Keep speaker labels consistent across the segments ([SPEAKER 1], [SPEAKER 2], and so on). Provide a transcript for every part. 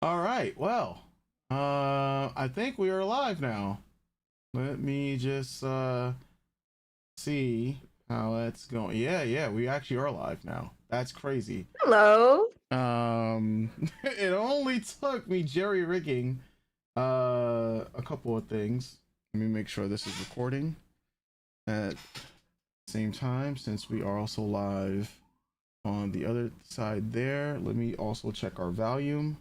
[SPEAKER 1] All right. Well, I think we are live now. Let me just see how that's going. Yeah, we actually are live now. That's crazy.
[SPEAKER 2] Hello.
[SPEAKER 1] It only took me jerry rigging a couple of things. Let me make sure this is recording at the same time since we are also live on the other side there. Let me also check our volume.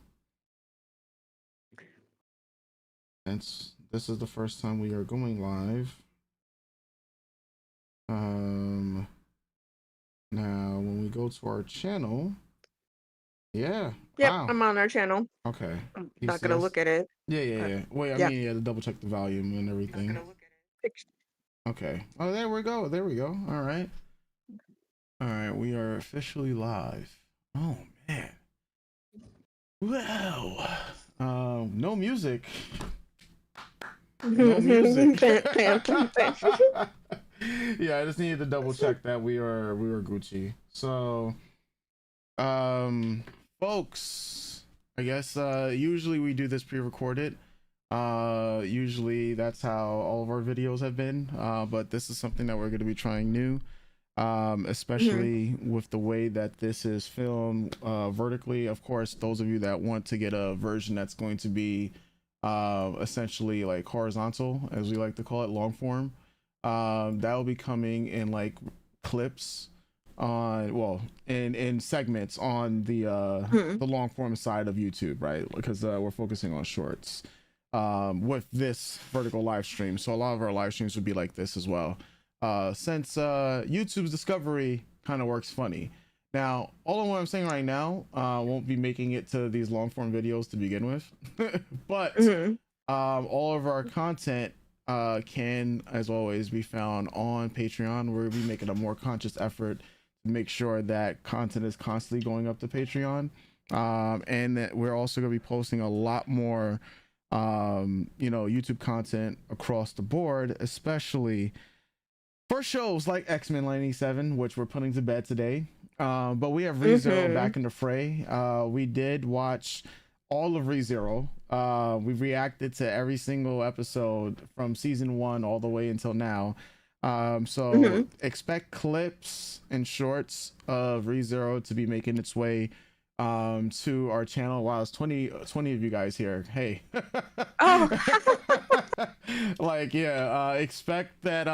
[SPEAKER 1] Since this is the first time we are going live. Um, Now when we go to our channel, yeah,
[SPEAKER 2] Yep,
[SPEAKER 1] wow,
[SPEAKER 2] I'm on our channel.
[SPEAKER 1] okay,
[SPEAKER 2] I'm
[SPEAKER 1] you
[SPEAKER 2] not
[SPEAKER 1] see
[SPEAKER 2] gonna
[SPEAKER 1] us?
[SPEAKER 2] look at it,
[SPEAKER 1] Yeah, yeah,
[SPEAKER 2] but
[SPEAKER 1] yeah. Wait, I
[SPEAKER 2] yeah.
[SPEAKER 1] mean, yeah, to double check the volume and everything.
[SPEAKER 2] Pic-
[SPEAKER 1] Okay. Oh, there we go. There we go. All right. All right. We are officially live. Oh man. Well, no music. No music.
[SPEAKER 2] Pam, Pam, Pam.
[SPEAKER 1] Yeah, I just needed to double check that we were Gucci. So, um, folks, I guess usually we do this pre-recorded. Usually that's how all of our videos have been. But this is something that we're going to be trying new.
[SPEAKER 2] Mhm.
[SPEAKER 1] Especially with the way that this is filmed vertically. Of course, those of you that want to get a version that's going to be essentially like horizontal, as we like to call it, long form, that will be coming in like clips on, well, in segments on
[SPEAKER 2] Mhm.
[SPEAKER 1] the long form side of YouTube, right? Because we're focusing on shorts with this vertical live stream. So a lot of our live streams would be like this as well, since YouTube's discovery kind of works funny. Now, all of what I'm saying right now won't be making it to these long form videos to begin with, but
[SPEAKER 2] Mhm.
[SPEAKER 1] all of our content can, as always, be found on Patreon. We'll be making a more conscious effort to make sure that content is constantly going up to Patreon, and that we're also going to be posting a lot more, YouTube content across the board, especially for shows like X-Men 97, which we're putting to bed today. But we have ReZero
[SPEAKER 2] Mhm.
[SPEAKER 1] back in the fray. We did watch all of ReZero. We've reacted to every single episode from season one all the way until now. So
[SPEAKER 2] Mhm.
[SPEAKER 1] expect clips and shorts of ReZero to be making its way to our channel. Wow, it's 20 of you guys here. Hey.
[SPEAKER 2] Oh.
[SPEAKER 1] Like, yeah, expect that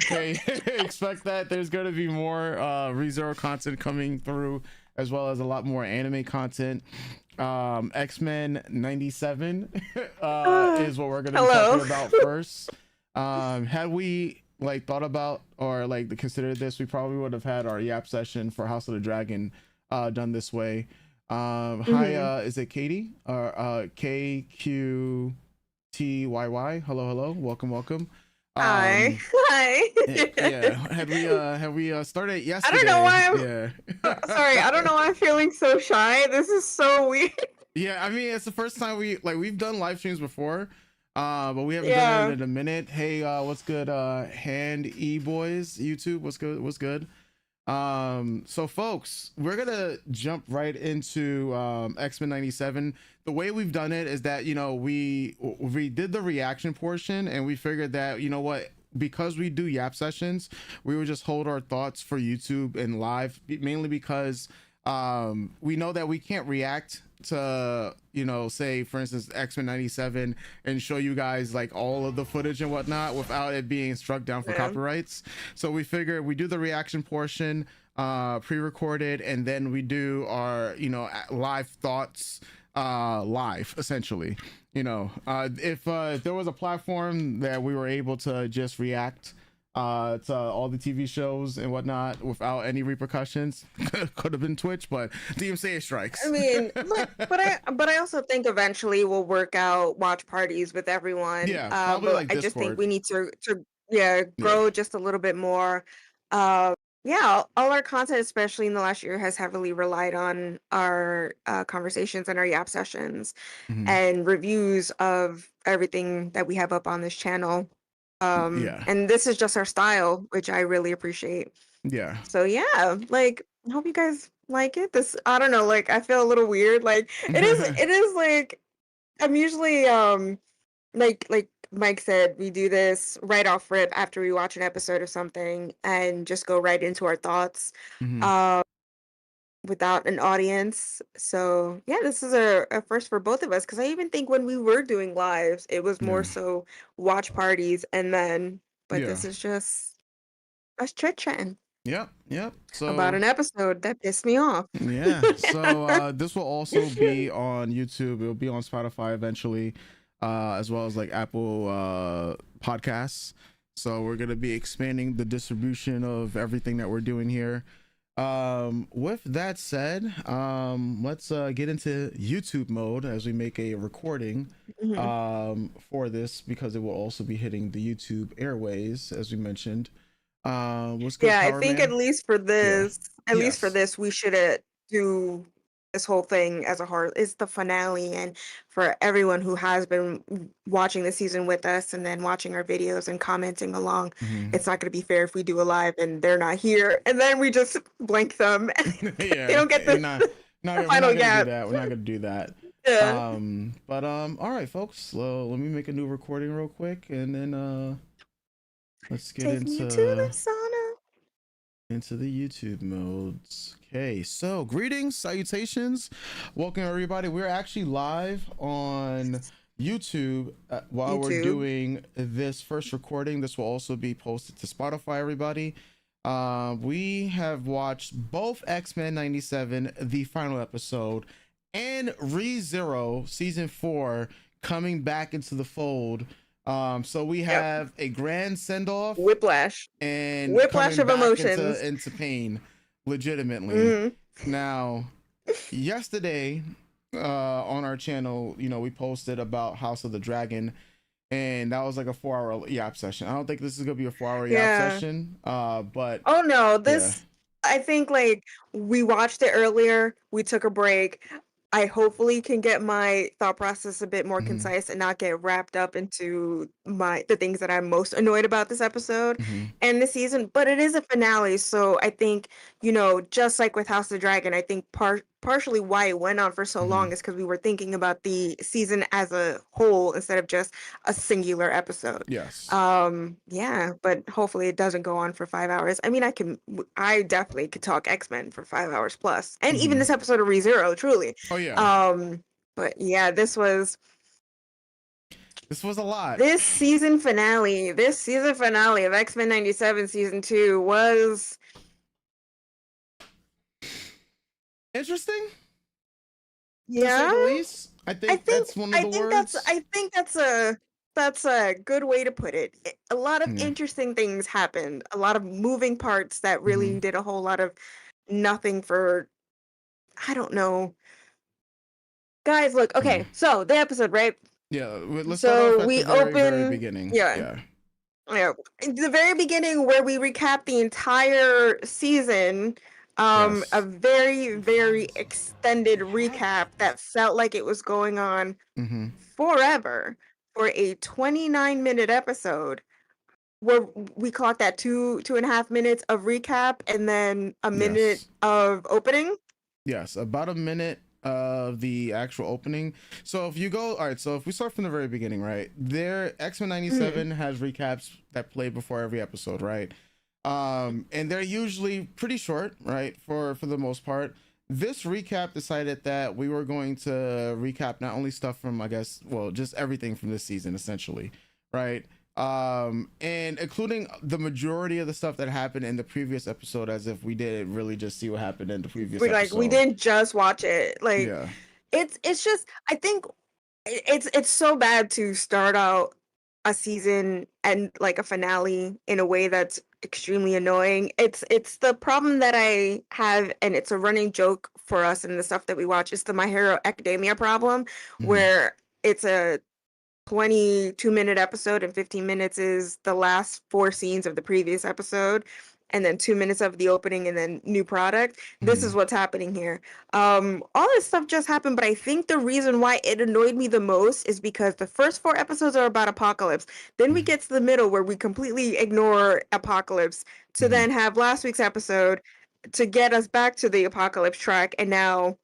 [SPEAKER 1] hey, expect that there's going to be more ReZero content coming through, as well as a lot more anime content. X-Men 97 is what we're going to be talking
[SPEAKER 2] Hello.
[SPEAKER 1] about first. Had we like thought about or like considered this, we probably would have had our Yap session for House of the Dragon done this way. Hi,
[SPEAKER 2] Mhm.
[SPEAKER 1] is it Katie or KQTYY? Hello, hello, welcome, welcome.
[SPEAKER 2] Hi.
[SPEAKER 1] Um,
[SPEAKER 2] Hi.
[SPEAKER 1] yeah, had we started
[SPEAKER 2] I don't know
[SPEAKER 1] yesterday?
[SPEAKER 2] why I'm
[SPEAKER 1] Yeah.
[SPEAKER 2] sorry. I don't know why I'm feeling so shy. This is so weird.
[SPEAKER 1] Yeah, I mean it's the first time we've done live streams before, but we haven't done it
[SPEAKER 2] Yeah.
[SPEAKER 1] in a minute. Hey, what's good? Hand E boys, YouTube, what's good? What's good? So folks, we're gonna jump right into X-Men 97. The way we've done it is that we did the reaction portion, and we figured that what, because we do Yap sessions, we would just hold our thoughts for YouTube and live, mainly because we know that we can't react to, say for instance X-Men 97 and show you guys like all of the footage and whatnot without it being struck down for
[SPEAKER 2] Yeah.
[SPEAKER 1] copyrights. So we figure we do the reaction portion pre-recorded, and then we do our live thoughts live, essentially. If there was a platform that we were able to just react to all the TV shows and whatnot without any repercussions, could have been Twitch, but DMCA
[SPEAKER 2] I
[SPEAKER 1] strikes.
[SPEAKER 2] mean, look, but I also think eventually we'll work out watch parties with everyone.
[SPEAKER 1] Yeah, probably
[SPEAKER 2] But
[SPEAKER 1] like
[SPEAKER 2] I just think
[SPEAKER 1] Discord.
[SPEAKER 2] we need to yeah,
[SPEAKER 1] Yeah.
[SPEAKER 2] grow just a little bit more. Yeah, all our content, especially in the last year, has heavily relied on our conversations and our Yap sessions
[SPEAKER 1] Mhm.
[SPEAKER 2] and reviews of everything that we have up on this channel.
[SPEAKER 1] Yeah.
[SPEAKER 2] And this is just our style, which I really appreciate.
[SPEAKER 1] Yeah.
[SPEAKER 2] So yeah, like I hope you guys like it. This I don't know, like I feel a little weird. Like it is like I'm usually like Mike said, we do this right off rip after we watch an episode of something and just go right into our thoughts.
[SPEAKER 1] Hmm.
[SPEAKER 2] Um without an audience. So yeah, this is a first for both of us because I even think when we were doing lives, it was more
[SPEAKER 1] Yeah.
[SPEAKER 2] so watch parties and then, but
[SPEAKER 1] Yeah.
[SPEAKER 2] this is just us chit chatting
[SPEAKER 1] Yep. Yep.
[SPEAKER 2] about
[SPEAKER 1] So
[SPEAKER 2] an episode that pissed me off.
[SPEAKER 1] yeah. So this will also be on YouTube. It'll be on Spotify eventually, as well as like Apple podcasts. So we're gonna be expanding the distribution of everything that we're doing here. With that said, let's get into YouTube mode as we make a recording
[SPEAKER 2] Mhm.
[SPEAKER 1] for this because it will also be hitting the YouTube airways as we mentioned. What's good,
[SPEAKER 2] Yeah, I
[SPEAKER 1] Power
[SPEAKER 2] think at
[SPEAKER 1] Man?
[SPEAKER 2] least for
[SPEAKER 1] Yeah.
[SPEAKER 2] this,
[SPEAKER 1] Yes.
[SPEAKER 2] we should do this whole thing as a hard. It's the finale, and for everyone who has been watching the season with us and then watching our videos and commenting along,
[SPEAKER 1] Hmm.
[SPEAKER 2] it's not going to be fair if we do a live and they're not here, and then we just blank them. They
[SPEAKER 1] Yeah,
[SPEAKER 2] don't get
[SPEAKER 1] you're not.
[SPEAKER 2] the
[SPEAKER 1] We're
[SPEAKER 2] final
[SPEAKER 1] not gonna do
[SPEAKER 2] gap.
[SPEAKER 1] that. We're not gonna do that.
[SPEAKER 2] Yeah.
[SPEAKER 1] But all right, folks. So let me make a new recording real quick, and then let's get
[SPEAKER 2] Take me to the sauna.
[SPEAKER 1] into the YouTube modes. Okay, so greetings, salutations, welcome everybody. We're actually live on YouTube while we're
[SPEAKER 2] YouTube.
[SPEAKER 1] doing this first recording. This will also be posted to Spotify, everybody. We have watched both X-Men 97, the final episode, and ReZero season 4 coming back into the fold. So we
[SPEAKER 2] Yep.
[SPEAKER 1] have a grand send-off
[SPEAKER 2] Whiplash.
[SPEAKER 1] and
[SPEAKER 2] Whiplash
[SPEAKER 1] coming
[SPEAKER 2] of
[SPEAKER 1] back
[SPEAKER 2] emotions.
[SPEAKER 1] into pain legitimately.
[SPEAKER 2] Hmm.
[SPEAKER 1] Now yesterday on our channel, you know, we posted about House of the Dragon, and that was like a 4 hour yap session. I don't think this is gonna be a 4 hour yap
[SPEAKER 2] Yeah.
[SPEAKER 1] session, but
[SPEAKER 2] Oh no,
[SPEAKER 1] yeah.
[SPEAKER 2] this I think like we watched it earlier, we took a break. I hopefully can get my thought process a bit more
[SPEAKER 1] Hmm.
[SPEAKER 2] concise and not get wrapped up into the things that I'm most annoyed about this episode
[SPEAKER 1] Hmm.
[SPEAKER 2] and the season, but it is a finale, so I think, just like with House of the Dragon, I think partially why it went on for so
[SPEAKER 1] Hmm.
[SPEAKER 2] long is because we were thinking about the season as a whole instead of just a singular episode.
[SPEAKER 1] Yes.
[SPEAKER 2] Yeah, but hopefully it doesn't go on for 5 hours. I mean, I definitely could talk X-Men for 5 hours plus, and even
[SPEAKER 1] Hmm.
[SPEAKER 2] this episode of ReZero, truly.
[SPEAKER 1] Oh yeah,
[SPEAKER 2] Um, but yeah,
[SPEAKER 1] this was a lot.
[SPEAKER 2] this season finale of X-Men 97 season 2 was,
[SPEAKER 1] Interesting, to say
[SPEAKER 2] yeah,
[SPEAKER 1] the least. I
[SPEAKER 2] I
[SPEAKER 1] think
[SPEAKER 2] think
[SPEAKER 1] that's one of
[SPEAKER 2] I
[SPEAKER 1] the
[SPEAKER 2] think that's
[SPEAKER 1] words.
[SPEAKER 2] I think that's a good way to put it. A lot of
[SPEAKER 1] Yeah.
[SPEAKER 2] interesting things happened, a lot of moving parts that
[SPEAKER 1] Hmm.
[SPEAKER 2] really did a whole lot of nothing for, I don't know. Guys, look,
[SPEAKER 1] Yeah.
[SPEAKER 2] okay, so the episode, right?
[SPEAKER 1] Yeah, let's start off
[SPEAKER 2] So
[SPEAKER 1] at the
[SPEAKER 2] we
[SPEAKER 1] very
[SPEAKER 2] open,
[SPEAKER 1] beginning.
[SPEAKER 2] yeah,
[SPEAKER 1] Yeah.
[SPEAKER 2] yeah. The very beginning where we recap the entire season, a
[SPEAKER 1] Yes.
[SPEAKER 2] very, very extended recap that felt like it was going on
[SPEAKER 1] Hmm.
[SPEAKER 2] forever for a 29-minute episode where we clocked at 2.5 minutes of recap and then a minute
[SPEAKER 1] Yes.
[SPEAKER 2] of opening.
[SPEAKER 1] Yes, about a minute of the actual opening. So if you go, all right, so if we start from the very beginning, right? There X-Men
[SPEAKER 2] Mhm.
[SPEAKER 1] 97 has recaps that play before every episode, right? And they're usually pretty short, right? For the most part. This recap decided that we were going to recap not only stuff from, I guess, well, just everything from this season essentially, right? And including the majority of the stuff that happened in the previous episode, as if we didn't really just see what happened in the previous
[SPEAKER 2] We
[SPEAKER 1] episode.
[SPEAKER 2] didn't just watch it. Like
[SPEAKER 1] Yeah.
[SPEAKER 2] it's just I think it's so bad to start out a season and like a finale in a way that's extremely annoying. It's the problem that I have, and it's a running joke for us and the stuff that we watch. It's the My Hero Academia problem,
[SPEAKER 1] Hmm.
[SPEAKER 2] where it's a 22-minute episode and 15 minutes is the last four scenes of the previous episode, and then 2 minutes of the opening and then new product. This
[SPEAKER 1] Hmm.
[SPEAKER 2] is what's happening here. All this stuff just happened, but I think the reason why it annoyed me the most is because the first four episodes are about Apocalypse. Then we get to the middle where we completely ignore Apocalypse to
[SPEAKER 1] Hmm.
[SPEAKER 2] then have last week's episode, to get us back to the apocalypse track, and now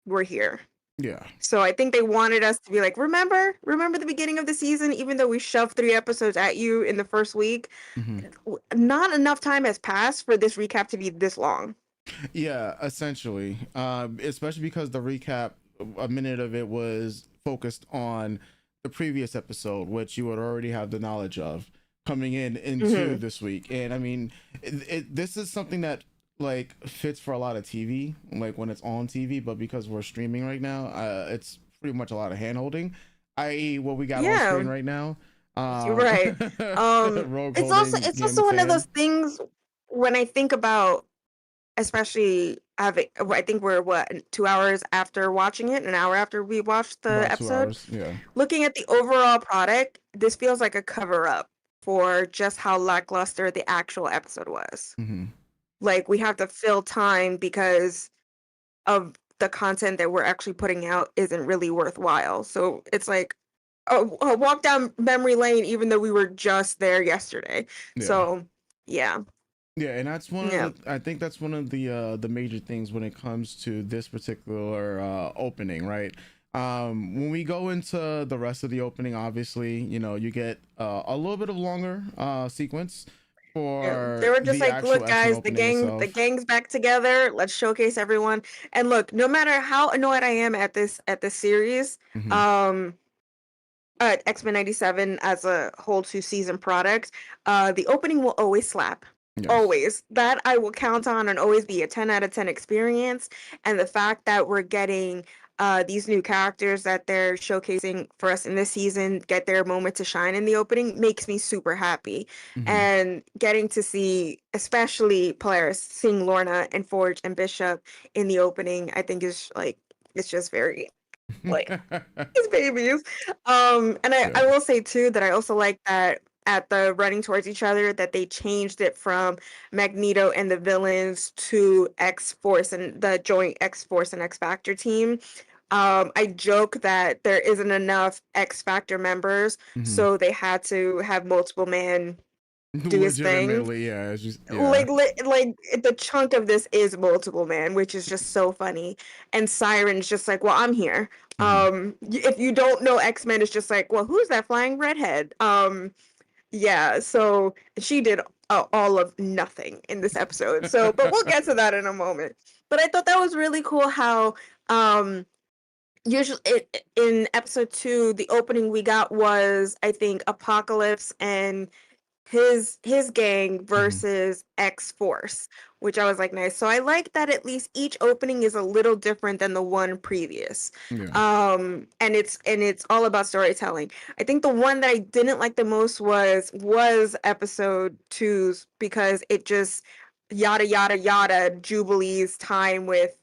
[SPEAKER 2] we're here.
[SPEAKER 1] Yeah.
[SPEAKER 2] So I think they wanted us to be like, remember the beginning of the season, even though we shoved 3 episodes at you in the first week.
[SPEAKER 1] Mhm.
[SPEAKER 2] Not enough time has passed for this recap to be this long.
[SPEAKER 1] Yeah, essentially. Especially because the recap, a minute of it was focused on the previous episode, which you would already have the knowledge of coming into this week. And I mean, this is something that like fits for a lot of TV, like when it's on TV, but because we're streaming right now, it's pretty much a lot of hand holding, i.e. what we got on
[SPEAKER 2] Yeah,
[SPEAKER 1] screen right now.
[SPEAKER 2] you're right.
[SPEAKER 1] Rogue
[SPEAKER 2] It's also
[SPEAKER 1] holding
[SPEAKER 2] it's
[SPEAKER 1] Game
[SPEAKER 2] also
[SPEAKER 1] of
[SPEAKER 2] one of those
[SPEAKER 1] Fan.
[SPEAKER 2] things when I think about, especially having, I think we're what, 2 hours after watching it, an hour after we watched the
[SPEAKER 1] About two
[SPEAKER 2] episode.
[SPEAKER 1] hours. Yeah.
[SPEAKER 2] Looking at the overall product, this feels like a cover up for just how lackluster the actual episode was.
[SPEAKER 1] Mm-hmm.
[SPEAKER 2] Like, we have to fill time because of the content that we're actually putting out isn't really worthwhile. So it's like a walk down memory lane, even though we were just there yesterday.
[SPEAKER 1] Yeah.
[SPEAKER 2] So yeah,
[SPEAKER 1] Yeah, and that's one of
[SPEAKER 2] yeah,
[SPEAKER 1] I think that's one of the major things when it comes to this particular opening, right? When we go into the rest of the opening, obviously, you know, you get a little bit of longer sequence
[SPEAKER 2] yeah. They
[SPEAKER 1] for
[SPEAKER 2] were just
[SPEAKER 1] the
[SPEAKER 2] like,
[SPEAKER 1] actual
[SPEAKER 2] look,
[SPEAKER 1] X-Men
[SPEAKER 2] guys,
[SPEAKER 1] opening
[SPEAKER 2] the
[SPEAKER 1] itself.
[SPEAKER 2] gang's back together. Let's showcase everyone. And look, no matter how annoyed I am at this series,
[SPEAKER 1] Hmm.
[SPEAKER 2] um, X-Men 97 as a whole 2 season product, the opening will always slap.
[SPEAKER 1] Yes.
[SPEAKER 2] Always. That I will count on and always be a 10 out of 10 experience. And the fact that we're getting these new characters that they're showcasing for us in this season get their moment to shine in the opening makes me super happy.
[SPEAKER 1] Hmm.
[SPEAKER 2] And getting to see, especially Polaris, seeing Lorna and Forge and Bishop in the opening, I think is like, it's just very, like, these babies. And
[SPEAKER 1] Yeah.
[SPEAKER 2] I will say too that I also like that at the running towards each other that they changed it from Magneto and the villains to X Force and the joint X Force and X Factor team. I joke that there isn't enough X Factor members,
[SPEAKER 1] Hmm.
[SPEAKER 2] so they had to have multiple man do his thing.
[SPEAKER 1] Legitimately, yeah. It's just yeah.
[SPEAKER 2] Like the chunk of this is multiple man, which is just so funny. And Siren's just like, well, I'm here.
[SPEAKER 1] Hmm.
[SPEAKER 2] If you don't know X-Men, it's just like, well, who's that flying redhead? Yeah, so she did all of nothing in this episode. So, but we'll get to that in a moment. But I thought that was really cool how usually in episode 2, the opening we got was, I think, Apocalypse and his gang
[SPEAKER 1] Hmm.
[SPEAKER 2] versus X Force, which I was like, nice. So I like that at least each opening is a little different than the one previous.
[SPEAKER 1] Yeah.
[SPEAKER 2] And it's all about storytelling. I think the one that I didn't like the most was episode 2's because it just yada yada yada Jubilee's time with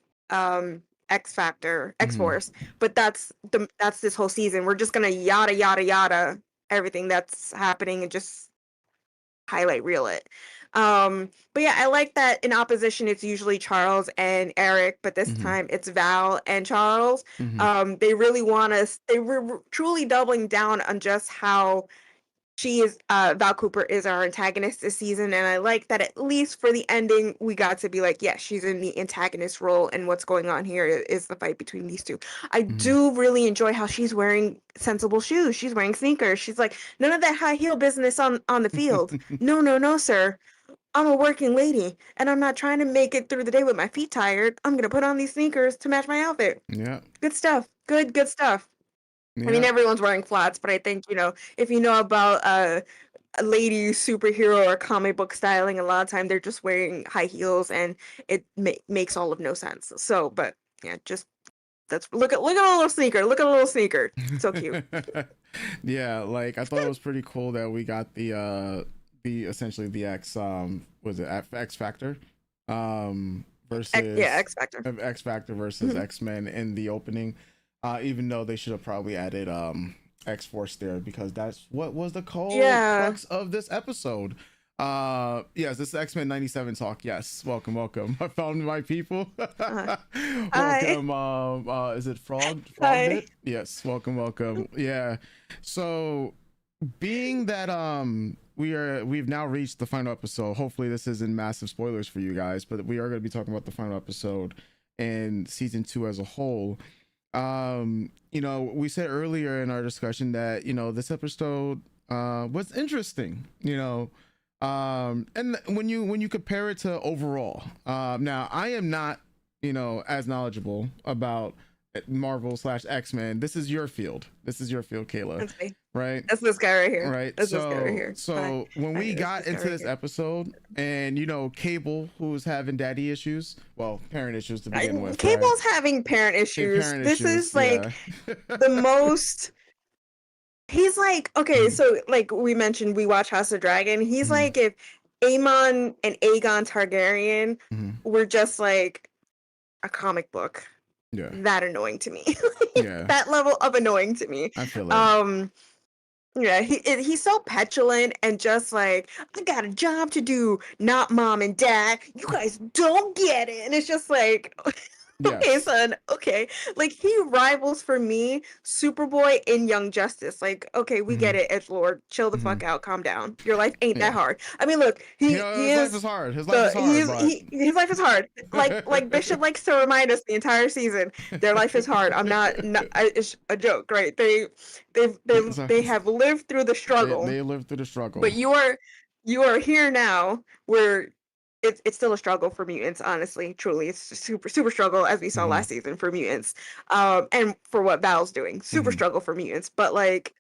[SPEAKER 2] X Factor, X
[SPEAKER 1] Hmm.
[SPEAKER 2] Force. But that's this whole season. We're just gonna yada yada yada everything that's happening and just highlight reel it. But yeah, I like that in opposition it's usually Charles and Eric, but this
[SPEAKER 1] Hmm.
[SPEAKER 2] time it's Val and Charles.
[SPEAKER 1] Hmm.
[SPEAKER 2] They really want us, they were truly doubling down on just how she is Val Cooper is our antagonist this season, and I like that at least for the ending we got to be like, yeah, she's in the antagonist role, and what's going on here is the fight between these two. I
[SPEAKER 1] Hmm.
[SPEAKER 2] do really enjoy how she's wearing sensible shoes. She's wearing sneakers. She's like, none of that high heel business on the field. No, no, no, sir. I'm a working lady, and I'm not trying to make it through the day with my feet tired. I'm gonna put on these sneakers to match my outfit.
[SPEAKER 1] Yeah.
[SPEAKER 2] Good stuff. Good stuff. I mean,
[SPEAKER 1] Yeah.
[SPEAKER 2] everyone's wearing flats, but I think, if you know about a lady superhero or comic book styling, a lot of time they're just wearing high heels and it makes all of no sense. So, but yeah, just that's look at a little sneaker. Look at a little sneaker. So cute.
[SPEAKER 1] Yeah, like I thought it was pretty cool that we got the essentially the X was it X Factor
[SPEAKER 2] Yeah,
[SPEAKER 1] versus
[SPEAKER 2] X Factor.
[SPEAKER 1] X Factor versus
[SPEAKER 2] Mhm.
[SPEAKER 1] X-Men in the opening. Even though they should have probably added X Force there because that's what was the core
[SPEAKER 2] Yeah.
[SPEAKER 1] crux of this episode. Yes, this is X-Men 97 talk. Yes, welcome. I found my people.
[SPEAKER 2] Uh, hi.
[SPEAKER 1] Welcome. Is it Frog
[SPEAKER 2] Hi.
[SPEAKER 1] Bit? Yes, welcome. Yeah. So being that we've now reached the final episode. Hopefully this isn't massive spoilers for you guys, but we are going to be talking about the final episode and season 2 as a whole. We said earlier in our discussion that this episode was interesting, and when you compare it to overall, now I am not as knowledgeable about Marvel / X-Men. This is your field, Kayla.
[SPEAKER 2] Okay.
[SPEAKER 1] Right,
[SPEAKER 2] that's this guy right here.
[SPEAKER 1] Right,
[SPEAKER 2] that's this guy right here.
[SPEAKER 1] So when we got into this episode, and Cable, who's having daddy issues, well, parent issues to begin with.
[SPEAKER 2] Cable's having parent issues. This is like the most. He's like, okay, so like we mentioned, we watch House of Dragon. He's like if Aemon and Aegon Targaryen were just like a comic book.
[SPEAKER 1] Yeah.
[SPEAKER 2] That annoying to me.
[SPEAKER 1] Yeah.
[SPEAKER 2] That level of annoying to me.
[SPEAKER 1] I feel like.
[SPEAKER 2] Yeah, he's so petulant and just like, I got a job to do, not mom and dad. You guys don't get it. And it's just like, okay, son, okay. Like, he rivals for me Superboy in Young Justice. Like, okay, we get it, Edgelord. Chill the fuck out, calm down. Your life ain't that hard. I mean, look, his
[SPEAKER 1] life is hard. His life
[SPEAKER 2] is hard. Like Bishop likes to remind us the entire season, their life is hard. It's a joke, right? They have lived through the struggle.
[SPEAKER 1] They lived through the struggle.
[SPEAKER 2] But you are here now where it's still a struggle for mutants, honestly, truly. It's just super struggle, as we saw last season, for mutants. And for what Val's doing. Super struggle for mutants. But like,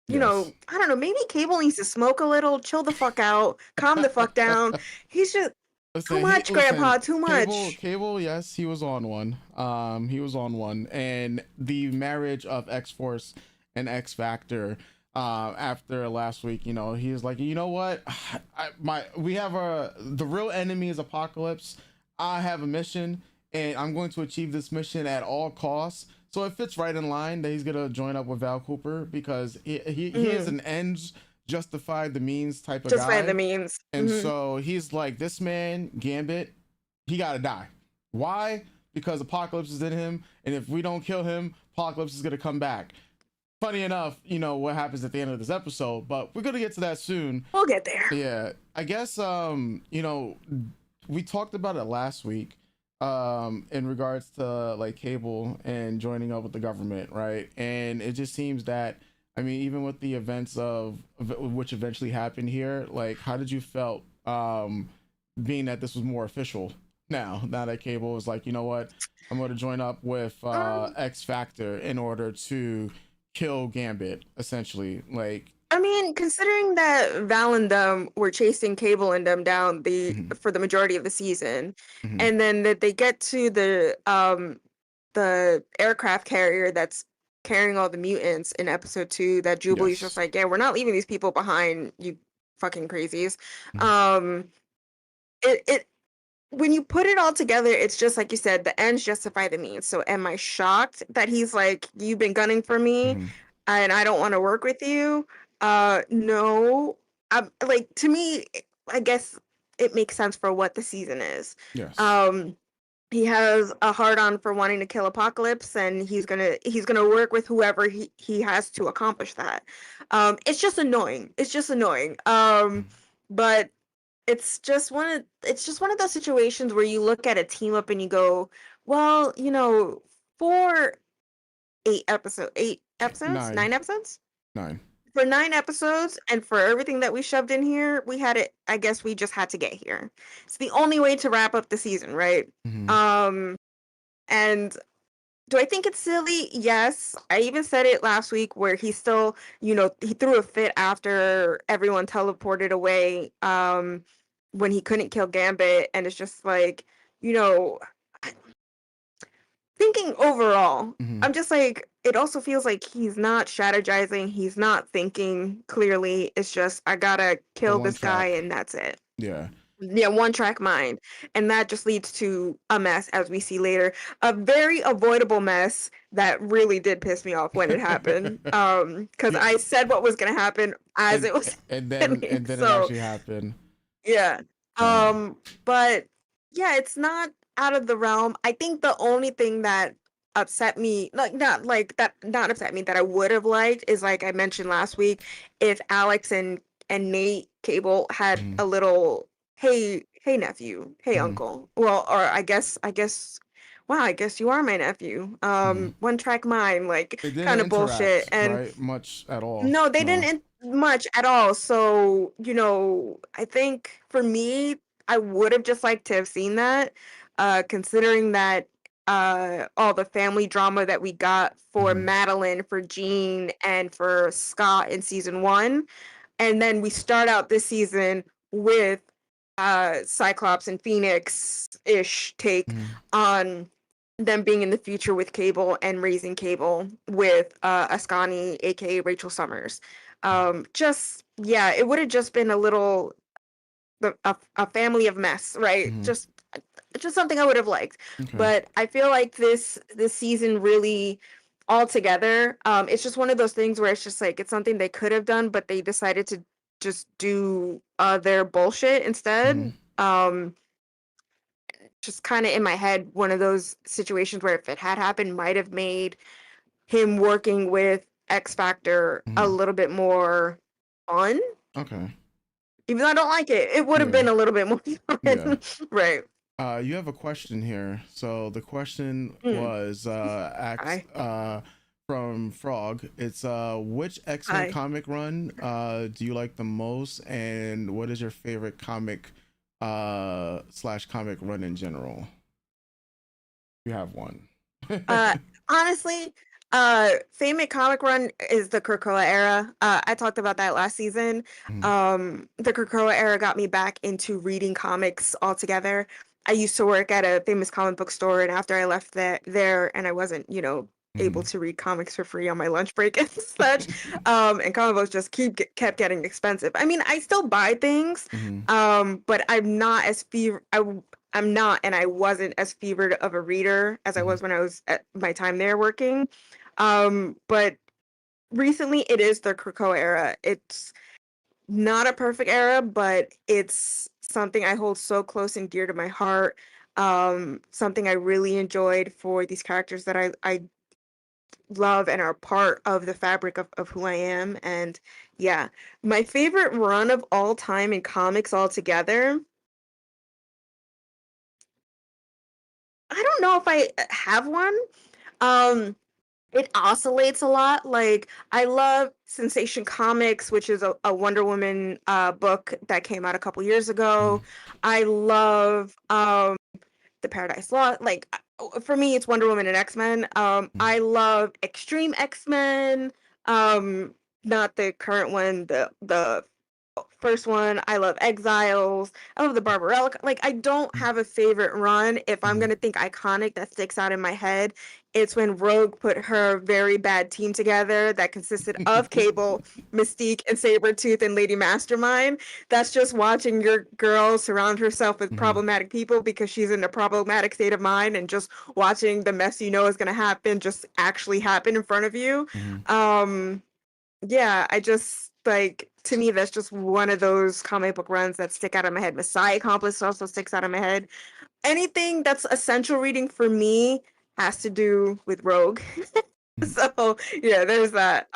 [SPEAKER 2] I don't know, maybe Cable needs to smoke a little, chill the fuck out, calm the fuck down. He's just too much, Grandpa, too much.
[SPEAKER 1] Cable, yes, he was on one. And the marriage of X-Force and X Factor, after last week, he was like, you know what, we have the real enemy is Apocalypse. I have a mission and I'm going to achieve this mission at all costs. So it fits right in line that he's gonna join up with Val Cooper, because he is an ends justify the means type of guy.
[SPEAKER 2] Justify the means.
[SPEAKER 1] And so he's like, this man Gambit, he gotta die. Why? Because Apocalypse is in him, and if we don't kill him, Apocalypse is gonna come back. Funny enough, what happens at the end of this episode, but we're gonna get to that soon.
[SPEAKER 2] We'll get there.
[SPEAKER 1] Yeah, I guess we talked about it last week, in regards to like Cable and joining up with the government, right? And it just seems that, I mean, even with the events of which eventually happened here, like, how did you felt being that this was more official now that Cable was like, you know what, I'm going to join up with X Factor in order to kill Gambit, essentially. Like,
[SPEAKER 2] I mean, considering that Val and them were chasing Cable and them down for the majority of the season, and then that they get to the aircraft carrier that's carrying all the mutants in episode 2, that Jubilee's just like, yeah, we're not leaving these people behind, you fucking crazies. It when you put it all together, it's just like you said, the ends justify the means. So am I shocked that he's like, you've been gunning for me and I don't want to work with you? No. Like, to me, I guess it makes sense for what the season is.
[SPEAKER 1] Yes.
[SPEAKER 2] He has a hard-on for wanting to kill Apocalypse, and he's gonna work with whoever he has to accomplish that. It's just annoying. But it's just one of those situations where you look at a team up and you go, well, for 9 episodes?
[SPEAKER 1] 9. For
[SPEAKER 2] 9 episodes, and for everything that we shoved in here, we had it. I guess we just had to get here. It's the only way to wrap up the season, right? And do I think it's silly? Yes. I even said it last week, where he still, he threw a fit after everyone teleported away, when he couldn't kill Gambit, and it's just like, thinking overall, I'm just like, it also feels like he's not strategizing, he's not thinking clearly. It's just, I gotta kill this guy and that's it.
[SPEAKER 1] Yeah,
[SPEAKER 2] one track mind. And that just leads to a mess, as we see later. A very avoidable mess that really did piss me off when it happened. Because I said what was gonna happen as it was
[SPEAKER 1] and then it actually happened.
[SPEAKER 2] Yeah. But yeah, it's not out of the realm. I think the only thing that upset me, not upset me, that I would have liked, is, like I mentioned last week, if Alex and and Nate Cable had
[SPEAKER 1] Mm-hmm.
[SPEAKER 2] a little, hey nephew, hey
[SPEAKER 1] Mm-hmm.
[SPEAKER 2] uncle. Well, or I guess wow, I guess you are my nephew.
[SPEAKER 1] Mm-hmm.
[SPEAKER 2] One track mind, like
[SPEAKER 1] They didn't
[SPEAKER 2] kind of bullshit.
[SPEAKER 1] interact,
[SPEAKER 2] And
[SPEAKER 1] right? Much at all.
[SPEAKER 2] no, they
[SPEAKER 1] No.
[SPEAKER 2] didn't much at all. So, I think for me, I would have just liked to have seen that, considering that all the family drama that we got for
[SPEAKER 1] Mm-hmm.
[SPEAKER 2] Madeline, for Jean, and for Scott in season one. And then we start out this season with Cyclops and Phoenix-ish take
[SPEAKER 1] Mm-hmm.
[SPEAKER 2] on them being in the future with Cable and raising Cable with Ascani, aka Rachel Summers. Just yeah, it would have just been a little a family of mess, right?
[SPEAKER 1] Mm-hmm.
[SPEAKER 2] Just something I would have liked.
[SPEAKER 1] Okay.
[SPEAKER 2] But I feel like this season really altogether, it's just one of those things where it's just like it's something they could have done, but they decided to just do their bullshit instead.
[SPEAKER 1] Mm-hmm.
[SPEAKER 2] Just kind of in my head, one of those situations where if it had happened, might have made him working with X Factor a
[SPEAKER 1] Mm-hmm.
[SPEAKER 2] little bit more fun.
[SPEAKER 1] Okay.
[SPEAKER 2] Even though I don't like it, it would have
[SPEAKER 1] Yeah.
[SPEAKER 2] been a little bit more
[SPEAKER 1] Yeah.
[SPEAKER 2] fun. Right.
[SPEAKER 1] You have a question here. So the question
[SPEAKER 2] Mm.
[SPEAKER 1] was asked
[SPEAKER 2] Hi.
[SPEAKER 1] from Frog. It's which X-Men
[SPEAKER 2] Hi.
[SPEAKER 1] comic run do you like the most, and what is your favorite comic slash comic run in general? You have one.
[SPEAKER 2] Uh, Honestly, favorite comic run is the Krakoa era. I talked about that last season.
[SPEAKER 1] Mhm.
[SPEAKER 2] The Krakoa era got me back into reading comics altogether. I used to work at a famous comic book store, and after I left there, and I wasn't, able
[SPEAKER 1] Mhm.
[SPEAKER 2] to read comics for free on my lunch break and such, and comic books just kept getting expensive. I mean, I still buy things,
[SPEAKER 1] Mhm.
[SPEAKER 2] but I'm not as I'm not, and I wasn't as fevered of a reader as I
[SPEAKER 1] Mhm.
[SPEAKER 2] was when I was at my time there working. But recently it is the Krakoa era. It's not a perfect era, but it's something I hold so close and dear to my heart. Something I really enjoyed for these characters that I love and are part of the fabric of who I am. And yeah, my favorite run of all time in comics altogether. I don't know if I have one. Um, It oscillates a lot. Like I love Sensation Comics, which is a Wonder Woman book that came out a couple years ago.
[SPEAKER 1] Mhm.
[SPEAKER 2] I love the Paradise Lost. Like for me, it's Wonder Woman and X-Men.
[SPEAKER 1] Mhm.
[SPEAKER 2] I love Extreme X-Men. Um, Not the current one, the first one. I love Exiles. I love the Barbarella. Like I don't have a favorite run. If I'm
[SPEAKER 1] Mhm.
[SPEAKER 2] gonna think iconic that sticks out in my head, it's when Rogue put her very bad team together that consisted of Cable, Mystique, and Sabretooth and Lady Mastermind. That's just watching your girl surround herself with
[SPEAKER 1] Mhm.
[SPEAKER 2] problematic people because she's in a problematic state of mind, and just watching the mess you know is gonna happen just actually happen in front of you.
[SPEAKER 1] Mhm.
[SPEAKER 2] Um yeah, I just like, to me that's just one of those comic book runs that stick out of my head. Messiah Complex also sticks out of my head. Anything that's essential reading for me has to do with Rogue.
[SPEAKER 1] Mhm.
[SPEAKER 2] So yeah, there's that.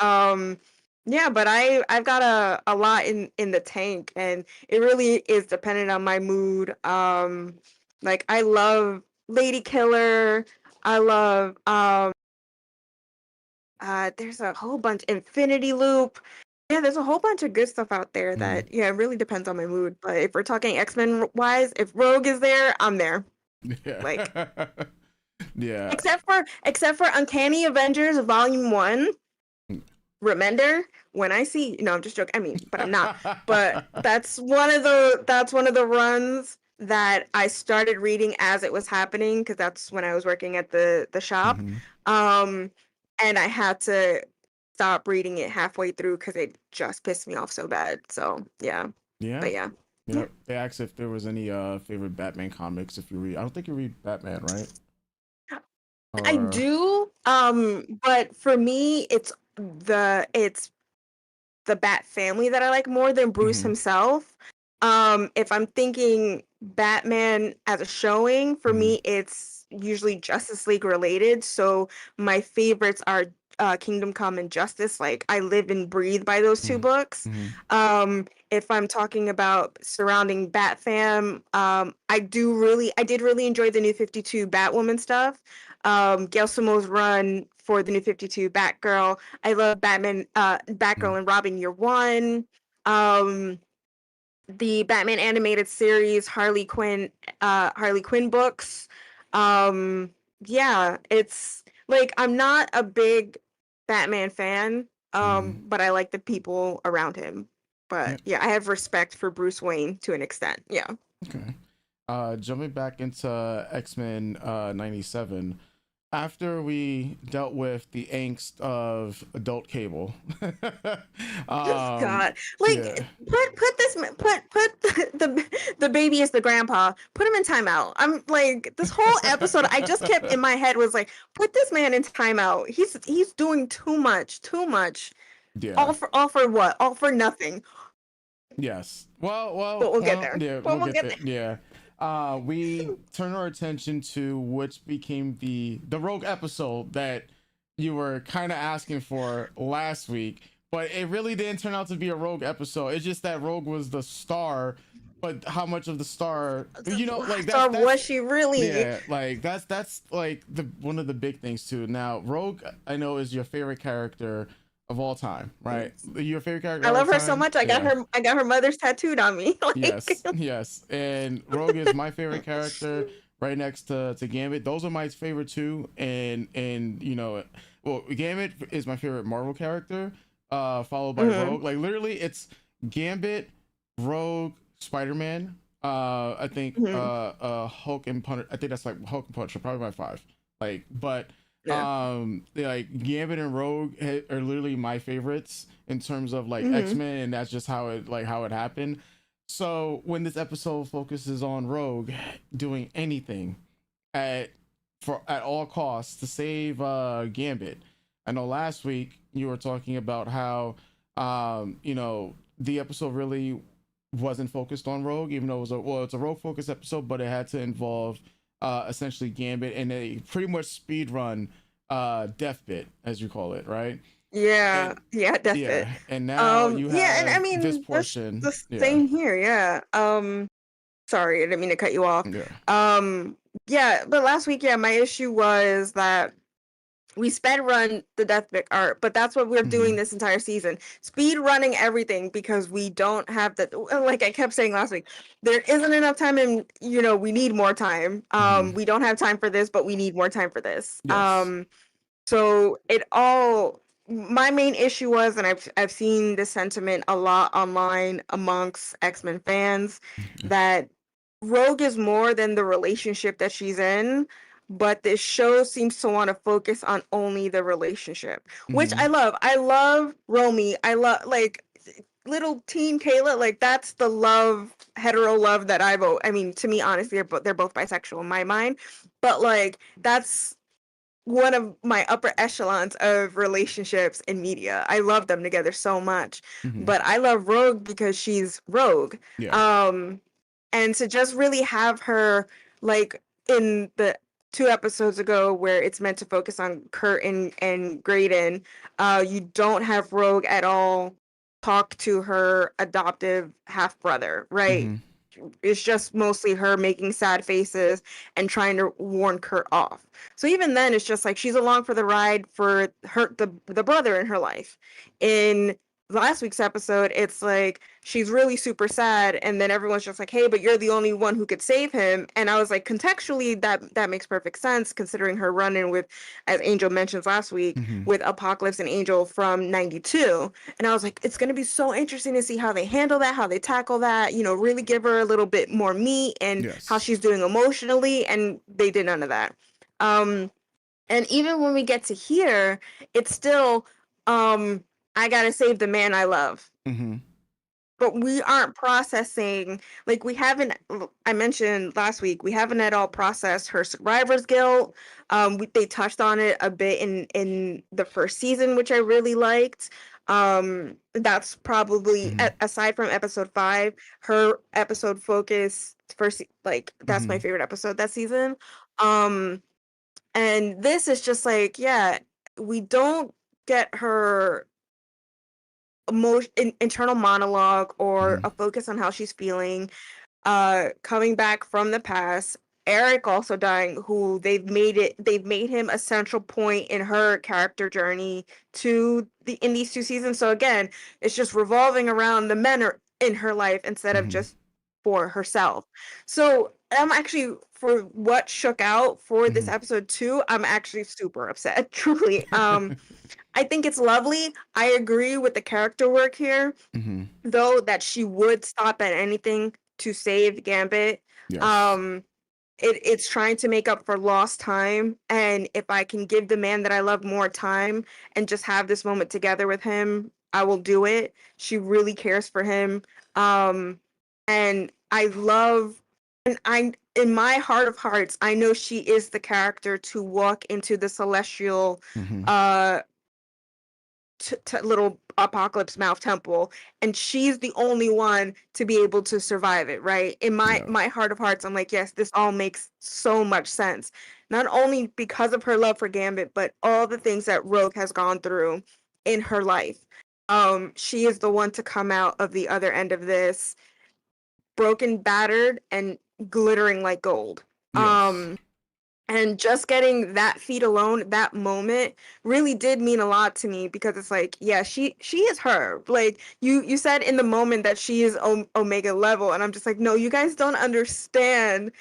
[SPEAKER 2] Yeah, but I've got a lot in the tank, and it really is dependent on my mood. Like I love Lady Killer. I love there's a whole bunch, Infinity Loop. Yeah, there's a whole bunch of good stuff out there
[SPEAKER 1] Mhm.
[SPEAKER 2] that, yeah, it really depends on my mood. But if we're talking X-Men wise, if Rogue is there, I'm there.
[SPEAKER 1] Yeah.
[SPEAKER 2] Like
[SPEAKER 1] Yeah.
[SPEAKER 2] except for Uncanny Avengers Volume 1, Remender, when I see, no, I'm just joking. I mean, but I'm not. But that's one of the runs that I started reading as it was happening, because that's when I was working at the shop.
[SPEAKER 1] Mhm.
[SPEAKER 2] Um and I had to stop reading it halfway through because it just pissed me off so bad. So yeah.
[SPEAKER 1] Yeah.
[SPEAKER 2] But yeah. Yeah.
[SPEAKER 1] Yeah. They asked if there was any favorite Batman comics if you read. I don't think you read Batman, right?
[SPEAKER 2] I
[SPEAKER 1] Or
[SPEAKER 2] do. But for me it's the Bat family that I like more than Bruce
[SPEAKER 1] Mhm.
[SPEAKER 2] himself. If I'm thinking Batman as a showing, for
[SPEAKER 1] Mhm.
[SPEAKER 2] me, it's usually Justice League related. So my favorites are Kingdom Come and Justice. Like I live and breathe by those two
[SPEAKER 1] Mm,
[SPEAKER 2] books.
[SPEAKER 1] mhm,
[SPEAKER 2] If I'm talking about surrounding Bat Fam, I did really enjoy the New 52 Batwoman stuff. Gail Simo's run for the New 52 Batgirl. I love
[SPEAKER 1] mm,
[SPEAKER 2] Batgirl and Robin Year One. Um, the Batman animated series, Harley Quinn books. Um, yeah, it's like I'm not a big Batman fan,
[SPEAKER 1] mhm.
[SPEAKER 2] but I like the people around him.
[SPEAKER 1] Yeah.
[SPEAKER 2] But yeah, I have respect for Bruce Wayne to an extent. Yeah.
[SPEAKER 1] Okay. Jumping back into X-Men 97, after we dealt with the angst of adult cable, um,
[SPEAKER 2] God, like
[SPEAKER 1] yeah,
[SPEAKER 2] put the baby as the grandpa. Put him in timeout. I'm like this whole episode. I just kept in my head was like, put this man in timeout. He's doing too much, too much.
[SPEAKER 1] yeah,
[SPEAKER 2] All for what? All for nothing.
[SPEAKER 1] yes.
[SPEAKER 2] But we'll get there.
[SPEAKER 1] Yeah,
[SPEAKER 2] But
[SPEAKER 1] we'll
[SPEAKER 2] we'll
[SPEAKER 1] get
[SPEAKER 2] get
[SPEAKER 1] there.
[SPEAKER 2] there.
[SPEAKER 1] Yeah. We turn our attention to which became the Rogue episode that you were kind of asking for last week, but it really didn't turn out to be a Rogue episode. It's just that Rogue was the star, but how much of the star, like
[SPEAKER 2] So
[SPEAKER 1] that's
[SPEAKER 2] was she really?
[SPEAKER 1] yeah, like that's like the one of the big things too. Now, Rogue, I know, is your favorite character of all time, right? Your favorite character
[SPEAKER 2] I
[SPEAKER 1] of all
[SPEAKER 2] love her so
[SPEAKER 1] time?
[SPEAKER 2] much. I got
[SPEAKER 1] Yeah.
[SPEAKER 2] her. I got her mother's tattooed on me. Like,
[SPEAKER 1] Yes, yes. And Rogue is my favorite character right next to Gambit. Those are my favorite too. And well, Gambit is my favorite Marvel character, followed by
[SPEAKER 2] mhm,
[SPEAKER 1] Rogue. Like literally it's Gambit, Rogue, Spider-Man, I think
[SPEAKER 2] mhm,
[SPEAKER 1] Hulk and Punisher. I think that's like Hulk and Punisher, probably my five. Like, but
[SPEAKER 2] yeah,
[SPEAKER 1] like Gambit and Rogue are literally my favorites in terms of like
[SPEAKER 2] mhm,
[SPEAKER 1] X-Men, and that's just how it happened. So when this episode focuses on Rogue doing anything at at all costs to save Gambit. I know last week you were talking about how the episode really wasn't focused on Rogue, even though it's a Rogue focused episode, but it had to involve essentially Gambit and a pretty much speed run death bit, as you call it, right?
[SPEAKER 2] yeah,
[SPEAKER 1] And
[SPEAKER 2] yeah. That's it.
[SPEAKER 1] yeah, and now you
[SPEAKER 2] Yeah, and I
[SPEAKER 1] have this
[SPEAKER 2] mean, that's
[SPEAKER 1] portion.
[SPEAKER 2] the
[SPEAKER 1] Yeah,
[SPEAKER 2] same here. Yeah. Sorry, I didn't mean to cut you off.
[SPEAKER 1] yeah.
[SPEAKER 2] Yeah, but last week, yeah, my issue was that we sped run the Deathpick art, but that's what we're doing
[SPEAKER 1] Mm-hmm.
[SPEAKER 2] this entire season. Speed running everything because we don't have the like I kept saying last week, there isn't enough time and we need more time.
[SPEAKER 1] Mm-hmm.
[SPEAKER 2] We don't have time for this, but we need more time for this.
[SPEAKER 1] Yes.
[SPEAKER 2] So it all my main issue was, and I've seen this sentiment a lot online amongst X-Men fans, that Rogue is more than the relationship that she's in, but this show seems to want to focus on only the relationship, which
[SPEAKER 1] Mm-hmm.
[SPEAKER 2] I love. I love Romy. I love like little teen Kayla. Like that's the love, hetero love that I mean, to me, honestly, they're both bisexual in my mind, but like that's one of my upper echelons of relationships in media. I love them together so much.
[SPEAKER 1] Mm-hmm.
[SPEAKER 2] But I love Rogue because she's Rogue.
[SPEAKER 1] Yeah.
[SPEAKER 2] Um and to just really have her like in the 2 episodes ago where it's meant to focus on Kurt and Graydon, you don't have Rogue at all talk to her adoptive half brother, right?
[SPEAKER 1] Mm-hmm.
[SPEAKER 2] It's just mostly her making sad faces and trying to warn Kurt off. So even then, it's just like she's along for the ride for the brother in her life. In last week's episode, it's like she's really super sad, and then everyone's just like, "Hey, but you're the only one who could save him." And I was like, contextually, that makes perfect sense considering her run-in with, as Angel mentions last week,
[SPEAKER 1] Mm-hmm.
[SPEAKER 2] with Apocalypse and Angel from '92. And I was like, it's gonna be so interesting to see how they handle that, how they tackle that. Really give her a little bit more meat and how
[SPEAKER 1] Yes.
[SPEAKER 2] she's doing emotionally. And they did none of that. Um, and even when we get to here, it's still, um, I gotta save the man I love.
[SPEAKER 1] Mm-hmm.
[SPEAKER 2] But we aren't processing, like we haven't, I mentioned last week, we haven't at all processed her survivor's guilt. They touched on it a bit in the first season, which I really liked. That's probably
[SPEAKER 1] Mm-hmm.
[SPEAKER 2] aside from episode 5, her episode focus first, like that's
[SPEAKER 1] Mm-hmm.
[SPEAKER 2] my favorite episode that season. Um, and this is just like, yeah, we don't. get her internal monologue or
[SPEAKER 1] Mm-hmm.
[SPEAKER 2] a focus on how she's feeling, coming back from the past. Eric also dying, who they've made him a central point in her character journey in these 2 seasons. So again, it's just revolving around the men in her life instead of
[SPEAKER 1] Mm-hmm.
[SPEAKER 2] just for herself. So I'm actually, for what shook out for this
[SPEAKER 1] Mm-hmm.
[SPEAKER 2] episode 2, I'm actually super upset. Truly. I think it's lovely. I agree with the character work here,
[SPEAKER 1] Mm-hmm.
[SPEAKER 2] though, that she would stop at anything to save Gambit.
[SPEAKER 1] Yes.
[SPEAKER 2] Um, it's trying to make up for lost time, and if I can give the man that I love more time and just have this moment together with him, I will do it. She really cares for him. Um, and I love, and I, in my heart of hearts, I know she is the character to walk into the celestial
[SPEAKER 1] Mm-hmm.
[SPEAKER 2] uh little apocalypse mouth temple, and she's the only one to be able to survive it, right? In
[SPEAKER 1] Yeah.
[SPEAKER 2] my heart of hearts, I'm like, yes, this all makes so much sense, not only because of her love for Gambit, but all the things that Rogue has gone through in her life. She is the one to come out of the other end of this broken, battered, and glittering like gold.
[SPEAKER 1] Yes.
[SPEAKER 2] um and just getting that feat alone, that moment, really did mean a lot to me, because it's like, yeah, she is her. Like, you said in the moment that she is Omega level, and I'm just like, no, you guys don't understand.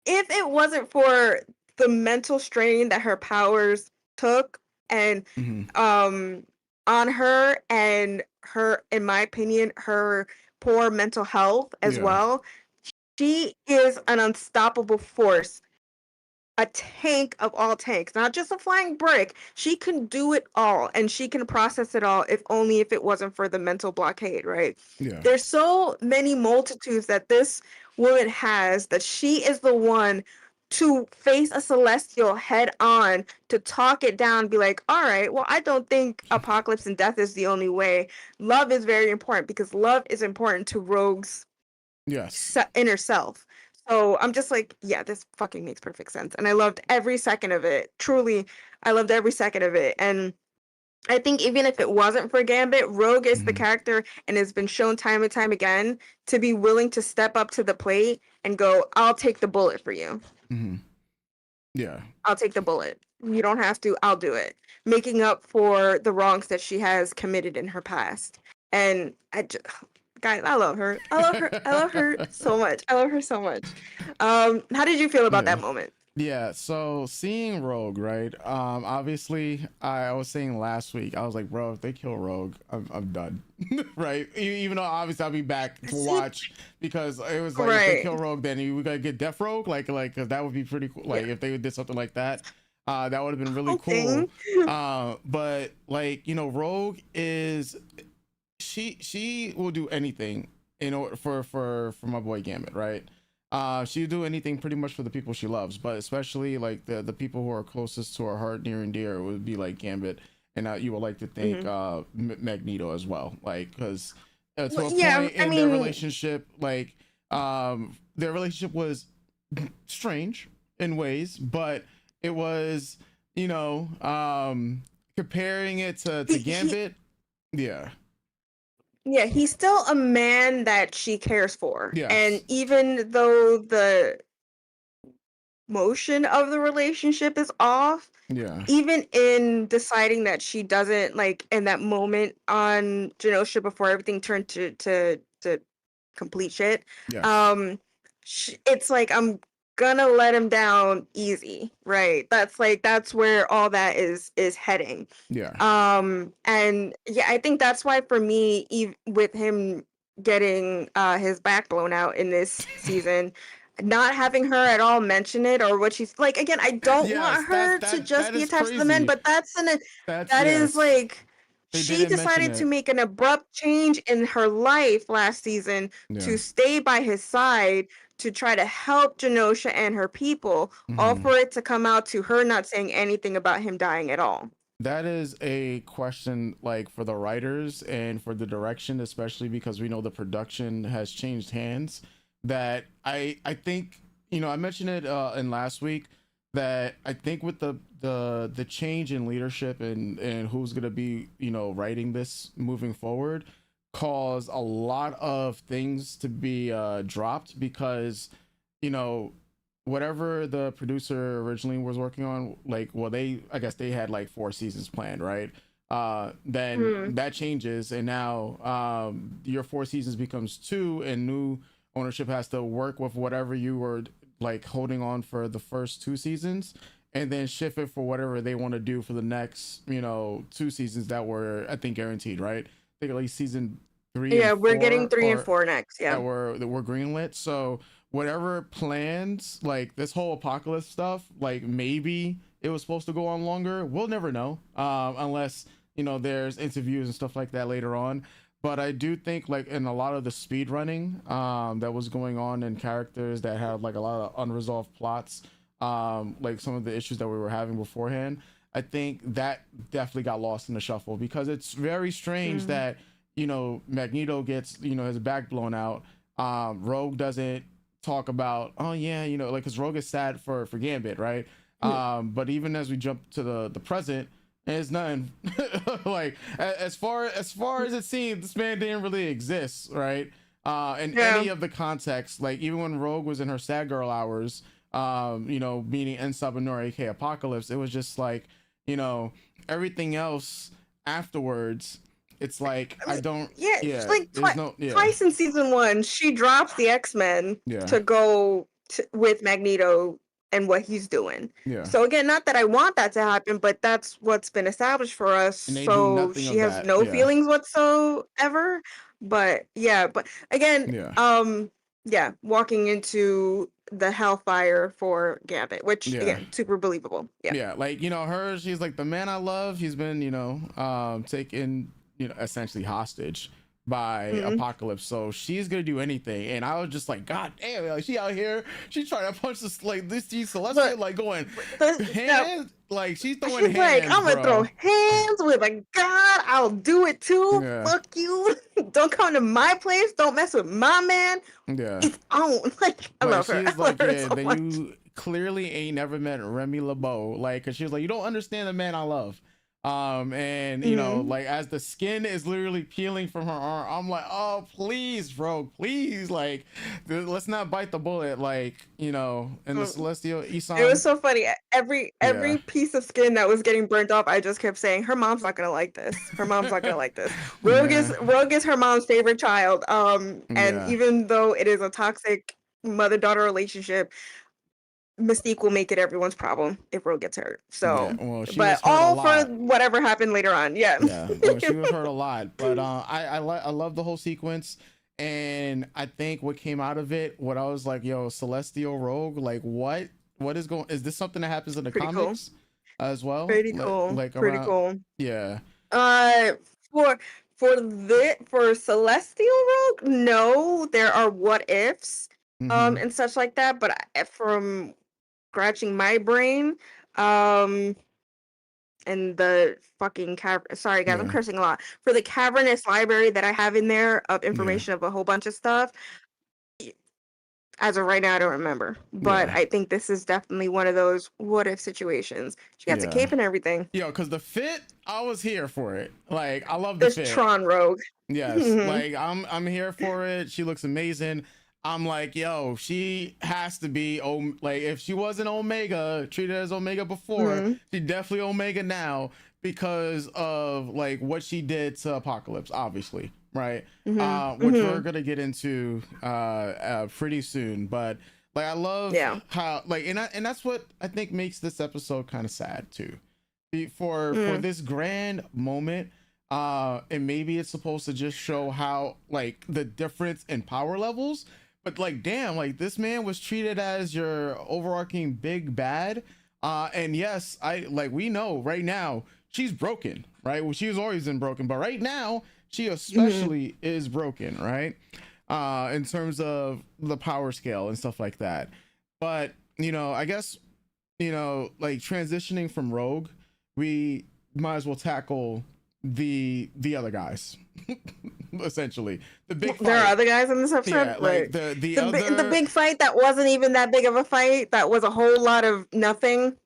[SPEAKER 2] If it wasn't for the mental strain that her powers took, and
[SPEAKER 1] Mm-hmm.
[SPEAKER 2] um on her, and her, in my opinion, her poor mental health as
[SPEAKER 1] Yeah.
[SPEAKER 2] well, she is an unstoppable force, a tank of all tanks, not just a flying brick. She can do it all, and she can process it all, if only if it wasn't for the mental blockade, right?
[SPEAKER 1] Yeah.
[SPEAKER 2] There's so many multitudes that this woman has, that she is the one to face a celestial head on, to talk it down, be like, all right, well, I don't think apocalypse and death is the only way. Love is very important, because love is important to Rogue's
[SPEAKER 1] Yes.
[SPEAKER 2] inner self. So I'm just like, yeah, this fucking makes perfect sense. And I loved every second of it. Truly, I loved every second of it. And I think even if it wasn't for Gambit, Rogue is the
[SPEAKER 1] Mm-hmm.
[SPEAKER 2] character, and has been shown time and time again to be willing to step up to the plate and go, I'll take the bullet for you.
[SPEAKER 1] Mm-hmm. Yeah.
[SPEAKER 2] I'll take the bullet. You don't have to, I'll do it. Making up for the wrongs that she has committed in her past. And I just, guys, I love her. I love her. I love her so much. I love her so much. How did you feel about
[SPEAKER 1] Yeah.
[SPEAKER 2] that moment?
[SPEAKER 1] Yeah, so seeing Rogue, right? Obviously, I was saying last week, I was like, bro, if they kill Rogue, I'm done, right? Even though obviously I'll be back to
[SPEAKER 2] See,
[SPEAKER 1] watch, because it was like, if they
[SPEAKER 2] right.
[SPEAKER 1] kill Rogue, then we gotta get Death Rogue, cause that would be pretty cool.
[SPEAKER 2] Yeah.
[SPEAKER 1] Like if they did something like that, that would have been really
[SPEAKER 2] Hoping.
[SPEAKER 1] cool. But like, Rogue is, she will do anything in order for my boy Gambit, right? She'll do anything pretty much for the people she loves, but especially like the people who are closest to her heart, near and dear, would be like Gambit, and you would like to think
[SPEAKER 2] Hmm.
[SPEAKER 1] Magneto as well, like, because to
[SPEAKER 2] Well,
[SPEAKER 1] a
[SPEAKER 2] yeah,
[SPEAKER 1] point
[SPEAKER 2] I
[SPEAKER 1] in their
[SPEAKER 2] mean,
[SPEAKER 1] relationship, like their relationship was strange in ways, but it was, comparing it to
[SPEAKER 2] he
[SPEAKER 1] Gambit, yeah,
[SPEAKER 2] yeah, he's still a man that she cares for. And
[SPEAKER 1] yes,
[SPEAKER 2] even though the motion of the relationship is off,
[SPEAKER 1] yeah,
[SPEAKER 2] even in deciding that she doesn't, like, in that moment on Genosha before everything turned to complete shit,
[SPEAKER 1] yes,
[SPEAKER 2] um it's like, I'm gonna let him down easy, right? That's where all that is heading.
[SPEAKER 1] yeah,
[SPEAKER 2] And yeah, I think that's why, for me, with him getting his back blown out in this season, not having her at all mention it, or what she's like, again, I don't
[SPEAKER 1] yes.
[SPEAKER 2] want
[SPEAKER 1] That's
[SPEAKER 2] her to
[SPEAKER 1] that
[SPEAKER 2] just
[SPEAKER 1] that
[SPEAKER 2] be
[SPEAKER 1] is
[SPEAKER 2] attached to the men,
[SPEAKER 1] crazy.
[SPEAKER 2] but
[SPEAKER 1] That's,
[SPEAKER 2] that is
[SPEAKER 1] yes.
[SPEAKER 2] like,
[SPEAKER 1] They
[SPEAKER 2] she
[SPEAKER 1] didn't mention
[SPEAKER 2] decided to
[SPEAKER 1] it.
[SPEAKER 2] make an abrupt change in her life last season
[SPEAKER 1] Yeah.
[SPEAKER 2] to stay by his side, to try to help Genosha and her people, all
[SPEAKER 1] Hmm.
[SPEAKER 2] for it to come out to her not saying anything about him dying at all.
[SPEAKER 1] That is a question, like, for the writers and for the direction, especially because we know the production has changed hands. That I think, I mentioned it in last week. that I think with the change in leadership and who's gonna be, you know, writing this moving forward, cause a lot of things to be dropped because, you know, whatever the producer originally was working on, like, well, they, I guess they had like 4 seasons planned, right? Then
[SPEAKER 2] Mm.
[SPEAKER 1] that changes, and now your 4 seasons becomes two, and new ownership has to work with whatever you were like holding on for the first 2 seasons, and then shift it for whatever they want to do for the next, you know, 2 seasons that were, I think, guaranteed, right? I think at least season three and
[SPEAKER 2] Yeah, we're getting
[SPEAKER 1] four
[SPEAKER 2] 3 and 4 next. Yeah.
[SPEAKER 1] that were greenlit. So whatever plans, like this whole apocalypse stuff, like maybe it was supposed to go on longer. We'll never know, unless, you know, there's interviews and stuff like that later on. But I do think, like, in a lot of the speed running that was going on, in characters that had like a lot of unresolved plots, like some of the issues that we were having beforehand, I think that definitely got lost in the shuffle, because it's very strange
[SPEAKER 2] Mm.
[SPEAKER 1] that, you know, Magneto gets, you know, his back blown out. Rogue doesn't talk about, oh yeah, you know, like, because Rogue is sad for Gambit, right? But even as we jump to the present, it's nothing. Like, as far as it seems, this man didn't really exist, right? In
[SPEAKER 2] Yeah.
[SPEAKER 1] any of the context, like even when Rogue was in her sad girl hours, you know, meaning N Sabanor, aka Apocalypse, it was just like, you know, everything else afterwards, it's like,
[SPEAKER 2] I
[SPEAKER 1] I
[SPEAKER 2] mean,
[SPEAKER 1] don't,
[SPEAKER 2] yeah, it's
[SPEAKER 1] yeah,
[SPEAKER 2] like
[SPEAKER 1] there's no, yeah,
[SPEAKER 2] twice in season 1, she drops the X-Men
[SPEAKER 1] yeah,
[SPEAKER 2] to go with Magneto and what he's doing.
[SPEAKER 1] yeah,
[SPEAKER 2] So again, not that I want that to happen, but that's what's been established for us.
[SPEAKER 1] and they do
[SPEAKER 2] So
[SPEAKER 1] nothing
[SPEAKER 2] she
[SPEAKER 1] of
[SPEAKER 2] has
[SPEAKER 1] that,
[SPEAKER 2] no
[SPEAKER 1] yeah,
[SPEAKER 2] feelings whatsoever. But yeah, but again,
[SPEAKER 1] yeah,
[SPEAKER 2] yeah, walking into the hellfire for Gambit, which
[SPEAKER 1] yeah.
[SPEAKER 2] again, super believable. Yeah.
[SPEAKER 1] Yeah, like, you know, her, she's like, the man I love, he's been, you know, taken, you know, essentially hostage by
[SPEAKER 2] Mhm.
[SPEAKER 1] Apocalypse, so she's gonna do anything. And I was just like, god damn, like, she out here, she's trying to punch this, like, this G Celestia,
[SPEAKER 2] But
[SPEAKER 1] like, going
[SPEAKER 2] now
[SPEAKER 1] hands, like, she's throwing
[SPEAKER 2] she's like,
[SPEAKER 1] hands,
[SPEAKER 2] I'm gonna throw
[SPEAKER 1] bro.
[SPEAKER 2] hands with a god. I'll do it too.
[SPEAKER 1] Yeah,
[SPEAKER 2] Fuck you. Don't come to my place. Don't mess with my man.
[SPEAKER 1] yeah,
[SPEAKER 2] It's on. Like, I
[SPEAKER 1] like,
[SPEAKER 2] love her. I
[SPEAKER 1] she's
[SPEAKER 2] love
[SPEAKER 1] like,
[SPEAKER 2] her
[SPEAKER 1] yeah,
[SPEAKER 2] so
[SPEAKER 1] then
[SPEAKER 2] much.
[SPEAKER 1] you clearly ain't never met Remy LeBeau, like, because she was like, you don't understand the man I love. And, you know,
[SPEAKER 2] Hmm.
[SPEAKER 1] like, as the skin is literally peeling from her arm, I'm like, oh please, bro, please, like, let's not bite the bullet, like, you know, in the Celestial
[SPEAKER 2] It was
[SPEAKER 1] Isan.
[SPEAKER 2] so funny.
[SPEAKER 1] Yeah,
[SPEAKER 2] Every piece of skin that was getting burnt off, I just kept saying, "Her mom's not gonna like this. Her mom's not gonna like this."
[SPEAKER 1] yeah,
[SPEAKER 2] Rogue is her mom's favorite child. And
[SPEAKER 1] yeah,
[SPEAKER 2] even though it is a toxic mother-daughter relationship, Mystique will make it everyone's problem if Rogue gets hurt.
[SPEAKER 1] yeah.
[SPEAKER 2] So,
[SPEAKER 1] Well, she
[SPEAKER 2] but
[SPEAKER 1] was hurt a
[SPEAKER 2] all for
[SPEAKER 1] lot.
[SPEAKER 2] whatever happened later on. Yeah.
[SPEAKER 1] Yeah, well, she was hurt a lot, but I love the whole sequence, and I think what came out of it, what I was like, yo, Celestial Rogue, like, what is going? Is this something that happens in the
[SPEAKER 2] Pretty cool.
[SPEAKER 1] comics as well?
[SPEAKER 2] Pretty cool.
[SPEAKER 1] Like
[SPEAKER 2] Pretty
[SPEAKER 1] around,
[SPEAKER 2] cool.
[SPEAKER 1] yeah,
[SPEAKER 2] Uh, for for Celestial Rogue, no, there are what ifs,
[SPEAKER 1] mm-hmm,
[SPEAKER 2] and such like that. But from scratching my brain, um, and the fucking sorry guys, I'm
[SPEAKER 1] yeah,
[SPEAKER 2] cursing a lot. For the cavernous library that I have in there of
[SPEAKER 1] yeah,
[SPEAKER 2] information of a whole bunch of stuff, as of right now, I don't remember. But
[SPEAKER 1] yeah,
[SPEAKER 2] I think this is definitely one of those what if situations. She got the
[SPEAKER 1] yeah.
[SPEAKER 2] cape and everything.
[SPEAKER 1] Yo, because the fit, I was here for it. Like, I love the
[SPEAKER 2] This
[SPEAKER 1] fit.
[SPEAKER 2] Tron Rogue.
[SPEAKER 1] Yes, like, I'm here for it. She looks amazing. I'm like, yo, she has to be, like, if she wasn't Omega, treated as Omega before,
[SPEAKER 2] Mhm.
[SPEAKER 1] she definitely Omega now, because of like what she did to Apocalypse, obviously, right?
[SPEAKER 2] Mhm.
[SPEAKER 1] Which we're
[SPEAKER 2] Mhm.
[SPEAKER 1] gonna get into pretty soon. But like, I love
[SPEAKER 2] Yeah.
[SPEAKER 1] how, like, and that's what I think makes this episode kind of sad too. For
[SPEAKER 2] Mm.
[SPEAKER 1] this grand moment, and maybe it's supposed to just show how, like, the difference in power levels, but like, damn, like, this man was treated as your overarching big bad. And yes, I, like, we know right now she's broken, right? Well, she's always been broken, but right now she
[SPEAKER 2] Mhm.
[SPEAKER 1] especially is broken, right? In terms of the power scale and stuff like that. But, you know, I guess, you know, like, transitioning from Rogue, we might as well tackle the other guys. essentially. The big
[SPEAKER 2] There are
[SPEAKER 1] fight.
[SPEAKER 2] other guys in this episode,
[SPEAKER 1] Yeah,
[SPEAKER 2] right?
[SPEAKER 1] like the
[SPEAKER 2] The
[SPEAKER 1] other.
[SPEAKER 2] big fight that wasn't even that big of a fight. That was a whole lot of nothing.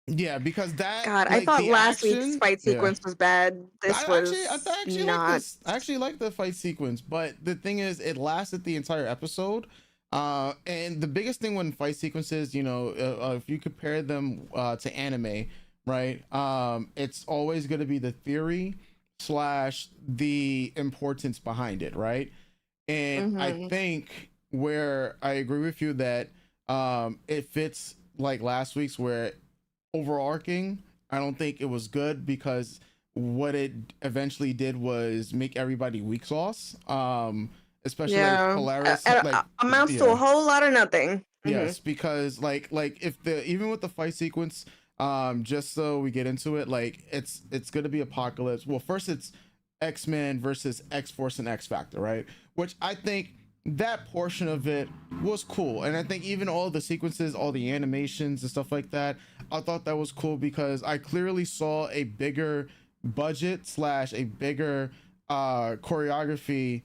[SPEAKER 1] Yeah, because that
[SPEAKER 2] God, I
[SPEAKER 1] like
[SPEAKER 2] thought
[SPEAKER 1] the
[SPEAKER 2] last week's
[SPEAKER 1] action.
[SPEAKER 2] fight
[SPEAKER 1] Yeah.
[SPEAKER 2] sequence was bad. This
[SPEAKER 1] I
[SPEAKER 2] was
[SPEAKER 1] actually like
[SPEAKER 2] not.
[SPEAKER 1] this. I actually like the fight sequence, but the thing is, it lasted the entire episode. And the biggest thing when fight sequences, if you compare them to anime, right? It's always going to be the theory slash the importance behind it, right? And I
[SPEAKER 2] Mm-hmm.
[SPEAKER 1] think where I agree with you that it fits like last week's where overarching, I don't think it was good because what it eventually did was make everybody weak sauce. Especially like
[SPEAKER 2] Yeah,
[SPEAKER 1] Polaris, like
[SPEAKER 2] amounts to a
[SPEAKER 1] yeah,
[SPEAKER 2] whole lot of nothing. Mm-hmm.
[SPEAKER 1] yes, because like if the even with the fight sequence, just so we get into it, like it's gonna be Apocalypse. Well, first it's X-Men versus X-Force and X Factor, right? Which I think that portion of it was cool, and I think even all the sequences, all the animations and stuff like that, I thought that was cool because I clearly saw a bigger budget slash a bigger choreography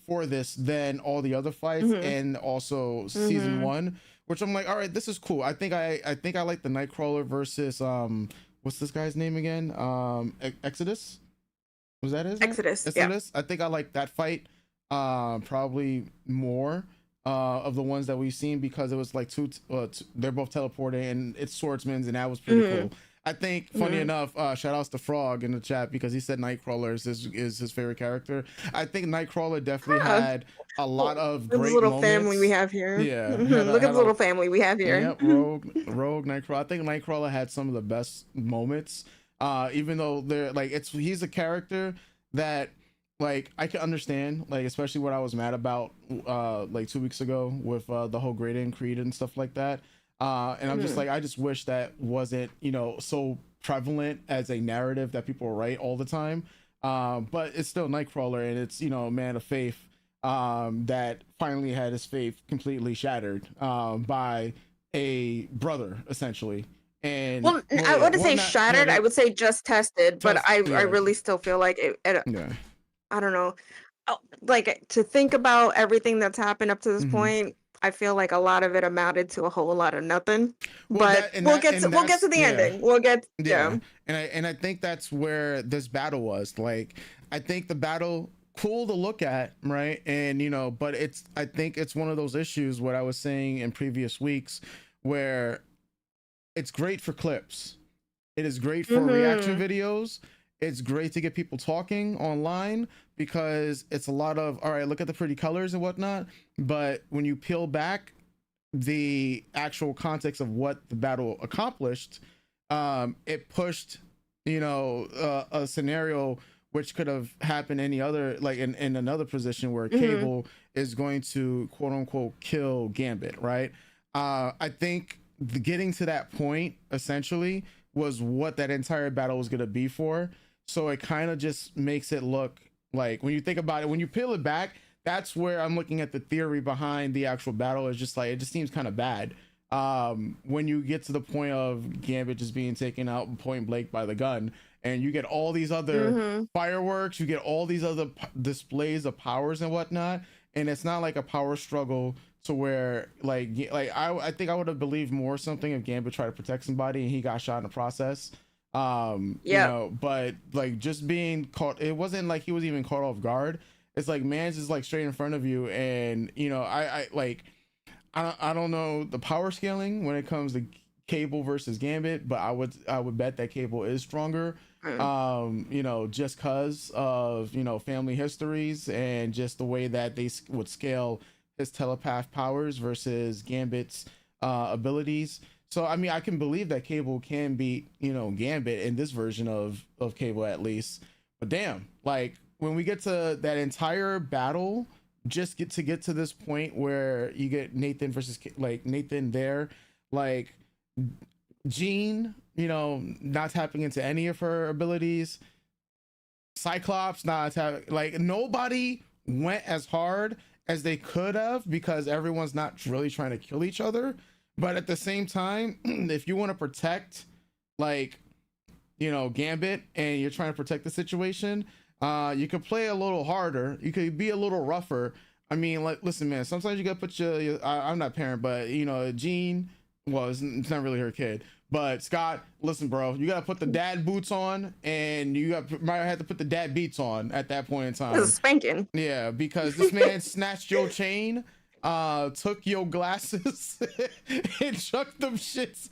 [SPEAKER 1] for this than all the other fights,
[SPEAKER 2] Mm-hmm.
[SPEAKER 1] and also season
[SPEAKER 2] Mm-hmm.
[SPEAKER 1] one, which I'm like, all right, this is cool. I think I like the Nightcrawler versus what's this guy's name again? Exodus, was that his name?
[SPEAKER 2] Exodus. Yeah.
[SPEAKER 1] Exodus. I think I like that fight probably more of the ones that we've seen because it was like they're both teleporting and it's swordsmen's, and that was pretty
[SPEAKER 2] Mm-hmm.
[SPEAKER 1] cool. I think, funny
[SPEAKER 2] Mm-hmm.
[SPEAKER 1] enough, shout outs to Frog in the chat because he said Nightcrawler is his favorite character. I think Nightcrawler definitely
[SPEAKER 2] Huh.
[SPEAKER 1] had a lot of
[SPEAKER 2] Look at this
[SPEAKER 1] great
[SPEAKER 2] little family we
[SPEAKER 1] moments.
[SPEAKER 2] have here.
[SPEAKER 1] Yeah,
[SPEAKER 2] Look at this little family we have here.
[SPEAKER 1] yep, Rogue Nightcrawler. I think Nightcrawler had some of the best moments. Even though they're like he's a character that like I can understand, like especially what I was mad about like 2 weeks ago with the whole gradient creed and stuff like that. And I'm just like, I just wish that wasn't, so prevalent as a narrative that people write all the time. But it's still Nightcrawler, and it's, a man of faith that finally had his faith completely shattered by a brother, essentially. And
[SPEAKER 2] Well, I wouldn't say
[SPEAKER 1] not,
[SPEAKER 2] shattered. I would say just tested, but I
[SPEAKER 1] yeah,
[SPEAKER 2] really still feel like it.
[SPEAKER 1] yeah.
[SPEAKER 2] I don't know. Like to think about everything that's happened up to this
[SPEAKER 1] Mm-hmm.
[SPEAKER 2] point, I feel like a lot of it amounted to a whole lot of nothing.
[SPEAKER 1] Well,
[SPEAKER 2] But we'll get to the
[SPEAKER 1] yeah.
[SPEAKER 2] ending. We'll get
[SPEAKER 1] Yeah, and I think that's where this battle was. Like, I think the battle cool to look at, right? And but I think it's one of those issues what I was saying in previous weeks, where it's great for clips. It is great for reaction videos. It's great to get people talking online because it's a lot of, all right, look at the pretty colors and whatnot. But when you peel back the actual context of what the battle accomplished, it pushed, a scenario which could have happened any other, like in another position where Cable is going to quote unquote kill Gambit, right? I think getting to that point essentially was what that entire battle was going to be for. So it kind of just makes it look like, when you think about it, when you peel it back, that's where I'm looking at the theory behind the actual battle. Is just like, it just seems kind of bad. When you get to the point of Gambit just being taken out point blank by the gun, and you get all these other fireworks, you get all these other displays of powers and whatnot, and it's not like a power struggle to where like I think I would have believed more something if Gambit tried to protect somebody and he got shot in the process. But like just being caught, it wasn't like he was even caught off guard. It's like man's just like straight in front of you, and I don't know the power scaling when it comes to Cable versus Gambit, but I would bet that Cable is stronger. Just cause of family histories and just the way that they would scale his telepath powers versus Gambit's abilities. So I mean, I can believe that Cable can beat Gambit in this version of Cable at least. But damn, like when we get to that entire battle, just get to this point where you get Nathan versus like Nathan there, like Jean, not tapping into any of her abilities. Cyclops not tapping, like nobody went as hard as they could have because everyone's not really trying to kill each other. But at the same time, if you want to protect like Gambit and you're trying to protect the situation, You could play a little harder. You could be a little rougher. I mean, like, listen, man. Sometimes you gotta put I'm not a parent, but you know, Jean. Well, it's not really her kid, but Scott. Listen, bro. You gotta put the dad boots on, and might have to put the dad beats on at that point in
[SPEAKER 2] This
[SPEAKER 1] time.
[SPEAKER 2] is spanking.
[SPEAKER 1] Yeah, because this man snatched your chain, took your glasses, and chucked them shits,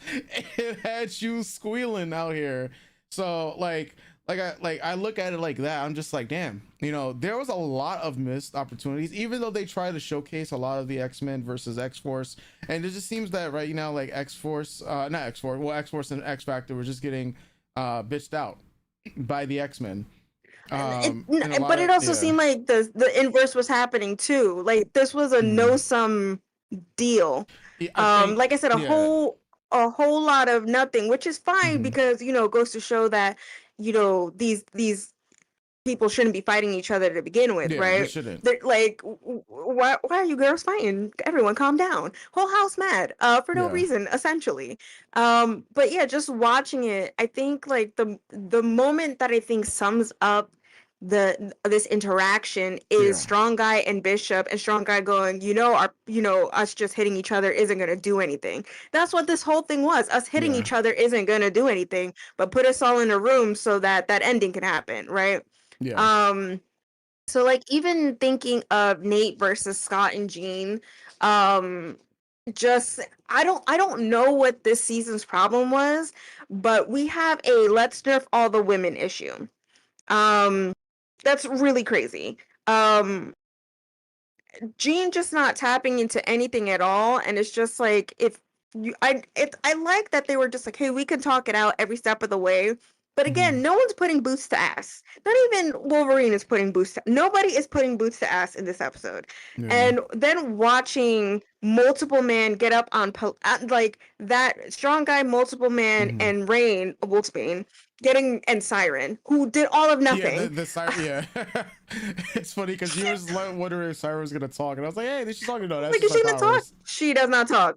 [SPEAKER 1] and had you squealing out here. So I look at it like that. I'm just like, damn. You know, there was a lot of missed opportunities, even though they try to showcase a lot of the X-Men versus X-Force, and it just seems that right now, like X-Force, not X-Force, well, X-Force and X-Factor were just getting bitched out by the X-Men. And a lot
[SPEAKER 2] But it
[SPEAKER 1] of,
[SPEAKER 2] also
[SPEAKER 1] yeah.
[SPEAKER 2] seemed like the inverse was happening too. Like this was a no sum deal.
[SPEAKER 1] Yeah, I think,
[SPEAKER 2] Like I said,
[SPEAKER 1] yeah.
[SPEAKER 2] a whole lot of nothing, which is fine
[SPEAKER 1] Hmm.
[SPEAKER 2] because it goes to show that these people shouldn't be fighting each other to begin with,
[SPEAKER 1] Yeah, they
[SPEAKER 2] right?
[SPEAKER 1] shouldn't.
[SPEAKER 2] They're like, why are you girls fighting? Everyone calm down. Whole house mad, for no
[SPEAKER 1] Yeah.
[SPEAKER 2] reason, essentially. But yeah, just watching it, I think like the moment that I think sums up this interaction is
[SPEAKER 1] Yeah.
[SPEAKER 2] Strong Guy and Bishop, and Strong Guy going, us just hitting each other isn't gonna do anything. That's what this whole thing was. Us hitting
[SPEAKER 1] Yeah.
[SPEAKER 2] each other isn't gonna do anything, but put us all in a room so that that ending can happen, right?
[SPEAKER 1] Yeah.
[SPEAKER 2] Um, so like even thinking of Nate versus Scott and Jean, um, just I don't know what this season's problem was, but we have a let's nerf all the women issue. Um, that's really crazy. Um, Jean just not tapping into anything at all, and it's just like if I like that they were just like, hey, we can talk it out every step of the way. But
[SPEAKER 1] Hmm.
[SPEAKER 2] again, no one's putting boots to ass. Not even Wolverine is putting boots to nobody is putting boots to ass in this episode.
[SPEAKER 1] Yeah.
[SPEAKER 2] And then watching multiple man get up on like that Strong Guy, multiple man,
[SPEAKER 1] Hmm.
[SPEAKER 2] and Rain, Wolfsbane, getting and Siren, who did all of
[SPEAKER 1] Yeah,
[SPEAKER 2] nothing.
[SPEAKER 1] the siren. Yeah, it's funny because you was like wondering if Siren was gonna talk, and I was like, "Hey, she's talking. No, that's
[SPEAKER 2] Like,
[SPEAKER 1] just
[SPEAKER 2] is
[SPEAKER 1] her
[SPEAKER 2] she gonna talk?
[SPEAKER 1] powers."
[SPEAKER 2] She does not talk.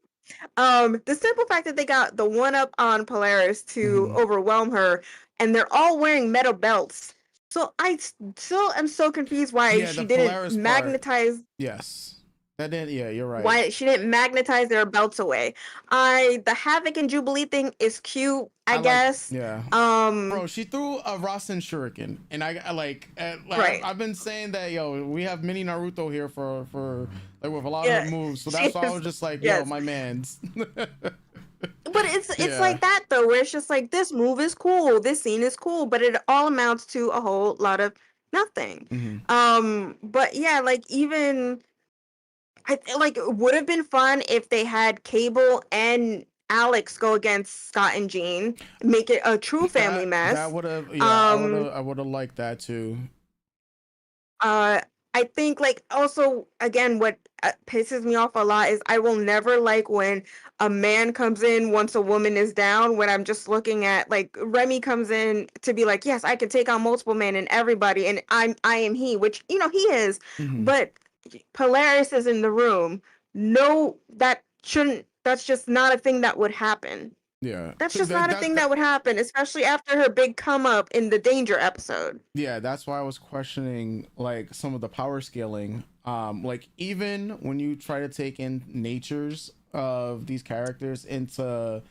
[SPEAKER 2] The simple fact that they got the one up on Polaris to
[SPEAKER 1] Hmm.
[SPEAKER 2] overwhelm her, and they're all wearing metal belts. So still am so confused why
[SPEAKER 1] Yeah, the
[SPEAKER 2] she didn't
[SPEAKER 1] Polaris part.
[SPEAKER 2] magnetize
[SPEAKER 1] Yes, that didn't. Yeah, you're right.
[SPEAKER 2] why she didn't magnetize their belts away. The Havoc and Jubilee thing is cute, I
[SPEAKER 1] I like.
[SPEAKER 2] guess.
[SPEAKER 1] Yeah,
[SPEAKER 2] Um,
[SPEAKER 1] bro. She threw a Rasen Shuriken, and I like.
[SPEAKER 2] right.
[SPEAKER 1] I've been saying that, yo, we have mini Naruto here for like with a lot of her
[SPEAKER 2] Yeah,
[SPEAKER 1] moves, so
[SPEAKER 2] she
[SPEAKER 1] that's why I
[SPEAKER 2] is.
[SPEAKER 1] was just like, yo,
[SPEAKER 2] Yes.
[SPEAKER 1] my man's.
[SPEAKER 2] But it's
[SPEAKER 1] Yeah.
[SPEAKER 2] like that though, where it's just like this move is cool, this scene is cool, but it all amounts to a whole lot of nothing.
[SPEAKER 1] Hmm.
[SPEAKER 2] But yeah, like even like it would have been fun if they had Cable and Alex go against Scott and Jean, make it a true family
[SPEAKER 1] That
[SPEAKER 2] mess.
[SPEAKER 1] would have, yeah,
[SPEAKER 2] Um,
[SPEAKER 1] I would have liked that too.
[SPEAKER 2] Uh, I think like also again what pisses me off a lot is I will never like when a man comes in once a woman is down. When I'm just looking at like Remy comes in to be like, yes, I can take on multiple men and everybody, and I am he, which he is,
[SPEAKER 1] Hmm.
[SPEAKER 2] but Polaris is in the room. No, that shouldn't. That's just not a thing that would happen.
[SPEAKER 1] Yeah,
[SPEAKER 2] That's just not a thing that would happen, especially after her big come up in the Danger episode.
[SPEAKER 1] yeah, that's why I was questioning like some of the power scaling. Like even when you try to take in natures of these characters into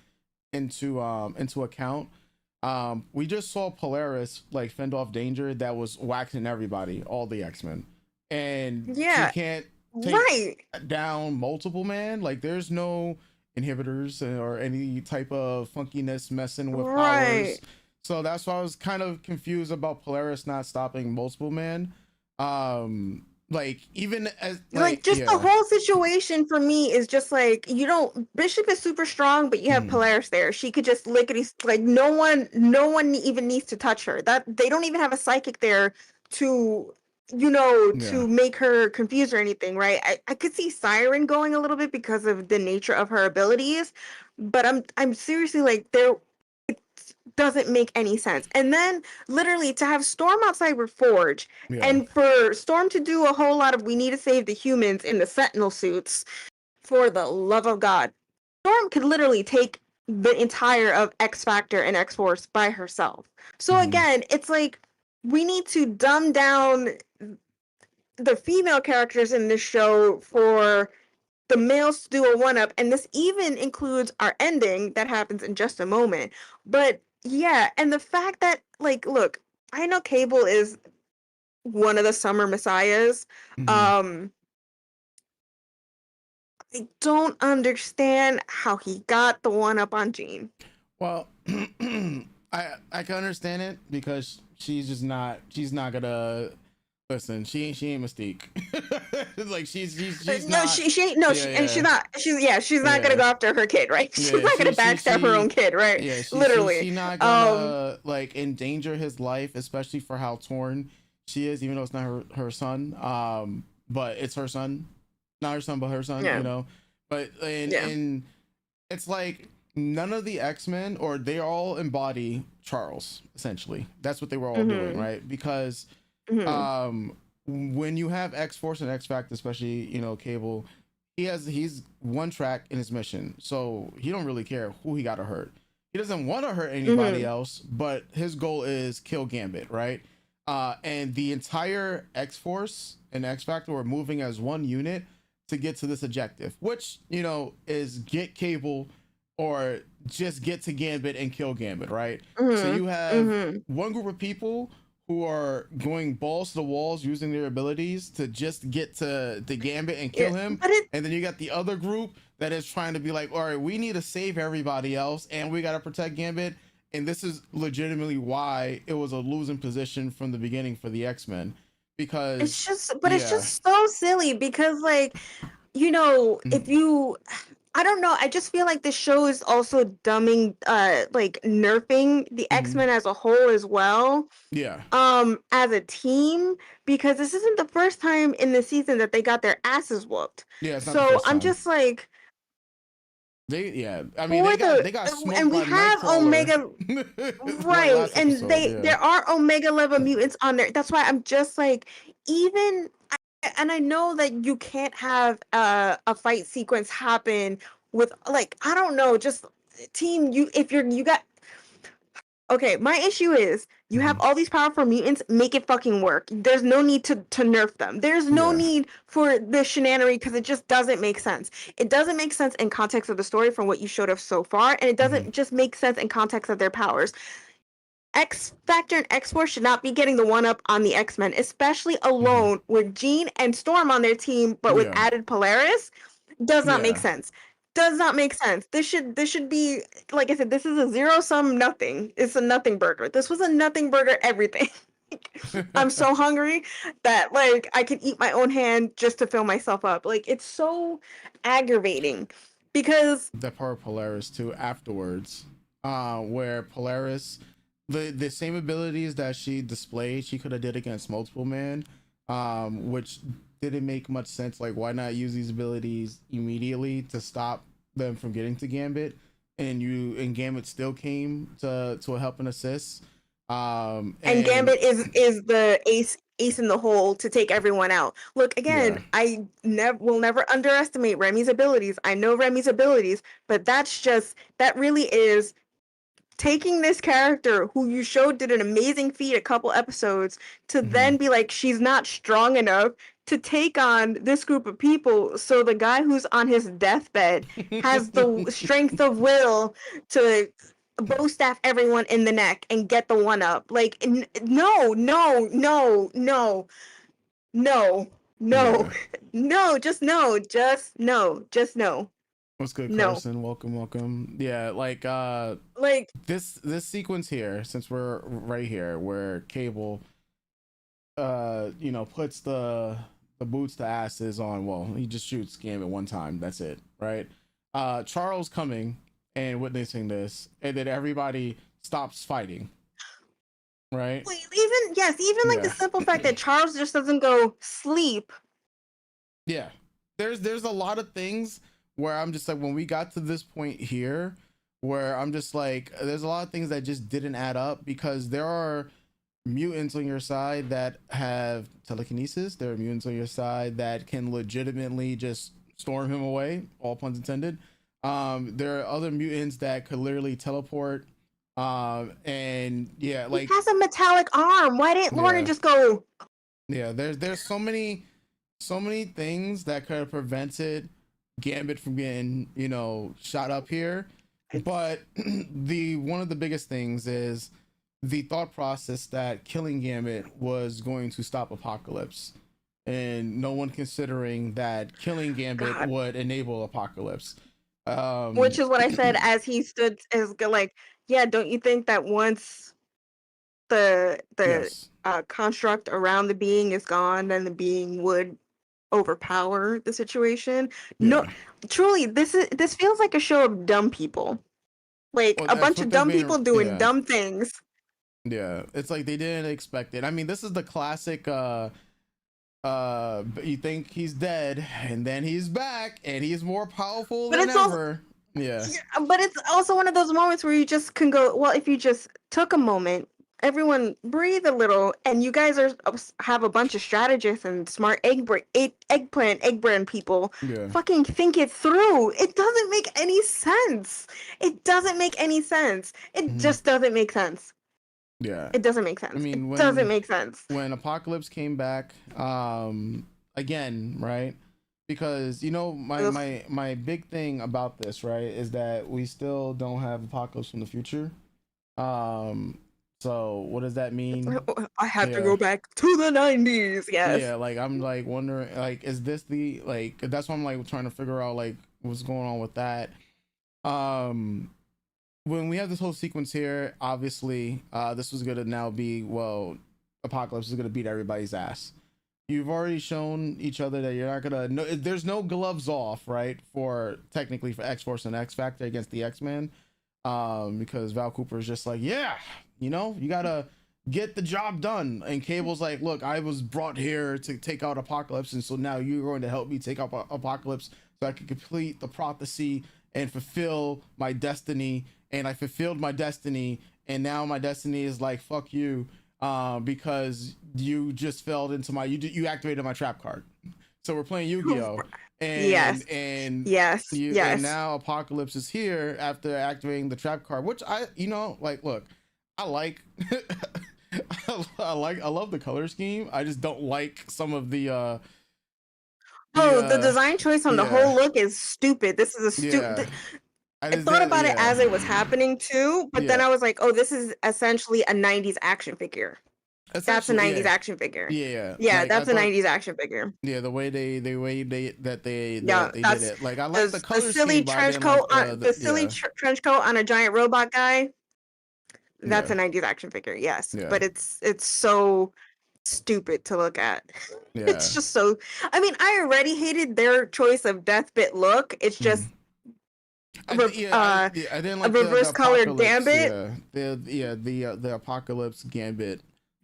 [SPEAKER 1] account, we just saw Polaris like fend off danger that was waxing everybody, all the X-Men, and she
[SPEAKER 2] Yeah,
[SPEAKER 1] can't take
[SPEAKER 2] right.
[SPEAKER 1] down multiple man. Like there's no inhibitors or any type of funkiness messing with powers.
[SPEAKER 2] Right.
[SPEAKER 1] So that's why I was kind of confused about Polaris not stopping multiple man. Like even as
[SPEAKER 2] Like
[SPEAKER 1] like,
[SPEAKER 2] just the
[SPEAKER 1] yeah.
[SPEAKER 2] whole situation for me is just like Bishop is super strong, but you have
[SPEAKER 1] Mhm.
[SPEAKER 2] Polaris there. She could just lickety like no one even needs to touch her. That they don't even have a psychic there to
[SPEAKER 1] Yeah.
[SPEAKER 2] to make her confused or anything, right? I could see Siren going a little bit because of the nature of her abilities, but I'm seriously like there doesn't make any sense. And then literally to have Storm outside with Forge
[SPEAKER 1] Yeah.
[SPEAKER 2] and for Storm to do a whole lot of we need to save the humans in the Sentinel suits, for the love of God. Storm could literally take the entire of X Factor and X Force by herself. So
[SPEAKER 1] Hmm.
[SPEAKER 2] again, it's like we need to dumb down the female characters in this show for the males to do a one-up, and this even includes our ending that happens in just a moment. But yeah, and the fact that, like, look, I know Cable is one of the summer messiahs.
[SPEAKER 1] Mm-hmm.
[SPEAKER 2] um I don't understand how he got the one-up on Jean.
[SPEAKER 1] Well, I can understand it because she's not gonna listen. She ain't Mystique. Like she's
[SPEAKER 2] No,
[SPEAKER 1] not.
[SPEAKER 2] she ain't. No,
[SPEAKER 1] Yeah,
[SPEAKER 2] and
[SPEAKER 1] yeah,
[SPEAKER 2] she's not gonna
[SPEAKER 1] yeah,
[SPEAKER 2] go after her kid, right? She's
[SPEAKER 1] yeah.
[SPEAKER 2] not gonna backstab her own kid, right?
[SPEAKER 1] Yeah,
[SPEAKER 2] Literally.
[SPEAKER 1] she not
[SPEAKER 2] Um,
[SPEAKER 1] gonna like endanger his life, especially for how torn she is, even though it's not her son. But it's her son, not her son, but her son.
[SPEAKER 2] yeah,
[SPEAKER 1] You know, but
[SPEAKER 2] yeah.
[SPEAKER 1] and it's like none of the X-Men, or they all embody Charles, essentially. That's what they were all doing,
[SPEAKER 2] Mm-hmm.
[SPEAKER 1] right? Because
[SPEAKER 2] Mm-hmm.
[SPEAKER 1] when you have X-Force and X-Factor, especially, Cable, he's one track in his mission. So he don't really care who he got to hurt. He doesn't want to hurt anybody
[SPEAKER 2] Mm-hmm.
[SPEAKER 1] else, but his goal is kill Gambit, right? And the entire X-Force and X-Factor were moving as one unit to get to this objective, which, is get Cable or just get to Gambit and kill Gambit, right? So
[SPEAKER 2] Mm-hmm.
[SPEAKER 1] you have
[SPEAKER 2] Mm-hmm.
[SPEAKER 1] one group of people who are going balls to the walls using their abilities to just get to the Gambit and
[SPEAKER 2] Yeah,
[SPEAKER 1] kill him.
[SPEAKER 2] but it
[SPEAKER 1] And then you got the other group that is trying to be like, all right, we need to save everybody else and we got to protect Gambit. And this is legitimately why it was a losing position from the beginning for the X-Men.
[SPEAKER 2] it's
[SPEAKER 1] Because,
[SPEAKER 2] just, but it's
[SPEAKER 1] yeah.
[SPEAKER 2] just so silly because, like, if
[SPEAKER 1] Mhm.
[SPEAKER 2] you, I don't know, I just feel like the show is also dumbing, like, nerfing the
[SPEAKER 1] Mhm.
[SPEAKER 2] X-Men as a whole as well,
[SPEAKER 1] Yeah.
[SPEAKER 2] as a team, because this isn't the first time in the season that they got their asses whooped.
[SPEAKER 1] Yeah, it's not the
[SPEAKER 2] So
[SPEAKER 1] first
[SPEAKER 2] I'm
[SPEAKER 1] time.
[SPEAKER 2] just like,
[SPEAKER 1] Yeah. I mean,
[SPEAKER 2] for the,
[SPEAKER 1] they got smoked
[SPEAKER 2] and we
[SPEAKER 1] by
[SPEAKER 2] have
[SPEAKER 1] Nightcrawler
[SPEAKER 2] Omega,
[SPEAKER 1] like
[SPEAKER 2] right,
[SPEAKER 1] last
[SPEAKER 2] and
[SPEAKER 1] episode.
[SPEAKER 2] there
[SPEAKER 1] Yeah.
[SPEAKER 2] are Omega level mutants on there. That's why I'm just like, even, and I know that you can't have a fight sequence happen with, like, I don't know, just team, you, if you got, okay, my issue is you have
[SPEAKER 1] Mhm.
[SPEAKER 2] all these powerful mutants, make it fucking work. There's no need to nerf them. There's no
[SPEAKER 1] Yeah.
[SPEAKER 2] need for the shenanery because it just doesn't make sense. It doesn't make sense in context of the story from what you showed us so far, and it
[SPEAKER 1] Mhm.
[SPEAKER 2] doesn't just make sense in context of their powers. X Factor and X Force should not be getting the one up on the X Men, especially
[SPEAKER 1] Mhm.
[SPEAKER 2] alone with Jean and Storm on their team, but with
[SPEAKER 1] Yeah.
[SPEAKER 2] added Polaris. Does not make
[SPEAKER 1] Yeah.
[SPEAKER 2] sense. Does not make sense. This should be, like I said, this is a zero sum nothing. It's a nothing burger. This was a nothing burger everything. I'm so hungry that, like, I can eat my own hand just to fill myself up. Like, it's so aggravating because
[SPEAKER 1] That part of Polaris too afterwards, where Polaris, the same abilities that she displayed, she could have did against multiple man, which didn't make much sense. Like, why not use these abilities immediately to stop them from getting to Gambit? And Gambit still came to a help and assist.
[SPEAKER 2] and
[SPEAKER 1] And
[SPEAKER 2] Gambit is the ace in the hole to take everyone out. Look, again,
[SPEAKER 1] yeah.
[SPEAKER 2] I will never underestimate Remy's abilities. I know Remy's abilities, but that really is taking this character who you showed did an amazing feat a couple episodes to
[SPEAKER 1] Mhm.
[SPEAKER 2] then be like, she's not strong enough to take on this group of people. So the guy who's on his deathbed has the strength of will to bow staff everyone in the neck and get the one up. Like, no, no, no, no, no, no,
[SPEAKER 1] Yeah.
[SPEAKER 2] no, just no, just no, just no,
[SPEAKER 1] What's good,
[SPEAKER 2] no.
[SPEAKER 1] Carson? Welcome, welcome. Yeah, like
[SPEAKER 2] Like,
[SPEAKER 1] this sequence here, since we're right here, where Cable puts the boots to asses on, well, he just shoots Gambit one time, that's it, right? Charles coming and witnessing this, and then everybody stops fighting, right?
[SPEAKER 2] even, yes, even like the
[SPEAKER 1] Yeah.
[SPEAKER 2] simple fact that Charles just doesn't go sleep.
[SPEAKER 1] Yeah. There's a lot of things where I'm just like, when we got to this point here, where I'm just like, there's a lot of things that just didn't add up, because there are mutants on your side that have telekinesis. There are mutants on your side that can legitimately just storm him away, all puns intended. There are other mutants that could literally teleport. And yeah,
[SPEAKER 2] He
[SPEAKER 1] like
[SPEAKER 2] has a metallic arm. Why didn't Lorna
[SPEAKER 1] yeah,
[SPEAKER 2] just go?
[SPEAKER 1] yeah. There's so many things that could have prevented Gambit from getting shot up here,
[SPEAKER 2] It's
[SPEAKER 1] but the one of the biggest things is the thought process that killing Gambit was going to stop Apocalypse, and no one considering that killing Gambit
[SPEAKER 2] God.
[SPEAKER 1] would enable Apocalypse.
[SPEAKER 2] Which
[SPEAKER 1] Um,
[SPEAKER 2] is what I said as he stood as like, yeah, don't you think that once the
[SPEAKER 1] yes,
[SPEAKER 2] construct around the being is gone, then the being would overpower the situation? No,
[SPEAKER 1] yeah.
[SPEAKER 2] truly, this feels like a show of dumb people. Like
[SPEAKER 1] Well,
[SPEAKER 2] a
[SPEAKER 1] that's
[SPEAKER 2] bunch
[SPEAKER 1] what
[SPEAKER 2] of
[SPEAKER 1] they're
[SPEAKER 2] dumb
[SPEAKER 1] being.
[SPEAKER 2] people doing
[SPEAKER 1] Yeah,
[SPEAKER 2] dumb things.
[SPEAKER 1] yeah. It's like they didn't expect it. I mean, this is the classic. You think he's dead, and then he's back, and he's more powerful
[SPEAKER 2] But
[SPEAKER 1] than
[SPEAKER 2] it's also
[SPEAKER 1] ever. Yeah,
[SPEAKER 2] yeah, but it's also one of those moments where you just can go, well, if you just took a moment, everyone breathe a little, and you guys have a bunch of strategists and smart egg brand people.
[SPEAKER 1] yeah.
[SPEAKER 2] Fucking think it through. It doesn't make any sense. It doesn't make any sense. It
[SPEAKER 1] Mhm.
[SPEAKER 2] just doesn't make sense.
[SPEAKER 1] Yeah.
[SPEAKER 2] It doesn't make
[SPEAKER 1] I
[SPEAKER 2] sense. It
[SPEAKER 1] mean,
[SPEAKER 2] doesn't make sense.
[SPEAKER 1] when Apocalypse came back, again, right? Because my
[SPEAKER 2] Ugh.
[SPEAKER 1] my my big thing about this, right, is that we still don't have Apocalypse from the future. Um, so what does that mean?
[SPEAKER 2] I have to
[SPEAKER 1] Yeah,
[SPEAKER 2] go back to the 90s. Yes.
[SPEAKER 1] yeah. Like I'm like wondering, like, is this the like? That's why I'm like trying to figure out like what's going on with that. Um, when we have this whole sequence here, obviously, this was gonna now be well, Apocalypse is gonna beat everybody's ass. You've already shown each other that you're not gonna. No, there's no gloves off, right? For technically for X Force and X Factor against the X Men, because Val Cooper is just like, yeah, you gotta get the job done. And Cable's like, look, I was brought here to take out Apocalypse, and so now you're going to help me take out Apocalypse so I can complete the prophecy and fulfill my destiny. And I fulfilled my destiny, and now my destiny is like, fuck you, because you just fell into you activated my trap card. So we're playing Yu-Gi-Oh,
[SPEAKER 2] Yes. Yes.
[SPEAKER 1] and
[SPEAKER 2] Yes.
[SPEAKER 1] now Apocalypse is here after activating the trap card, which I like, look, I like I love the color scheme. I just don't like some of the
[SPEAKER 2] Oh, the design choice on the
[SPEAKER 1] yeah,
[SPEAKER 2] whole look is stupid. This is a
[SPEAKER 1] yeah.
[SPEAKER 2] stupid.
[SPEAKER 1] I
[SPEAKER 2] I
[SPEAKER 1] just
[SPEAKER 2] thought
[SPEAKER 1] that
[SPEAKER 2] about it
[SPEAKER 1] yeah,
[SPEAKER 2] as it was happening too, but then
[SPEAKER 1] yeah.
[SPEAKER 2] I was like, oh, this is essentially a 90s action figure. That's a
[SPEAKER 1] Essentially,
[SPEAKER 2] 90s
[SPEAKER 1] yeah,
[SPEAKER 2] action figure.
[SPEAKER 1] yeah, yeah.
[SPEAKER 2] Yeah,
[SPEAKER 1] Like I
[SPEAKER 2] that's a
[SPEAKER 1] thought,
[SPEAKER 2] 90s action figure.
[SPEAKER 1] yeah, the way
[SPEAKER 2] Yeah,
[SPEAKER 1] they did
[SPEAKER 2] that's
[SPEAKER 1] it. Like I like the
[SPEAKER 2] the
[SPEAKER 1] color
[SPEAKER 2] silly
[SPEAKER 1] scheme, but I
[SPEAKER 2] trench
[SPEAKER 1] didn't
[SPEAKER 2] coat
[SPEAKER 1] like
[SPEAKER 2] on
[SPEAKER 1] the
[SPEAKER 2] the silly
[SPEAKER 1] yeah,
[SPEAKER 2] trench coat on a giant robot guy. That's
[SPEAKER 1] yeah,
[SPEAKER 2] a 90s action figure, yes.
[SPEAKER 1] yeah,
[SPEAKER 2] But it's so stupid to look at. It's
[SPEAKER 1] yeah.
[SPEAKER 2] just so I mean, I already hated their choice of deathbit look. It's
[SPEAKER 1] Mhm.
[SPEAKER 2] just
[SPEAKER 1] Yeah, I didn't
[SPEAKER 2] a
[SPEAKER 1] like the
[SPEAKER 2] reverse colored
[SPEAKER 1] apocalypse.
[SPEAKER 2] gambit.
[SPEAKER 1] Yeah, the apocalypse gambit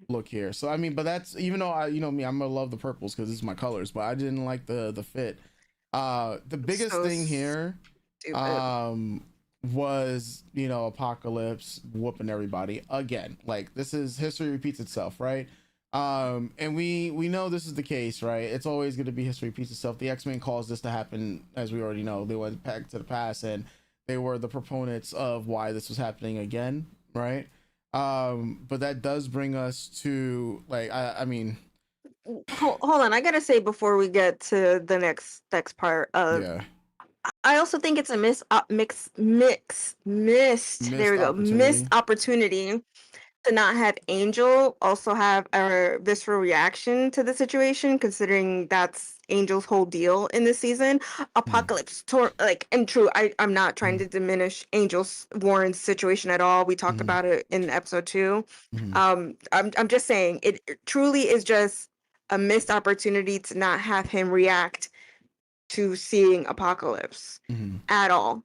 [SPEAKER 1] look here. So I mean, but that's even though I me, I'm gonna love the purples because it's my colors, but I didn't like the fit. The biggest
[SPEAKER 2] So
[SPEAKER 1] thing here,
[SPEAKER 2] stupid.
[SPEAKER 1] um, was apocalypse whooping everybody again. Like this is history repeats itself, right? And we know this is the case, right? It's always going to be history repeats itself. The X-Men caused this to happen, as we already know. They went back to the past and they were the proponents of why this was happening again, right? But that does bring us to like I mean
[SPEAKER 2] Hold on, I gotta say before we get to the next part.
[SPEAKER 1] yeah,
[SPEAKER 2] I also think it's a missed. There
[SPEAKER 1] missed
[SPEAKER 2] we go. Missed
[SPEAKER 1] opportunity.
[SPEAKER 2] opportunity to not have Angel also have a visceral reaction to the situation, considering that's Angel's whole deal in this season.
[SPEAKER 1] Mhm,
[SPEAKER 2] Apocalypse, and true, I'm not trying
[SPEAKER 1] mhm,
[SPEAKER 2] to diminish Angel's Warren's situation at all. We talked
[SPEAKER 1] mhm,
[SPEAKER 2] about it in episode 2.
[SPEAKER 1] mhm,
[SPEAKER 2] I'm just saying it truly is just a missed opportunity to not have him react to seeing Apocalypse
[SPEAKER 1] mhm,
[SPEAKER 2] at all.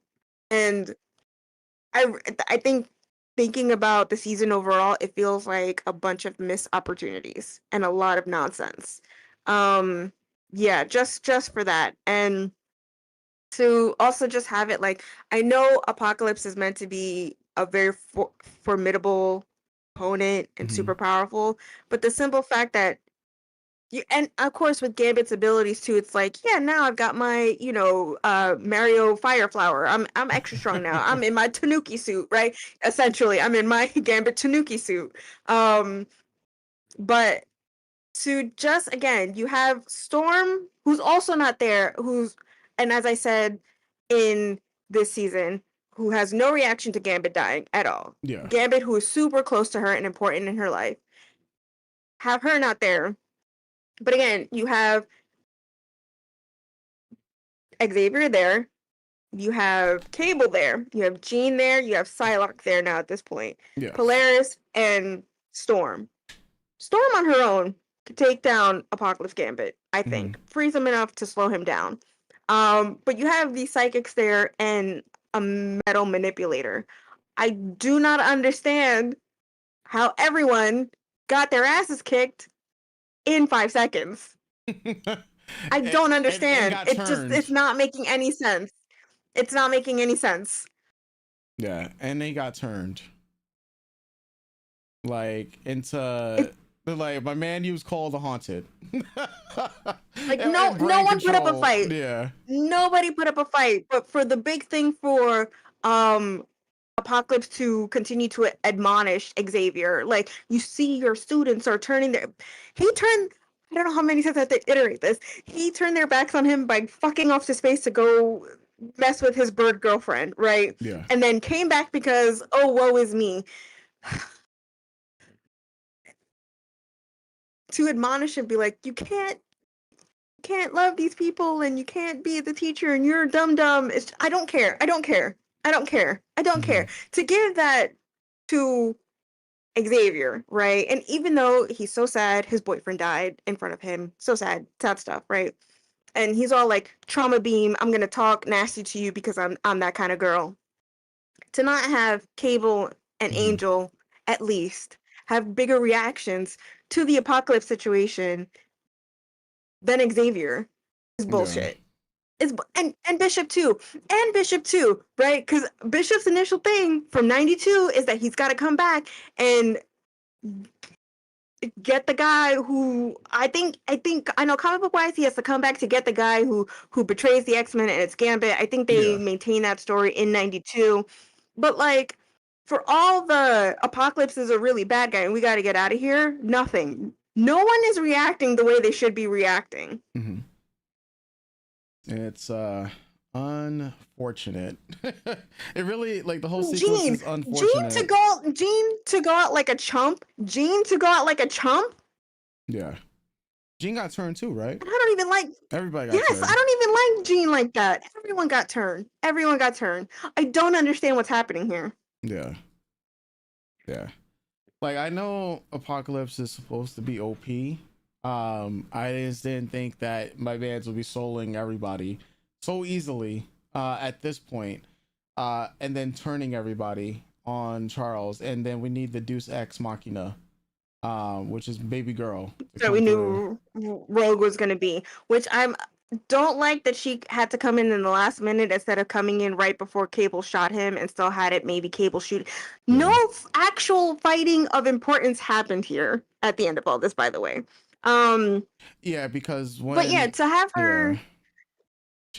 [SPEAKER 2] And I I think thinking about the season overall, it feels like a bunch of missed opportunities and a lot of nonsense. Um yeah, just for that. And to also just have it like I know Apocalypse is meant to be a very formidable opponent and
[SPEAKER 1] mhm,
[SPEAKER 2] super powerful, but the simple fact that and of course with Gambit's abilities too, it's like, yeah, now I've got my, Mario Fire Flower. I'm extra strong now. I'm in my Tanuki suit, right? Essentially, I'm in my Gambit Tanuki suit. Um, but to just again, you have Storm, who's also not there, and as I said in this season, who has no reaction to Gambit dying at all.
[SPEAKER 1] Yeah.
[SPEAKER 2] Gambit, who is super close to her and important in her life, have her not there. But again, you have Xavier there, you have Cable there, you have Jean there, you have Psylocke there now at this point.
[SPEAKER 1] Yes.
[SPEAKER 2] Polaris and Storm. Storm on her own could take down Apocalypse Gambit, I think. Freeze him enough to slow him down. But you have these psychics there and a metal manipulator. I do not understand how everyone got their asses kicked in 5 seconds. I don't understand. It's not making any sense. It's not making any sense.
[SPEAKER 1] Yeah, and they got turned like into like my man was called the Haunted.
[SPEAKER 2] Like no one put up a fight.
[SPEAKER 1] Yeah.
[SPEAKER 2] Nobody put up a fight. But for the big thing for Apocalypse to continue to admonish Xavier, like you see your students are turning their I don't know how many times I have to iterate this. He turned their backs on him by fucking off to space to go mess with his bird girlfriend, right?
[SPEAKER 1] Yeah.
[SPEAKER 2] And then came back because, oh, woe is me. To admonish and be like, you can't love these people and you can't be the teacher and you're dumb. I don't care. To give that to Xavier, right? And even though he's so sad, his boyfriend died in front of him. So sad stuff, right? And he's all like, trauma beam, I'm gonna talk nasty to you because I'm that kind of girl. To not have Cable and Angel at least have bigger reactions to the Apocalypse situation than Xavier is bullshit. Yeah. And Bishop too, right? Because Bishop's initial thing from '92 is that he's got to come back and get the guy who I know comic book wise he has to come back to get the guy who betrays the X-Men, and it's Gambit. I think they maintain that story in '92, but like for all the Apocalypse is a really bad guy and we got to get out of here. Nothing. No one is reacting the way they should be reacting.
[SPEAKER 1] It's unfortunate. It really, like, the whole sequence is unfortunate.
[SPEAKER 2] Jean to go out like a chump.
[SPEAKER 1] Yeah. Jean got turned too, right?
[SPEAKER 2] I don't even like
[SPEAKER 1] everybody got turned.
[SPEAKER 2] I don't even like Jean like that. Everyone got turned. I don't understand what's happening here.
[SPEAKER 1] Yeah. Like, I know Apocalypse is supposed to be OP. I just didn't think that my bands would be soloing everybody so easily at this point, and then turning everybody on Charles, and then we need the Deus Ex Machina, which is Baby Girl.
[SPEAKER 2] So we knew Rogue was going to be, which don't like that she had to come in the last minute instead of coming in right before Cable shot him and still had it maybe Cable shoot. No actual fighting of importance happened here at the end of all this, by the way.
[SPEAKER 1] Yeah, because
[SPEAKER 2] to have her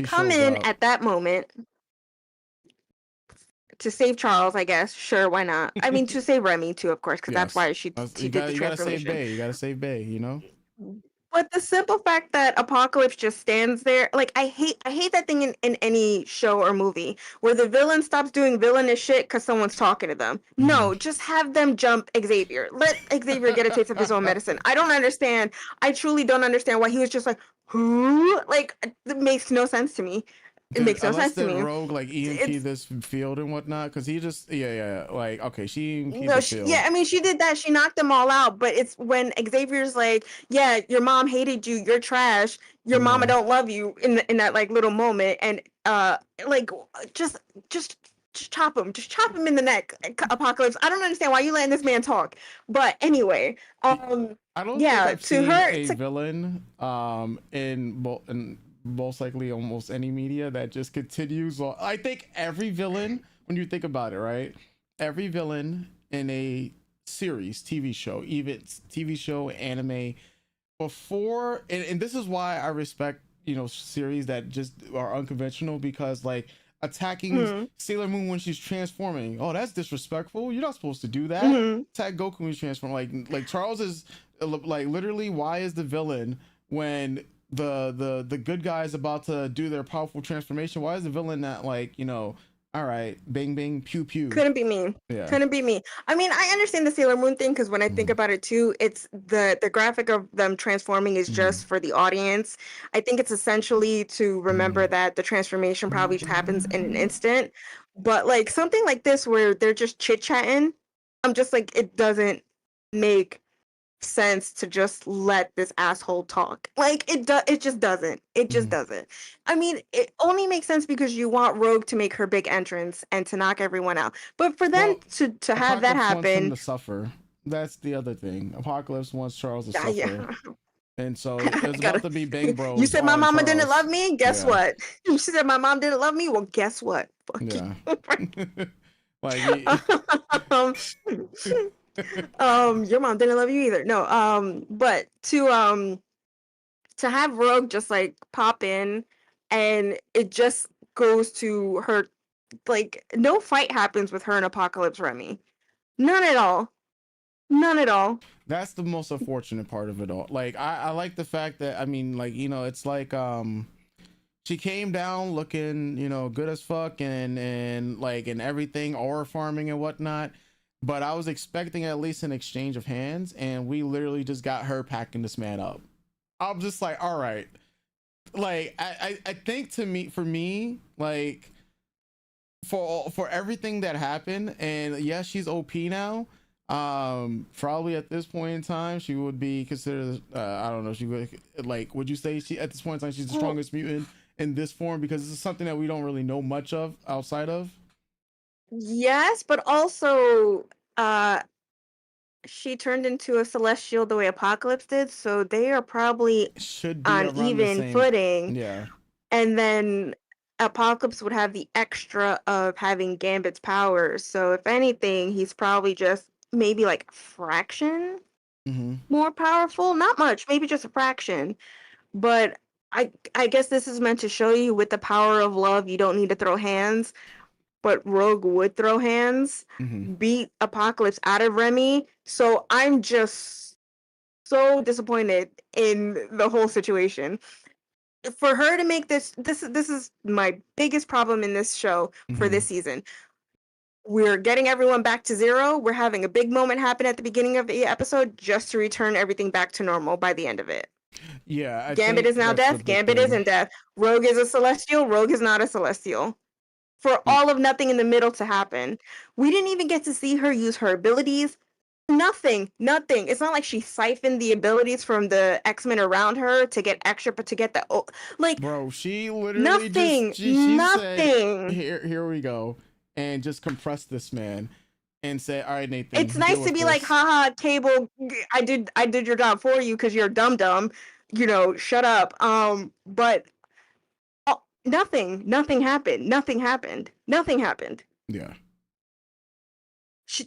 [SPEAKER 2] come in at that moment to save Charles, I guess. Sure, why not? I mean, to save Remy too, of course, because that's why she did the transformation.
[SPEAKER 1] You gotta save Bay, you know.
[SPEAKER 2] But the simple fact that Apocalypse just stands there, like I hate that thing in any show or movie where the villain stops doing villainous shit because someone's talking to them. No, just have them jump Xavier. Let Xavier get a taste of his own medicine. I don't understand. I truly don't understand why he was just like, who? Like, it makes no sense to me. It makes no sense to me.
[SPEAKER 1] Rogue like EMP this field and whatnot, because he just like, okay, she the field.
[SPEAKER 2] I mean, she did that. She knocked them all out. But it's when Xavier's like, yeah, your mom hated you. You're trash. Your mama don't love you in that like little moment, and like just chop him. Just chop him in the neck. Apocalypse. I don't understand why you letting this man talk. But anyway,
[SPEAKER 1] I don't think I've seen a villain in most likely almost any media that just continues on. I think every villain, when you think about it, right? Every villain in a series, TV show, even TV show, anime, before, and this is why I respect, series that just are unconventional, because like attacking
[SPEAKER 2] Mm-hmm.
[SPEAKER 1] Sailor Moon when she's transforming, oh, that's disrespectful. You're not supposed to do that.
[SPEAKER 2] Mm-hmm.
[SPEAKER 1] Attack Goku when he's transforming. Like Charles is like literally, why is the villain when the good guy is about to do their powerful transformation? Why is the villain not like, all right, bang bang pew pew?
[SPEAKER 2] Couldn't be me.
[SPEAKER 1] Yeah.
[SPEAKER 2] Couldn't be me. I mean, I understand the Sailor Moon thing because when I think
[SPEAKER 1] Mm-hmm.
[SPEAKER 2] about it too, it's the graphic of them transforming is
[SPEAKER 1] Mm-hmm.
[SPEAKER 2] just for the audience. I think it's essentially to remember that the transformation probably just happens in an instant. But like something like this where they're just chit-chatting, I'm just like it doesn't make sense to just let this asshole talk. Like it just doesn't. It just
[SPEAKER 1] Mm-hmm.
[SPEAKER 2] doesn't. I mean, it only makes sense because you want Rogue to make her big entrance and to knock everyone out. But for them
[SPEAKER 1] Well,
[SPEAKER 2] to have that
[SPEAKER 1] Apocalypse wants him
[SPEAKER 2] happen,
[SPEAKER 1] to suffer. That's the other thing. Apocalypse wants Charles to suffer.
[SPEAKER 2] yeah.
[SPEAKER 1] And so
[SPEAKER 2] I
[SPEAKER 1] it's about
[SPEAKER 2] gotta
[SPEAKER 1] to be Bang
[SPEAKER 2] You
[SPEAKER 1] Bros
[SPEAKER 2] said my
[SPEAKER 1] on
[SPEAKER 2] mama didn't love
[SPEAKER 1] Charles.
[SPEAKER 2] me? Guess
[SPEAKER 1] Yeah.
[SPEAKER 2] what? She said my mom didn't love me? Well, guess what? Fuck
[SPEAKER 1] Yeah.
[SPEAKER 2] you.
[SPEAKER 1] Like he,
[SPEAKER 2] um, your mom didn't love you either. No, but to have Rogue just like pop in and it just goes to her, like no fight happens with her and Apocalypse Remy. None at all. None at all.
[SPEAKER 1] that's the most unfortunate part of it all. Like I like the fact that, I mean, like, it's like she came down looking, good as fuck, and like and everything, aura farming and whatnot. But I was expecting at least an exchange of hands, and we literally just got her packing this man up. I'm just like, all right. Like I think, for me, like for everything that happened, and yes, she's OP now. Probably at this point in time, she would be considered. I don't know. She would, like. Would you say she at this point in time she's the
[SPEAKER 2] Well,
[SPEAKER 1] strongest mutant in this form? Because this is something that we don't really know much of outside of.
[SPEAKER 2] yes, but also uh she turned into a celestial the way Apocalypse did, so they are probably
[SPEAKER 1] Should be
[SPEAKER 2] on
[SPEAKER 1] around the
[SPEAKER 2] even
[SPEAKER 1] same.
[SPEAKER 2] footing.
[SPEAKER 1] Yeah.
[SPEAKER 2] And then Apocalypse would have the extra of having Gambit's powers. So if anything, he's probably just maybe like a fraction
[SPEAKER 1] Mm-hmm.
[SPEAKER 2] more powerful. Not much, maybe just a fraction. But I guess this is meant to show you with the power of love, you don't need to throw hands. But Rogue would throw hands,
[SPEAKER 1] Mm-hmm.
[SPEAKER 2] beat Apocalypse out of Remy. So I'm just so disappointed in the whole situation. For her to make this is my biggest problem in this show for
[SPEAKER 1] Mm-hmm.
[SPEAKER 2] this season. We're getting everyone back to zero. We're having a big moment happen at the beginning of the episode just to return everything back to normal by the end of it.
[SPEAKER 1] Yeah, I
[SPEAKER 2] Gambit
[SPEAKER 1] think
[SPEAKER 2] is now
[SPEAKER 1] that's the
[SPEAKER 2] death.
[SPEAKER 1] big
[SPEAKER 2] Gambit
[SPEAKER 1] thing.
[SPEAKER 2] isn't death. Rogue is a celestial. Rogue is not a celestial. For
[SPEAKER 1] Mm.
[SPEAKER 2] all of nothing in the middle to happen. We didn't even get to see her use her abilities. Nothing, nothing. It's not like she siphoned the abilities from the X-Men around her to get extra, but to get the like
[SPEAKER 1] Bro, she literally just
[SPEAKER 2] nothing,
[SPEAKER 1] she said,
[SPEAKER 2] nothing.
[SPEAKER 1] here we go, and just compressed this man and said, all right,
[SPEAKER 2] It's
[SPEAKER 1] Nathan, deal
[SPEAKER 2] nice to
[SPEAKER 1] with
[SPEAKER 2] be like,
[SPEAKER 1] this.
[SPEAKER 2] haha, Cable, I did your job for you because you're dumb dumb. Shut up. But nothing happened. Nothing happened. Nothing happened.
[SPEAKER 1] Yeah.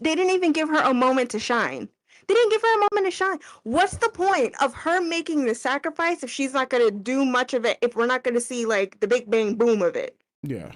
[SPEAKER 2] They didn't even give her a moment to shine. They didn't give her a moment to shine. What's the point of her making the sacrifice if she's not going to do much of it, if we're not going to see like the big bang boom of it?
[SPEAKER 1] Yeah.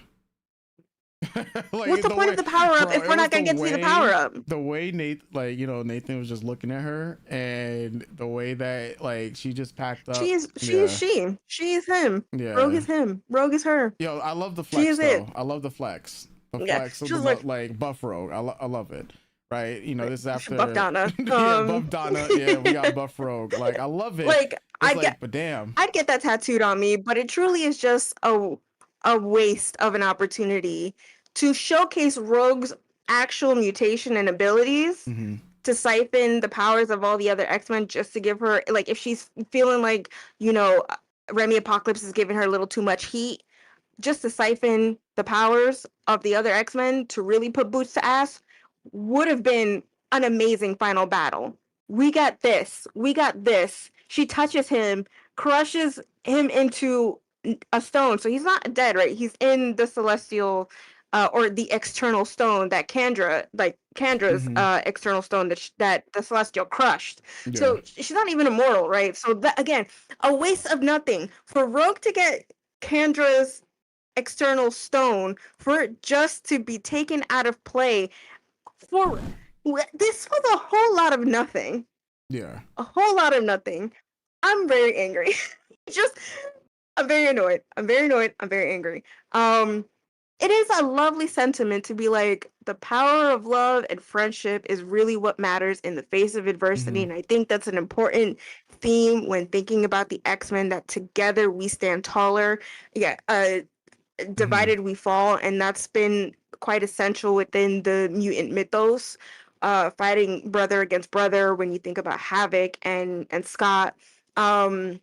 [SPEAKER 2] What's
[SPEAKER 1] Like
[SPEAKER 2] the
[SPEAKER 1] the
[SPEAKER 2] point
[SPEAKER 1] way,
[SPEAKER 2] of the power up
[SPEAKER 1] bro,
[SPEAKER 2] if
[SPEAKER 1] it
[SPEAKER 2] we're
[SPEAKER 1] was
[SPEAKER 2] not going to get to see the power up?
[SPEAKER 1] the way Nathan was just looking at her, and the way that like she just packed up.
[SPEAKER 2] She is
[SPEAKER 1] Yeah.
[SPEAKER 2] she. She is him. Rogue
[SPEAKER 1] Yeah.
[SPEAKER 2] is him. Rogue is her.
[SPEAKER 1] Yo, I love the
[SPEAKER 2] She
[SPEAKER 1] flex
[SPEAKER 2] is it.
[SPEAKER 1] though. I love the flex. The
[SPEAKER 2] Yeah.
[SPEAKER 1] flex of
[SPEAKER 2] She
[SPEAKER 1] the
[SPEAKER 2] was like,
[SPEAKER 1] like buff rogue. I love it. Right? This is
[SPEAKER 2] Buff
[SPEAKER 1] after.
[SPEAKER 2] Donna.
[SPEAKER 1] Yeah, buff Donna. Yeah, we got buff rogue. Like I love it.
[SPEAKER 2] Like
[SPEAKER 1] It's like, but damn.
[SPEAKER 2] I'd get that tattooed on me, but it truly is just a waste of an opportunity to showcase Rogue's actual mutation and abilities
[SPEAKER 1] Mm-hmm.
[SPEAKER 2] to siphon the powers of all the other X-Men just to give her like if she's feeling like, Remy Apocalypse is giving her a little too much heat, just to siphon the powers of the other X-Men to really put boots to ass would have been an amazing final battle. We got this. We got this. She touches him, crushes him into a stone. So he's not dead, right? He's in the celestial or the external stone that Kendra, like Kandra's
[SPEAKER 1] Hmm.
[SPEAKER 2] external stone that the Celestial crushed.
[SPEAKER 1] Yeah.
[SPEAKER 2] So she's not even immortal, right? So that again, a waste of nothing for Rogue to get Kandra's external stone for it just to be taken out of play for this was a whole lot of nothing.
[SPEAKER 1] Yeah.
[SPEAKER 2] A whole lot of nothing. I'm very angry. Just I'm very annoyed. I'm very annoyed. I'm very angry. Um it is a lovely sentiment to be like the power of love and friendship is really what matters in the face of adversity,
[SPEAKER 1] Hmm.
[SPEAKER 2] and I think that's an important theme when thinking about the X-Men, that together we stand taller. Yeah,
[SPEAKER 1] Hmm.
[SPEAKER 2] divided we fall, and that's been quite essential within the mutant mythos. Fighting brother against brother when you think about Havoc and Scott. Um,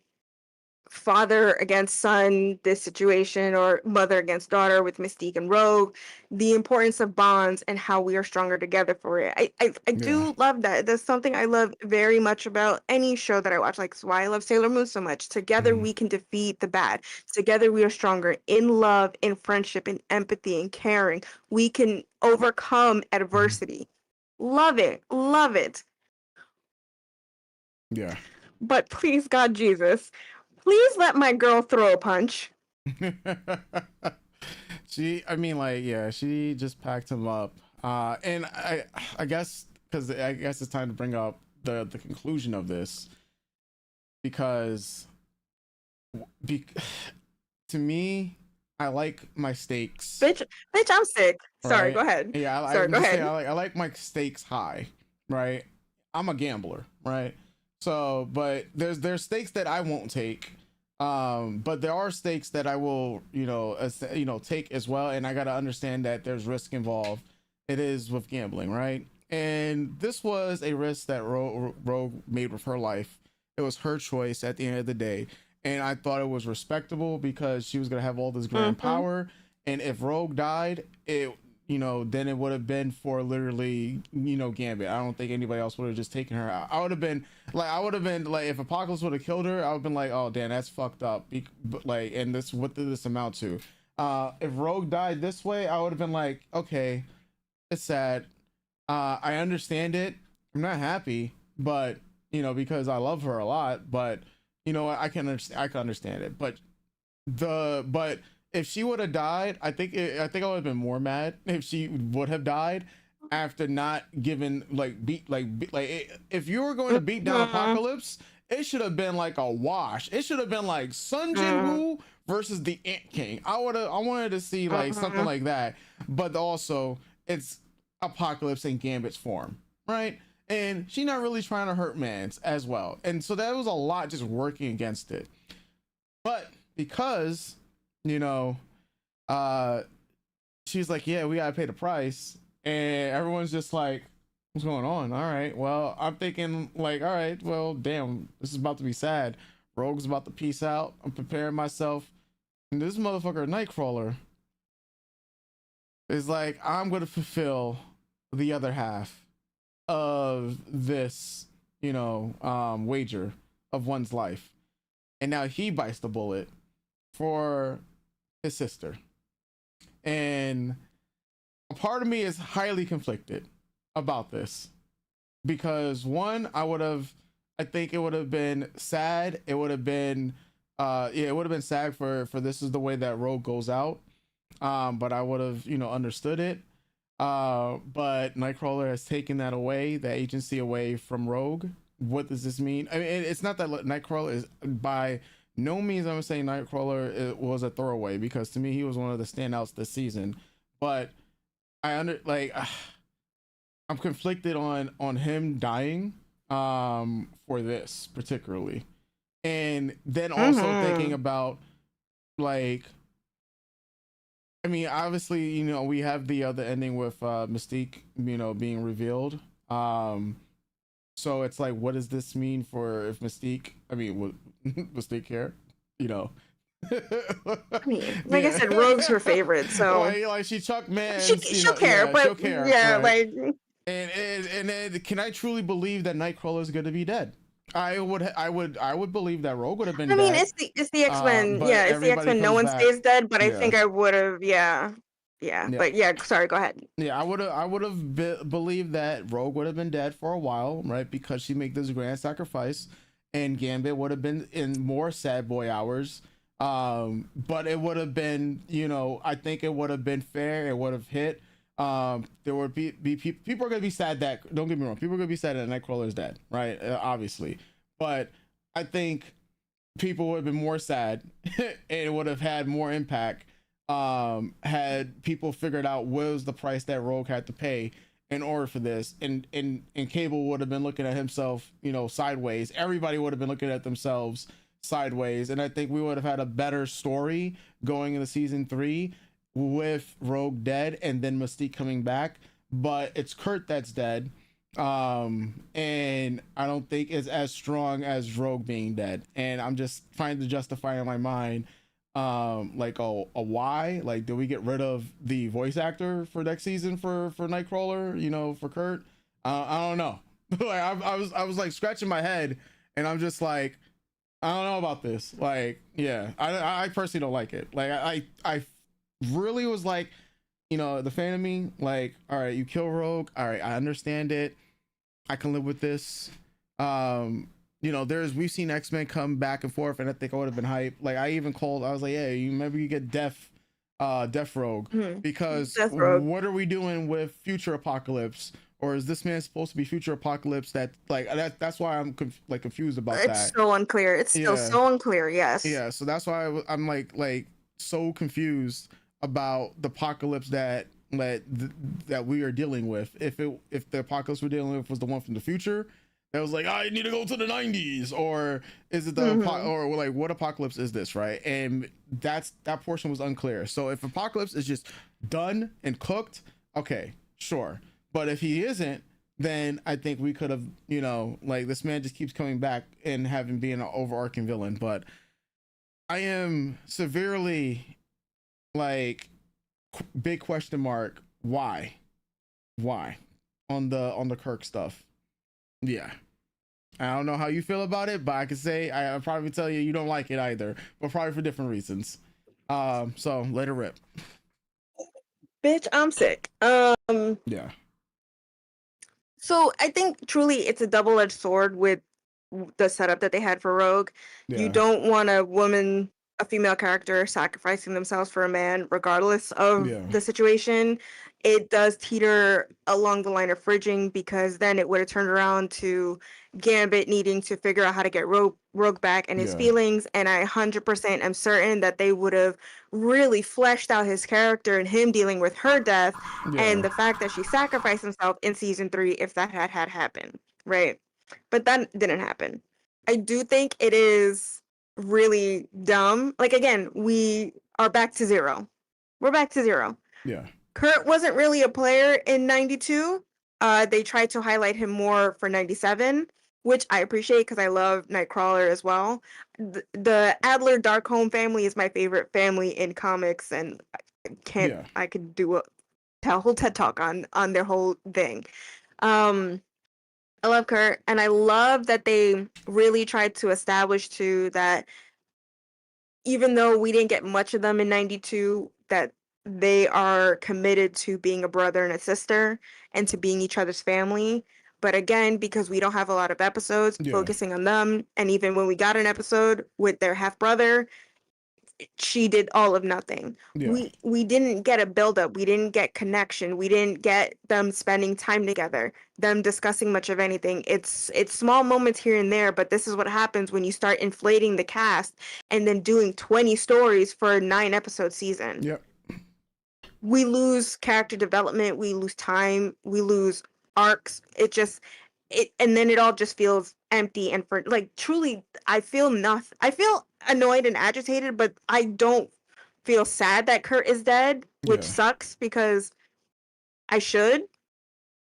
[SPEAKER 2] Father against son, this situation, or mother against daughter with Mystique and Rogue, the importance of bonds and how we are stronger together for it. I
[SPEAKER 1] Yeah.
[SPEAKER 2] do love that. That's something I love very much about any show that I watch. Like, it's why I love Sailor Moon so much. Together
[SPEAKER 1] Hmm.
[SPEAKER 2] we can defeat the bad. Together we are stronger in love, in friendship, in empathy, and caring. We can overcome
[SPEAKER 1] Hmm.
[SPEAKER 2] adversity. Love it. Love it.
[SPEAKER 1] Yeah.
[SPEAKER 2] But please, God Jesus, please let my girl throw a punch.
[SPEAKER 1] I mean, like, yeah, she just packed him up. And I guess, because I guess it's time to bring up the conclusion of this, because be, to me, I like my stakes,
[SPEAKER 2] Bitch, I'm sick. Sorry, go
[SPEAKER 1] right?
[SPEAKER 2] ahead.
[SPEAKER 1] Yeah,
[SPEAKER 2] Sorry,
[SPEAKER 1] I'm
[SPEAKER 2] go
[SPEAKER 1] just saying,
[SPEAKER 2] ahead.
[SPEAKER 1] I like my stakes high, right? I'm a gambler, right? So, but there's stakes that I won't take, but there are stakes that I will, take as well, and I gotta understand that there's risk involved. It is with gambling, right? And this was a risk that Rogue made with her life. It was her choice at the end of the day, and I thought it was respectable because she was gonna have all this grand
[SPEAKER 2] Mm-hmm.
[SPEAKER 1] power. And if Rogue died, then it would have been for literally, Gambit. I don't think anybody else would have just taken her out. I would have been like, if Apocalypse would have killed her, I would have been like, oh damn, that's fucked up. But like, and this, what did this amount to? If Rogue died this way, I would have been like, okay, it's sad. I understand it. I'm not happy, but because I love her a lot. But I can understand it. But if she would have died, I think I would have been more mad if she would have died after not giving if you were going to beat down
[SPEAKER 2] Mm-hmm.
[SPEAKER 1] Apocalypse, it should have been like a wash. It should have been like Sun Jin Woo versus the Ant King. I wanted to see like something
[SPEAKER 2] Mm-hmm.
[SPEAKER 1] like that, but also it's Apocalypse in Gambit's form, right? And she not really trying to hurt Mans as well, and so that was a lot just working against it. But because you know uh she's like, yeah, we gotta pay the price, and everyone's just like, what's going on? All right, well, I'm thinking like, all right, well, damn, this is about to be sad. Rogue's about to peace out. I'm preparing myself, and this motherfucker Nightcrawler is like, I'm gonna fulfill the other half of this wager of one's life. And now he bites the bullet for his sister. And a part of me is highly conflicted about this because one, I think it would have been sad. It would have been, it would have been sad for this is the way that Rogue goes out. But I would have, understood it. But Nightcrawler has taken that away, that agency away from Rogue. What does this mean? I mean, it's not that Nightcrawler is by no means I'm saying Nightcrawler was a throwaway, because to me he was one of the standouts this season. But I'm conflicted on him dying for this particularly, and then also thinking
[SPEAKER 2] Mm-hmm.
[SPEAKER 1] about like, I mean, obviously, we have the ending with Mystique, being revealed. So it's like, what does this mean for if Mystique? I mean, would Mystique care? You know,
[SPEAKER 2] I mean, like I
[SPEAKER 1] yeah.
[SPEAKER 2] said, Rogue's her favorite, so
[SPEAKER 1] like she Chuck
[SPEAKER 2] she
[SPEAKER 1] Mans,
[SPEAKER 2] she'll care,
[SPEAKER 1] yeah,
[SPEAKER 2] but
[SPEAKER 1] she'll care,
[SPEAKER 2] yeah,
[SPEAKER 1] right?
[SPEAKER 2] like
[SPEAKER 1] And can I truly believe that Nightcrawler is going to be dead? I would believe that Rogue would have been
[SPEAKER 2] I mean,
[SPEAKER 1] dead.
[SPEAKER 2] it's the X-Men.
[SPEAKER 1] But
[SPEAKER 2] Yeah, it's the
[SPEAKER 1] everybody
[SPEAKER 2] X-Men. No
[SPEAKER 1] comes
[SPEAKER 2] one
[SPEAKER 1] back.
[SPEAKER 2] stays dead, but I
[SPEAKER 1] Yeah.
[SPEAKER 2] think I would have. Yeah. Yeah,
[SPEAKER 1] Yeah.
[SPEAKER 2] but yeah, sorry, go ahead.
[SPEAKER 1] Yeah, I would have believed that Rogue would have been dead for a while, right? Because she made this grand sacrifice, and Gambit would have been in more sad boy hours. But it would have been, I think it would have been fair. It would have hit. There would be people are gonna be sad that, don't get me wrong, people are gonna be sad that Nightcrawler is dead, right? Obviously, but I think people would have been more sad and it would have had more impact had people figured out what was the price that Rogue had to pay in order for this, and Cable would have been looking at himself, sideways. Everybody would have been looking at themselves sideways, and I think we would have had a better story going into season 3 with Rogue dead and then Mystique coming back. But it's Kurt that's dead, and I don't think it's as strong as Rogue being dead, and I'm just trying to justify in my mind like a why, like, do we get rid of the voice actor for next season for Nightcrawler, for Kurt? I don't know. Like, I was like scratching my head, and I'm just like, I don't know about this. Like, yeah, I personally don't like it. Like, I really was like, the fan of me, like, all right, you kill Rogue, all right, I understand it, I can live with this. We've seen X-Men come back and forth, and I think I would have been hyped. Like, I was like, yeah, maybe you get Death Rogue, because
[SPEAKER 2] Death Rogue.
[SPEAKER 1] what are we doing with Future Apocalypse? Or is this man supposed to be Future Apocalypse? That's why I'm confused about that.
[SPEAKER 2] It's so unclear. It's still so unclear. Yes.
[SPEAKER 1] Yeah, so that's why I'm like so confused about the apocalypse that we are dealing with. If the apocalypse we're dealing with was the one from the future, that was like, I need to go to the 90s, or is it or like, what apocalypse is this, right? And that portion was unclear. So if Apocalypse is just done and cooked, okay, sure. But if he isn't, then I think we could have, like, this man just keeps coming back and having being an overarching villain. But I am severely, like, big question mark, why on the Kirk stuff. Yeah, I don't know how you feel about it, but I can say I'll probably tell you don't like it either, but probably for different reasons. So let it rip.
[SPEAKER 2] Bitch, I'm sick.
[SPEAKER 1] Yeah.
[SPEAKER 2] So I think truly it's a double-edged sword with the setup that they had for Rogue. You
[SPEAKER 1] Yeah.
[SPEAKER 2] don't want a female character sacrificing themselves for a man, regardless of
[SPEAKER 1] Yeah.
[SPEAKER 2] the situation. It does teeter along the line of fridging, because then it would have turned around to Gambit needing to figure out how to get Rogue back and his
[SPEAKER 1] Yeah.
[SPEAKER 2] feelings. And I 100% am certain that they would have really fleshed out his character and him dealing with her death and the fact that she sacrificed himself in season 3 if that had happened, right? But that didn't happen. I do think it is really dumb. Like, again, we are back to zero. We're back to zero.
[SPEAKER 1] Yeah.
[SPEAKER 2] Kurt wasn't really a player in 92. They tried to highlight him more for 97, which I appreciate because I love Nightcrawler as well. The Adler Darkholme family is my favorite family in comics, and I could do a whole TED talk on their whole thing. I love Kurt, and I love that they really tried to establish too that even though we didn't get much of them in 92, that they are committed to being a brother and a sister and to being each other's family. But again, because we don't have a lot of episodes focusing on them, and even when we got an episode with their half brother, she did all of nothing.
[SPEAKER 1] Yeah.
[SPEAKER 2] We didn't get a buildup. We didn't get connection. We didn't get them spending time together, them discussing much of anything. It's small moments here and there, but this is what happens when you start inflating the cast and then doing 20 stories for a 9-episode season.
[SPEAKER 1] Yep.
[SPEAKER 2] We lose character development, we lose time, we lose arcs. And then it all just feels empty, and for like, truly, I feel nothing. I feel annoyed and agitated, but I don't feel sad that Kurt is dead, which sucks because I should.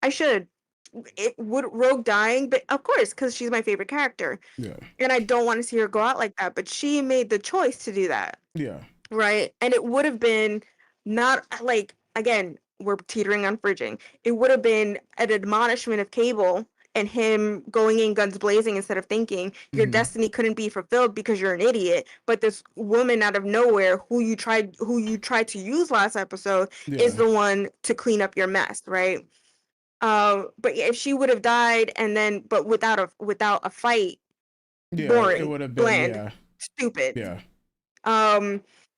[SPEAKER 2] It would Rogue dying, but of course, because she's my favorite character.
[SPEAKER 1] Yeah.
[SPEAKER 2] And I don't want to see her go out like that, but she made the choice to do that.
[SPEAKER 1] Yeah.
[SPEAKER 2] Right? And it would have been not like, again, we're teetering on fridging. It would have been an admonishment of Cable and him going in guns blazing instead of thinking your destiny couldn't be fulfilled because you're an idiot. But this woman out of nowhere who you tried to use last episode is the one to clean up your mess, right? But yeah, if she would have died and then but without a fight,
[SPEAKER 1] it
[SPEAKER 2] boring,
[SPEAKER 1] would have been
[SPEAKER 2] bland, stupid.
[SPEAKER 1] Yeah.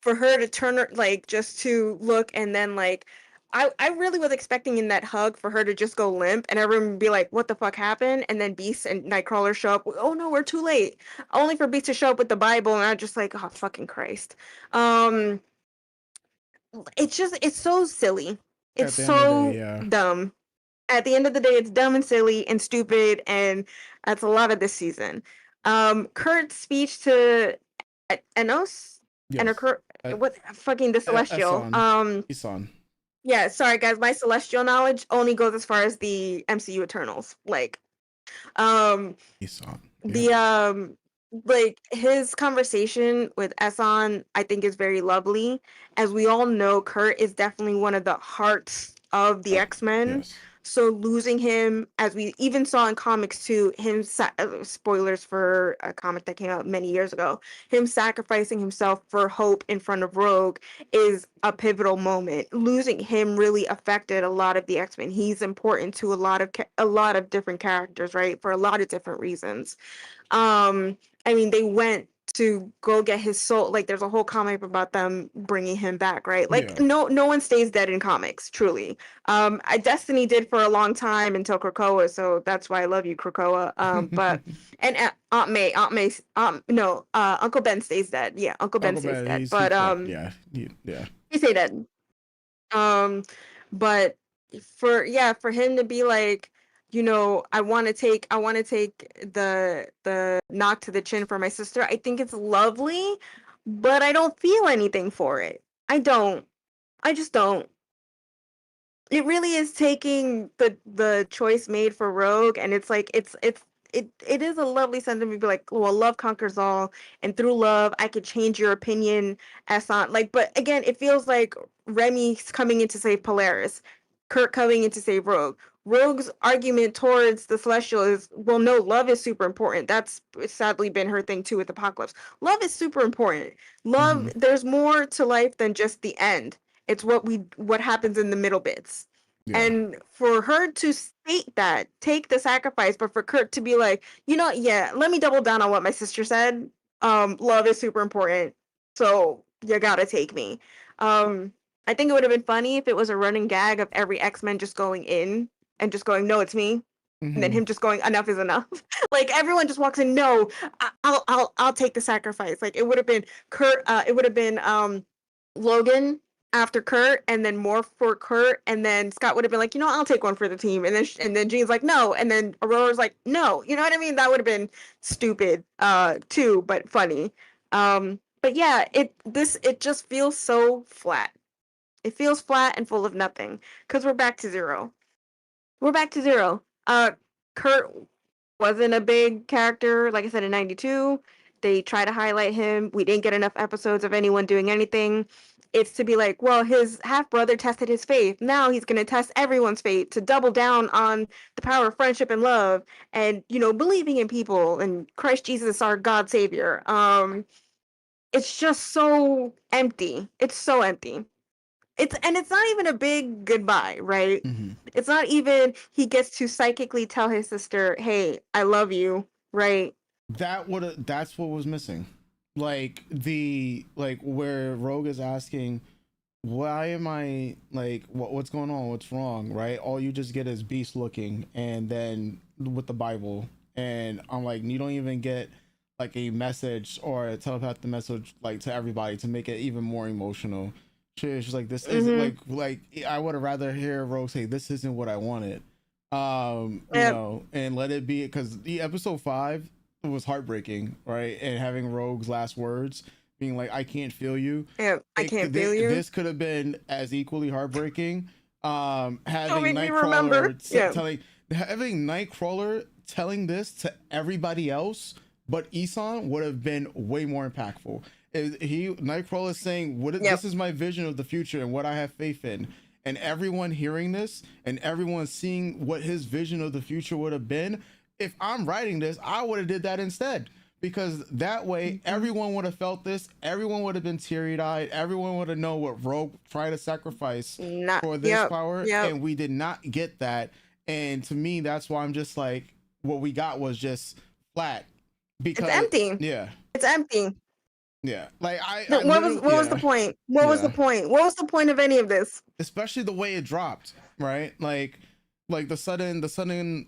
[SPEAKER 2] For her to turn her like just to look and then like I really was expecting in that hug for her to just go limp and everyone would be like, what the fuck happened? And then Beast and Nightcrawler show up. Oh no, we're too late. Only for Beast to show up with the Bible, and I'm just like, oh fucking Christ. It's so silly. It's so dumb. At the end of the day, it's dumb and silly and stupid, and that's a lot of this season. Kurt's speech to Enos and what fucking the Celestial.
[SPEAKER 1] Isan.
[SPEAKER 2] Yeah, sorry guys, my Celestial knowledge only goes as far as the MCU Eternals. Like,
[SPEAKER 1] Isan.
[SPEAKER 2] The like his conversation with Eson, I think is very lovely. As we all know, Kurt is definitely one of the hearts of the X-Men.
[SPEAKER 1] Yes.
[SPEAKER 2] So losing him, as we even saw in comics too, spoilers for a comic that came out many years ago, him sacrificing himself for Hope in front of Rogue is a pivotal moment. Losing him really affected a lot of the X-Men. He's important to a lot of different characters, right? For a lot of different reasons. I mean, they went to go get his soul. Like, there's a whole comic about them bringing him back, right? Like, no one stays dead in comics, truly. Destiny did for a long time until Krakoa, so that's why I love you, Krakoa. But and Uncle Ben stays dead. Yeah, Uncle Ben stays dead. But he stayed dead. But for him to be like, you know, I want to take the knock to the chin for my sister. I think it's lovely, but I don't feel anything for it. I just don't. It really is taking the choice made for Rogue, and it's like it is a lovely sentiment to be like, well, love conquers all, and through love I could change your opinion as on like, but again, it feels like Remy's coming in to save Polaris, Kurt coming in to save Rogue. Rogue's argument towards the Celestial is, well, no, love is super important. That's sadly been her thing too with Apocalypse. Love is super important. Love, there's more to life than just the end. It's what happens in the middle bits. Yeah. And for her to state that, take the sacrifice, but for Kurt to be like, you know, yeah, let me double down on what my sister said. Love is super important. So you gotta take me. I think it would have been funny if it was a running gag of every X-Men just going in and just going, no, it's me. And then him just going, enough is enough. Like, everyone just walks in, no, I'll take the sacrifice. Like, it would have been Kurt, it would have been Logan after Kurt, and then more for Kurt, and then Scott would have been like, you know, I'll take one for the team, and then Jean's like, no, and then Aurora's like, no, you know what I mean? That would have been stupid, too, but funny. But yeah, it just feels so flat. It feels flat and full of nothing, because we're back to zero. Kurt wasn't a big character, like I said, in 92. They try to highlight him. We didn't get enough episodes of anyone doing anything. It's to be like, well, his half-brother tested his faith. Now he's going to test everyone's faith to double down on the power of friendship and love and, you know, believing in people and Christ Jesus, our God Savior. It's just so empty. It's so empty. It's not even a big goodbye, right? It's not even he gets to psychically tell his sister, hey, I love you, right?
[SPEAKER 1] That's what was missing. Like where Rogue is asking, why am I like, what's going on? What's wrong? Right? All you just get is Beast looking, and then with the Bible, and I'm like, you don't even get like a message or a telepathic message like to everybody to make it even more emotional. She's like, this isn't like I would have rather hear Rogue say, this isn't what I wanted. You know, and let it be, because the episode 5 was heartbreaking, right? And having Rogue's last words being like, I can't feel you.
[SPEAKER 2] Yeah, I can't feel you.
[SPEAKER 1] This could have been as equally heartbreaking. Having Nightcrawler telling this to everybody else but Isan would have been way more impactful. Nightcrawler saying, this is my vision of the future and what I have faith in. and everyone hearing this and everyone seeing what his vision of the future would have been, if I'm writing this, I would have did that instead. Because that way everyone would have felt this, everyone would have been teary-eyed, everyone would have known what Rogue tried to sacrifice
[SPEAKER 2] Not.
[SPEAKER 1] for this
[SPEAKER 2] Yep.
[SPEAKER 1] power,
[SPEAKER 2] Yep.
[SPEAKER 1] and we did not get that. And to me, that's why I'm just like, what we got was just flat. Because
[SPEAKER 2] It's empty.
[SPEAKER 1] yeah,
[SPEAKER 2] It's empty.
[SPEAKER 1] yeah. Like
[SPEAKER 2] What was the point? What was the point? What was the point of any of this?
[SPEAKER 1] Especially the way it dropped, right? Like the sudden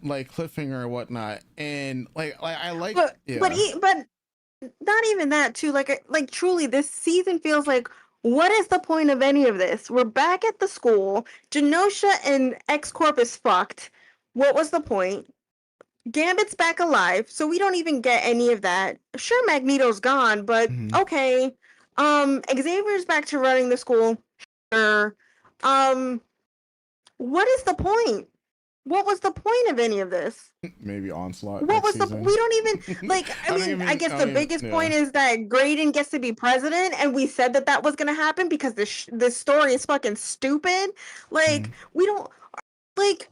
[SPEAKER 1] like cliffhanger or whatnot, and like I like,
[SPEAKER 2] but not even that too. Like truly, this season feels like, what is the point of any of this? We're back at the school. Genosha and X-Corp is fucked. What was the point? Gambit's back alive, so we don't even get any of that. Sure, Magneto's gone, but okay. Xavier's back to running the school. Sure. What is the point? What was the point of any of this?
[SPEAKER 1] Maybe Onslaught.
[SPEAKER 2] What was
[SPEAKER 1] season.
[SPEAKER 2] We don't even like. I guess the biggest point is that Graydon gets to be president, and we said that was gonna happen because this story is fucking stupid. Like we don't like.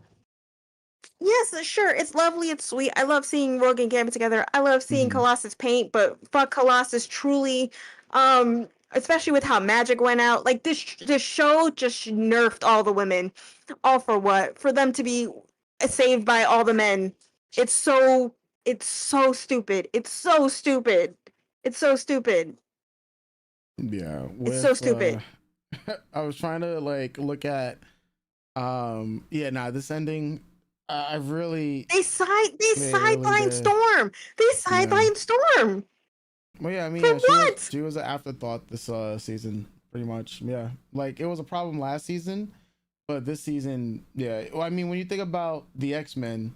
[SPEAKER 2] Yes, sure, it's lovely, it's sweet. I love seeing Rogue and Gambit together. I love seeing Colossus paint, but fuck Colossus truly. Especially with how magic went out. Like this show just nerfed all the women. All for what? For them to be saved by all the men. It's so stupid. It's so stupid. It's so stupid.
[SPEAKER 1] Yeah,
[SPEAKER 2] it's so stupid.
[SPEAKER 1] I was trying to like look at this ending. I really
[SPEAKER 2] they sidelined Storm. They sidelined Storm.
[SPEAKER 1] Well, yeah, I mean, she was an afterthought this season, pretty much. Yeah, like it was a problem last season, but this season, yeah. Well, I mean, when you think about the X-Men,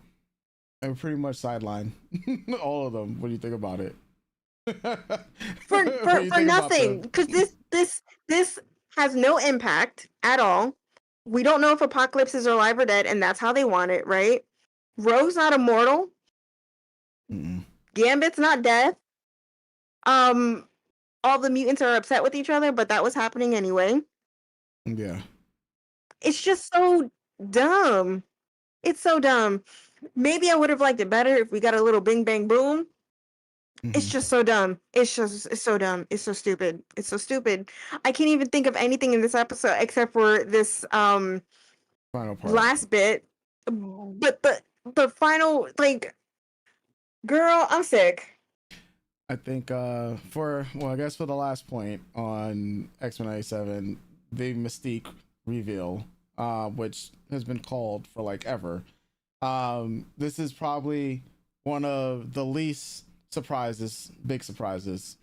[SPEAKER 1] they were pretty much sidelined, all of them. When you think about it,
[SPEAKER 2] for nothing, because this has no impact at all. We don't know if Apocalypse is alive or dead, and that's how they want it, right? Rogue's not immortal. Gambit's not dead. All the mutants are upset with each other, but that was happening anyway.
[SPEAKER 1] Yeah.
[SPEAKER 2] It's just so dumb. It's so dumb. Maybe I would have liked it better if we got a little bing bang boom. It's just so dumb. It's so dumb. It's so stupid. It's so stupid. I can't even think of anything in this episode except for this
[SPEAKER 1] final part.
[SPEAKER 2] Last bit. But the final, like, girl, I'm sick.
[SPEAKER 1] I think I guess for the last point on X-Men 97, the Mystique reveal, which has been called for like ever. This is probably one of the least big surprises,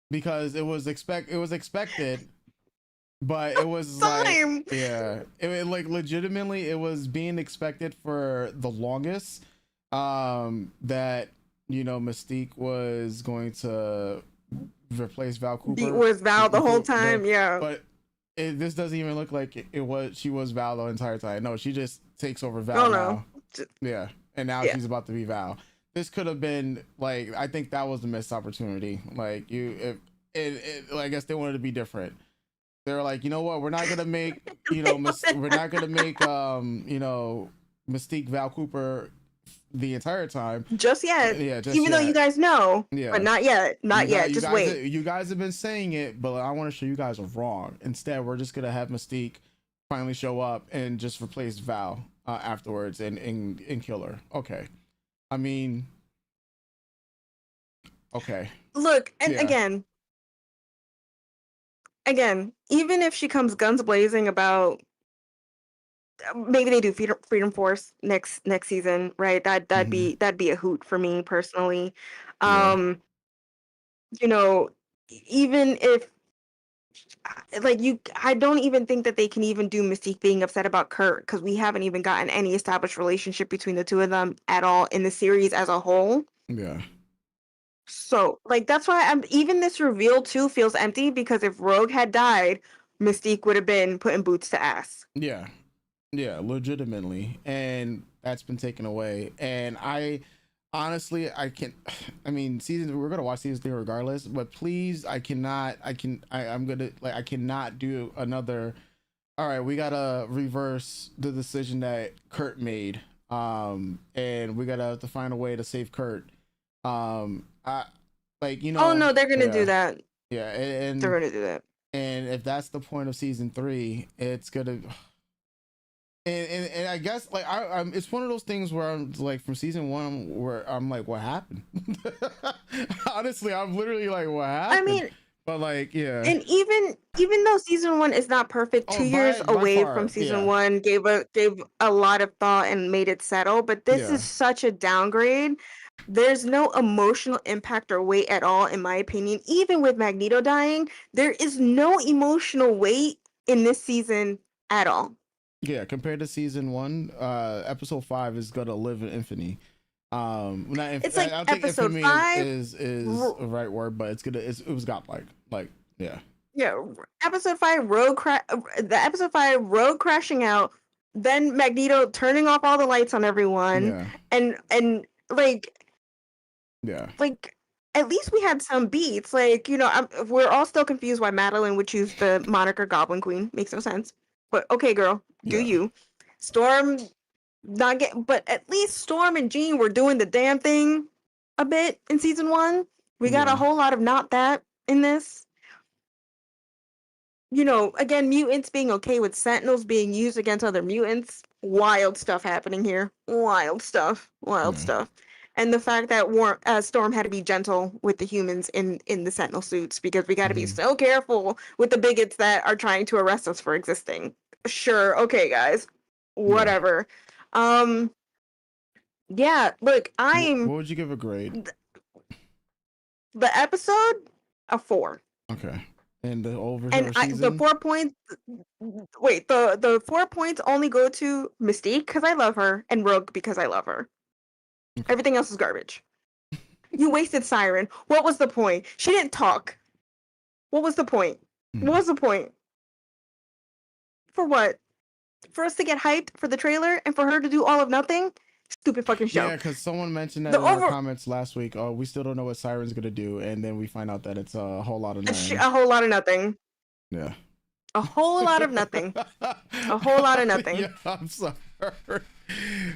[SPEAKER 1] because it was expected, but it was like, yeah, it like legitimately it was being expected for the longest, that Mystique was going to replace Val Cooper.
[SPEAKER 2] It was Val the whole time, yeah.
[SPEAKER 1] But this doesn't even look like she was Val the entire time. No, she just takes over Val now. Yeah, and now she's about to be Val. This could have been like, I think that was the missed opportunity. Like I guess they wanted to be different. They're like, you know what? We're not gonna make Mystique Val Cooper the entire time.
[SPEAKER 2] Just yet. Yeah, even though you guys know. Yeah. But not yet. Not yet. Just wait.
[SPEAKER 1] You guys have been saying it, but I want to show you guys are wrong. Instead, we're just gonna have Mystique finally show up and just replace Val afterwards and kill her. Okay. I mean, okay.
[SPEAKER 2] Look, and again, even if she comes guns blazing about, maybe they do Freedom Force next season, right? That'd be a hoot for me personally. Even if I don't even think that they can even do Mystique being upset about Kurt, because we haven't even gotten any established relationship between the two of them at all in the series as a whole.
[SPEAKER 1] Yeah.
[SPEAKER 2] So, like, that's why even this reveal too feels empty, because if Rogue had died, Mystique would have been putting boots to ass.
[SPEAKER 1] Yeah. Yeah, legitimately. And that's been taken away. And I honestly, we're gonna watch season 3 regardless, but please, I cannot do another all right, we gotta reverse the decision that Kurt made. And we gotta have to find a way to save Kurt. I like
[SPEAKER 2] Oh no, they're gonna do
[SPEAKER 1] yeah,
[SPEAKER 2] that.
[SPEAKER 1] yeah,
[SPEAKER 2] They're gonna do that.
[SPEAKER 1] and if that's the point of season 3, it's gonna. And I guess like I'm it's one of those things where I'm like from season 1 where I'm like, what happened? Honestly, I'm literally like, what
[SPEAKER 2] I
[SPEAKER 1] happened?
[SPEAKER 2] mean,
[SPEAKER 1] But like, yeah.
[SPEAKER 2] and even though season 1 is not perfect,
[SPEAKER 1] Oh,
[SPEAKER 2] 2 years
[SPEAKER 1] by
[SPEAKER 2] away from
[SPEAKER 1] far,
[SPEAKER 2] season
[SPEAKER 1] yeah,
[SPEAKER 2] 1 gave a lot of thought and made it settle. But this
[SPEAKER 1] yeah,
[SPEAKER 2] is such a downgrade. There's no emotional impact or weight at all, in my opinion. Even with Magneto dying, there is no emotional weight in this season at all.
[SPEAKER 1] yeah. Compared to season 1, episode 5 is gonna live in infamy. Not
[SPEAKER 2] It's
[SPEAKER 1] I
[SPEAKER 2] like
[SPEAKER 1] don't think
[SPEAKER 2] episode
[SPEAKER 1] infamy
[SPEAKER 2] 5.
[SPEAKER 1] is a right word, but it was godlike. Like, yeah,
[SPEAKER 2] Yeah, episode 5 the episode 5 road crashing out, then Magneto turning off all the lights on everyone,
[SPEAKER 1] yeah,
[SPEAKER 2] and
[SPEAKER 1] yeah,
[SPEAKER 2] like at least we had some beats. Like, we're all still confused why Madeline would choose the moniker Goblin Queen. Makes no sense. But okay, girl, do
[SPEAKER 1] yeah,
[SPEAKER 2] you. Storm not get but at least Storm and Jean were doing the damn thing a bit in season 1. We got a
[SPEAKER 1] yeah,
[SPEAKER 2] whole lot of not that in this. Again, mutants being okay with sentinels being used against other mutants. Wild stuff happening here. Wild stuff. Wild
[SPEAKER 1] yeah,
[SPEAKER 2] stuff. And the fact that Storm had to be gentle with the humans in the sentinel suits, because we got to be
[SPEAKER 1] hmm,
[SPEAKER 2] so careful with the bigots that are trying to arrest us for existing. Sure, okay, guys.
[SPEAKER 1] yeah.
[SPEAKER 2] Whatever. Um, yeah, look,
[SPEAKER 1] What would you give a grade?
[SPEAKER 2] the episode a 4.
[SPEAKER 1] Okay, and the
[SPEAKER 2] And
[SPEAKER 1] overall
[SPEAKER 2] the
[SPEAKER 1] season.
[SPEAKER 2] 4 points. Wait, the 4 points only go to Mystique because I love her, and Rogue because I love her.
[SPEAKER 1] Okay.
[SPEAKER 2] Everything else is garbage. You wasted Siren. What was the point? She didn't talk. What was the point? What
[SPEAKER 1] Mhm.
[SPEAKER 2] was the point? For what? For us to get hyped for the trailer and for her to do all of nothing? Stupid fucking show.
[SPEAKER 1] Yeah, because someone mentioned that
[SPEAKER 2] The
[SPEAKER 1] in our
[SPEAKER 2] over
[SPEAKER 1] comments last week. Oh, we still don't know what Siren's gonna do, and then we find out that it's a whole lot of nothing.
[SPEAKER 2] a whole lot of nothing.
[SPEAKER 1] Yeah.
[SPEAKER 2] A whole lot of nothing. A whole lot of nothing.
[SPEAKER 1] Yeah, I'm sorry.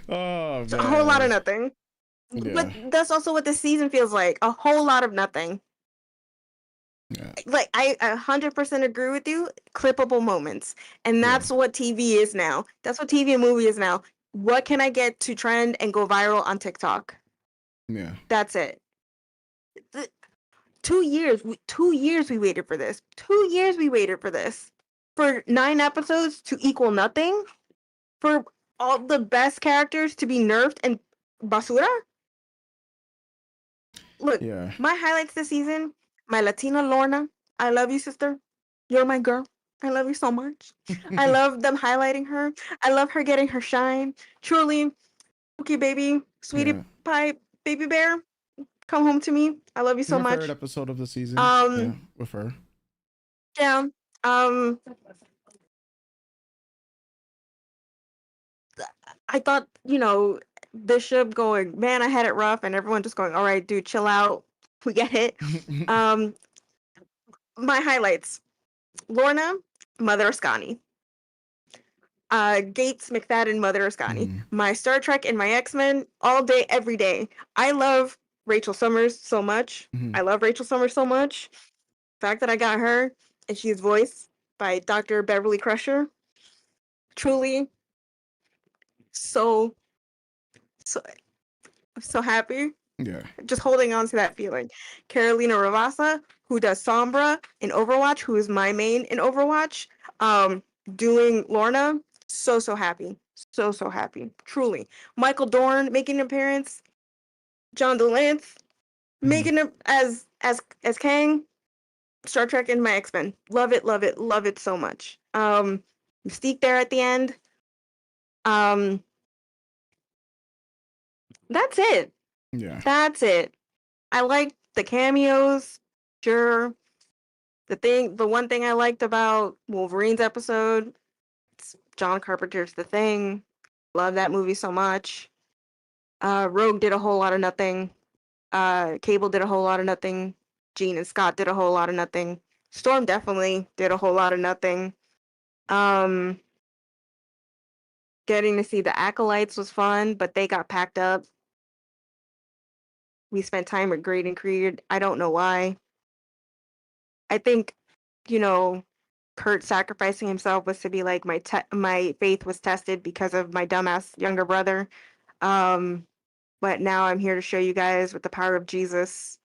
[SPEAKER 1] Oh
[SPEAKER 2] A whole lot of
[SPEAKER 1] man.
[SPEAKER 2] nothing.
[SPEAKER 1] Yeah.
[SPEAKER 2] But that's also what this season feels like. A whole lot of nothing.
[SPEAKER 1] Yeah.
[SPEAKER 2] Like, I 100% agree with you. Clippable moments, and
[SPEAKER 1] Yeah.
[SPEAKER 2] that's what TV is now. That's what TV and movie is now. What can I get to trend and go viral on TikTok?
[SPEAKER 1] Yeah.
[SPEAKER 2] That's it. 2 years. 2 years we waited for this. 2 years we waited for this. For 9 episodes to equal nothing. For all the best characters to be nerfed and basura. Look,
[SPEAKER 1] Yeah.
[SPEAKER 2] my highlights this season, my Latina Lorna. I love you, sister. You're my girl. I love you so much. I love them highlighting her. I love her getting her shine. Truly, okay, baby, sweetie
[SPEAKER 1] Yeah.
[SPEAKER 2] pie, baby bear, come home to me. I love you so
[SPEAKER 1] My favorite
[SPEAKER 2] much.
[SPEAKER 1] episode of the season. Yeah,
[SPEAKER 2] Um,
[SPEAKER 1] with her.
[SPEAKER 2] yeah. Um, I thought, Bishop going, man, I had it rough, and everyone just going, all right, dude, chill out. We get it. Um, my highlights: Lorna, Mother Ascani. Gates, McFadden, Mother Ascani.
[SPEAKER 1] Mhm.
[SPEAKER 2] My Star Trek and my X-Men all day, every day. I love Rachel Summers so much.
[SPEAKER 1] Mhm.
[SPEAKER 2] I love Rachel Summers so much. The fact that I got her and she's voiced by Dr. Beverly Crusher. Truly so so so happy.
[SPEAKER 1] Yeah.
[SPEAKER 2] Just holding on to that feeling. Carolina Ravassa, who does Sombra in Overwatch, who is my main in Overwatch, doing Lorna. So happy. So happy. Truly. Michael Dorn making an appearance. John DeLance
[SPEAKER 1] Mhm.
[SPEAKER 2] making it as Kang. Star Trek and my X-Men. Love it, love it, love it so much. Mystique there at the end. Um, that's it.
[SPEAKER 1] Yeah.
[SPEAKER 2] That's it. I like the cameos. Sure. The one thing I liked about Wolverine's episode, it's John Carpenter's The Thing. Love that movie so much. Rogue did a whole lot of nothing. Cable did a whole lot of nothing. Jean and Scott did a whole lot of nothing. Storm definitely did a whole lot of nothing. Um, Getting to see the acolytes was fun, but they got packed up. We spent time with Great and Creed. I don't know why. I think, you know, Kurt sacrificing himself was to be like my faith was tested because of my dumbass younger brother. Um, but now I'm here to show you guys with the power of Jesus,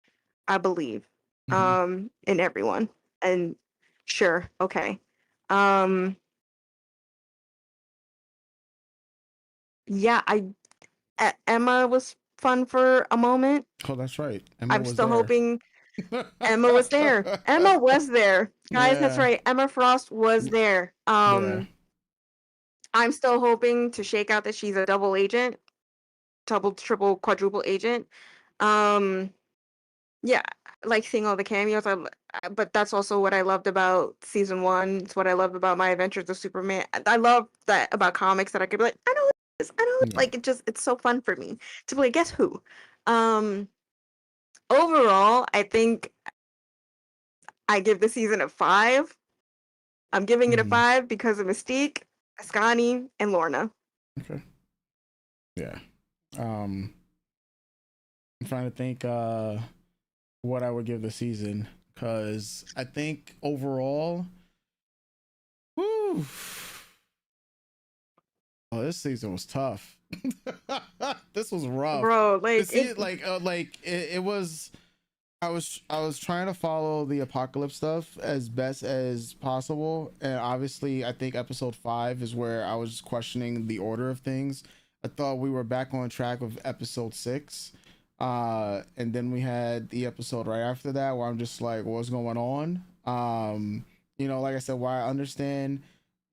[SPEAKER 2] I believe
[SPEAKER 1] Mhm.
[SPEAKER 2] in everyone. And sure, okay. Um, yeah, Emma was fun for a moment.
[SPEAKER 1] Oh, that's right. Emma
[SPEAKER 2] I'm
[SPEAKER 1] was
[SPEAKER 2] still
[SPEAKER 1] there.
[SPEAKER 2] hoping Emma was there. Emma was there. Guys, that's
[SPEAKER 1] Yeah.
[SPEAKER 2] right. Emma Frost was there.
[SPEAKER 1] Yeah.
[SPEAKER 2] I'm still hoping to shake out that she's a double agent, double, triple, quadruple agent. Um, yeah, like seeing all the cameos. But that's also what I loved about season one. It's what I loved about My Adventures of Superman. I love that about comics that I could be like, I know this. I know
[SPEAKER 1] Yeah.
[SPEAKER 2] like it's so fun for me to be like, guess who? Um, Overall, I think I give the season a 5. I'm giving it a
[SPEAKER 1] Mhm.
[SPEAKER 2] 5 because of Mystique, Ascani, and Lorna.
[SPEAKER 1] Okay. Yeah. I'm trying to think what I would give the season because I think overall, whew, oh, this season was tough. This was rough.
[SPEAKER 2] Bro,
[SPEAKER 1] To
[SPEAKER 2] like
[SPEAKER 1] see it like it was. I was trying to follow the apocalypse stuff as best as possible, and obviously, I think episode 5 is where I was questioning the order of things. I thought we were back on track with episode 6, and then we had the episode right after that where I'm just like, what's going on? Like I said, while I understand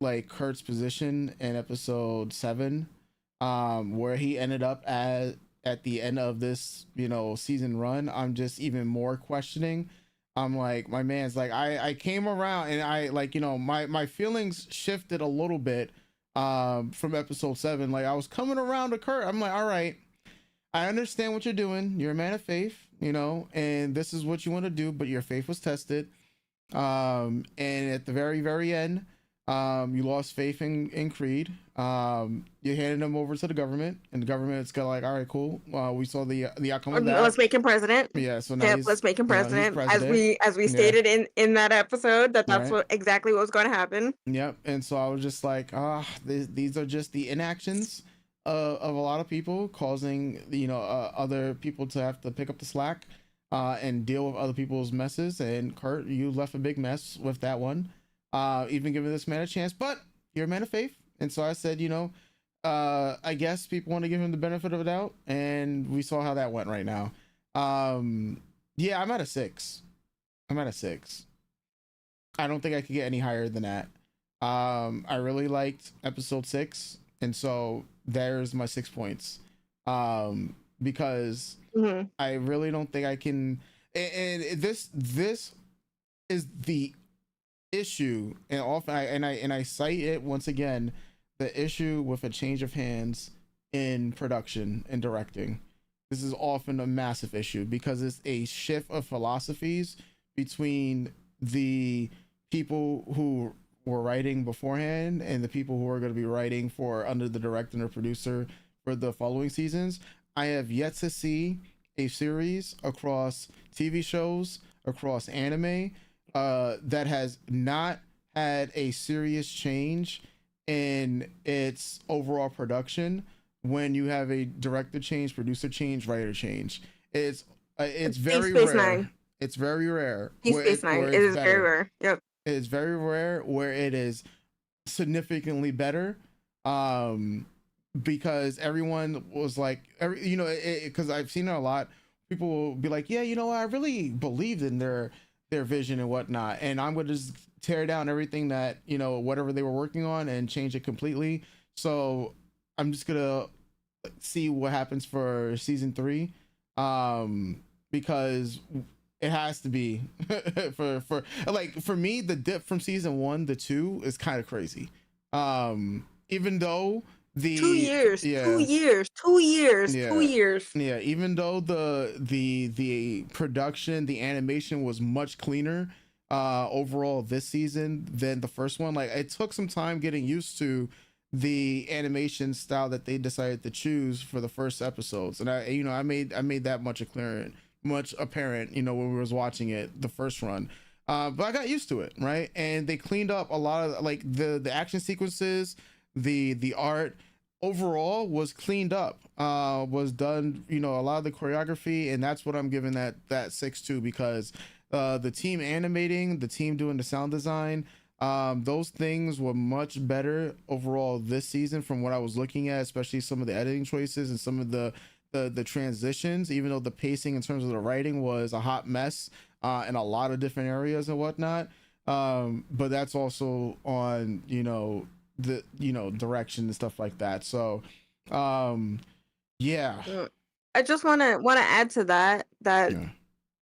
[SPEAKER 1] like Kurt's position in episode 7, where he ended up at the end of this, season run, I'm just even more questioning. I'm like, my man's like, I came around and I like, my feelings shifted a little bit from episode 7. Like I was coming around to Kurt. I'm like, all right, I understand what you're doing. You're a man of faith, and this is what you want to do, but your faith was tested. And at the very, very end, you lost faith in Creed. You handed him over to the government, and the government's got like, all right, cool. We saw the outcome of that.
[SPEAKER 2] let's make him president.
[SPEAKER 1] Yeah, so now
[SPEAKER 2] Yep,
[SPEAKER 1] he's
[SPEAKER 2] let's make him
[SPEAKER 1] he's
[SPEAKER 2] president.
[SPEAKER 1] president.
[SPEAKER 2] As we
[SPEAKER 1] Yeah,
[SPEAKER 2] stated in that episode, that's
[SPEAKER 1] right.
[SPEAKER 2] what exactly what was going to happen.
[SPEAKER 1] Yep. And so I was just like, these are just the inactions of a lot of people causing other people to have to pick up the slack and deal with other people's messes. And Kurt, you left a big mess with that one. Even giving this man a chance, but you're a man of faith, and so I said, I guess people want to give him the benefit of the doubt, and we saw how that went right now. Yeah, I'm at a 6. I'm at a 6. I don't think I could get any higher than that. I really liked episode 6, and so there's my 6 points. Because
[SPEAKER 2] Mm-hmm.
[SPEAKER 1] I really don't think I can. And this is the issue, and often I cite it once again. The issue with a change of hands in production and directing. This is often a massive issue because it's a shift of philosophies between the people who were writing beforehand and the people who are going to be writing for under the director or producer for the following seasons. I have yet to see a series across TV shows, across anime, that has not had a serious change in its overall production when you have a director change, producer change, writer change. It's
[SPEAKER 2] Deep
[SPEAKER 1] very
[SPEAKER 2] Space
[SPEAKER 1] rare.
[SPEAKER 2] Nine.
[SPEAKER 1] It's very rare
[SPEAKER 2] Deep Space Nine.
[SPEAKER 1] where
[SPEAKER 2] It
[SPEAKER 1] it's
[SPEAKER 2] is very
[SPEAKER 1] better.
[SPEAKER 2] rare. Yep.
[SPEAKER 1] It's very rare where it is significantly better. Um, because everyone was like, because I've seen it a lot. People will be like, yeah, I really believed in their vision and whatnot, and I'm gonna just tear down everything that whatever they were working on and change it completely. So I'm just gonna see what happens for season 3, because it has to be for me, the dip from season 1 to 2 is kind of crazy. Even though
[SPEAKER 2] Two
[SPEAKER 1] the
[SPEAKER 2] years.
[SPEAKER 1] yeah
[SPEAKER 2] 2 years. 2 years. Two
[SPEAKER 1] yeah
[SPEAKER 2] years.
[SPEAKER 1] yeah even though the production, the animation was much cleaner, overall this season than the first one. Like it took some time getting used to the animation style that they decided to choose for the first episodes, and I made that much apparent, when we was watching it the first run. But I got used to it, right? And they cleaned up a lot of like the action sequences, the art overall was cleaned up, was done, a lot of the choreography, and that's what I'm giving that 6-2, because the team animating, the team doing the sound design, those things were much better overall this season from what I was looking at, especially some of the editing choices and some of the transitions, even though the pacing in terms of the writing was a hot mess in a lot of different areas and whatnot. But that's also on, the direction and stuff like that. So yeah.
[SPEAKER 2] I just want to add to that
[SPEAKER 1] Yeah.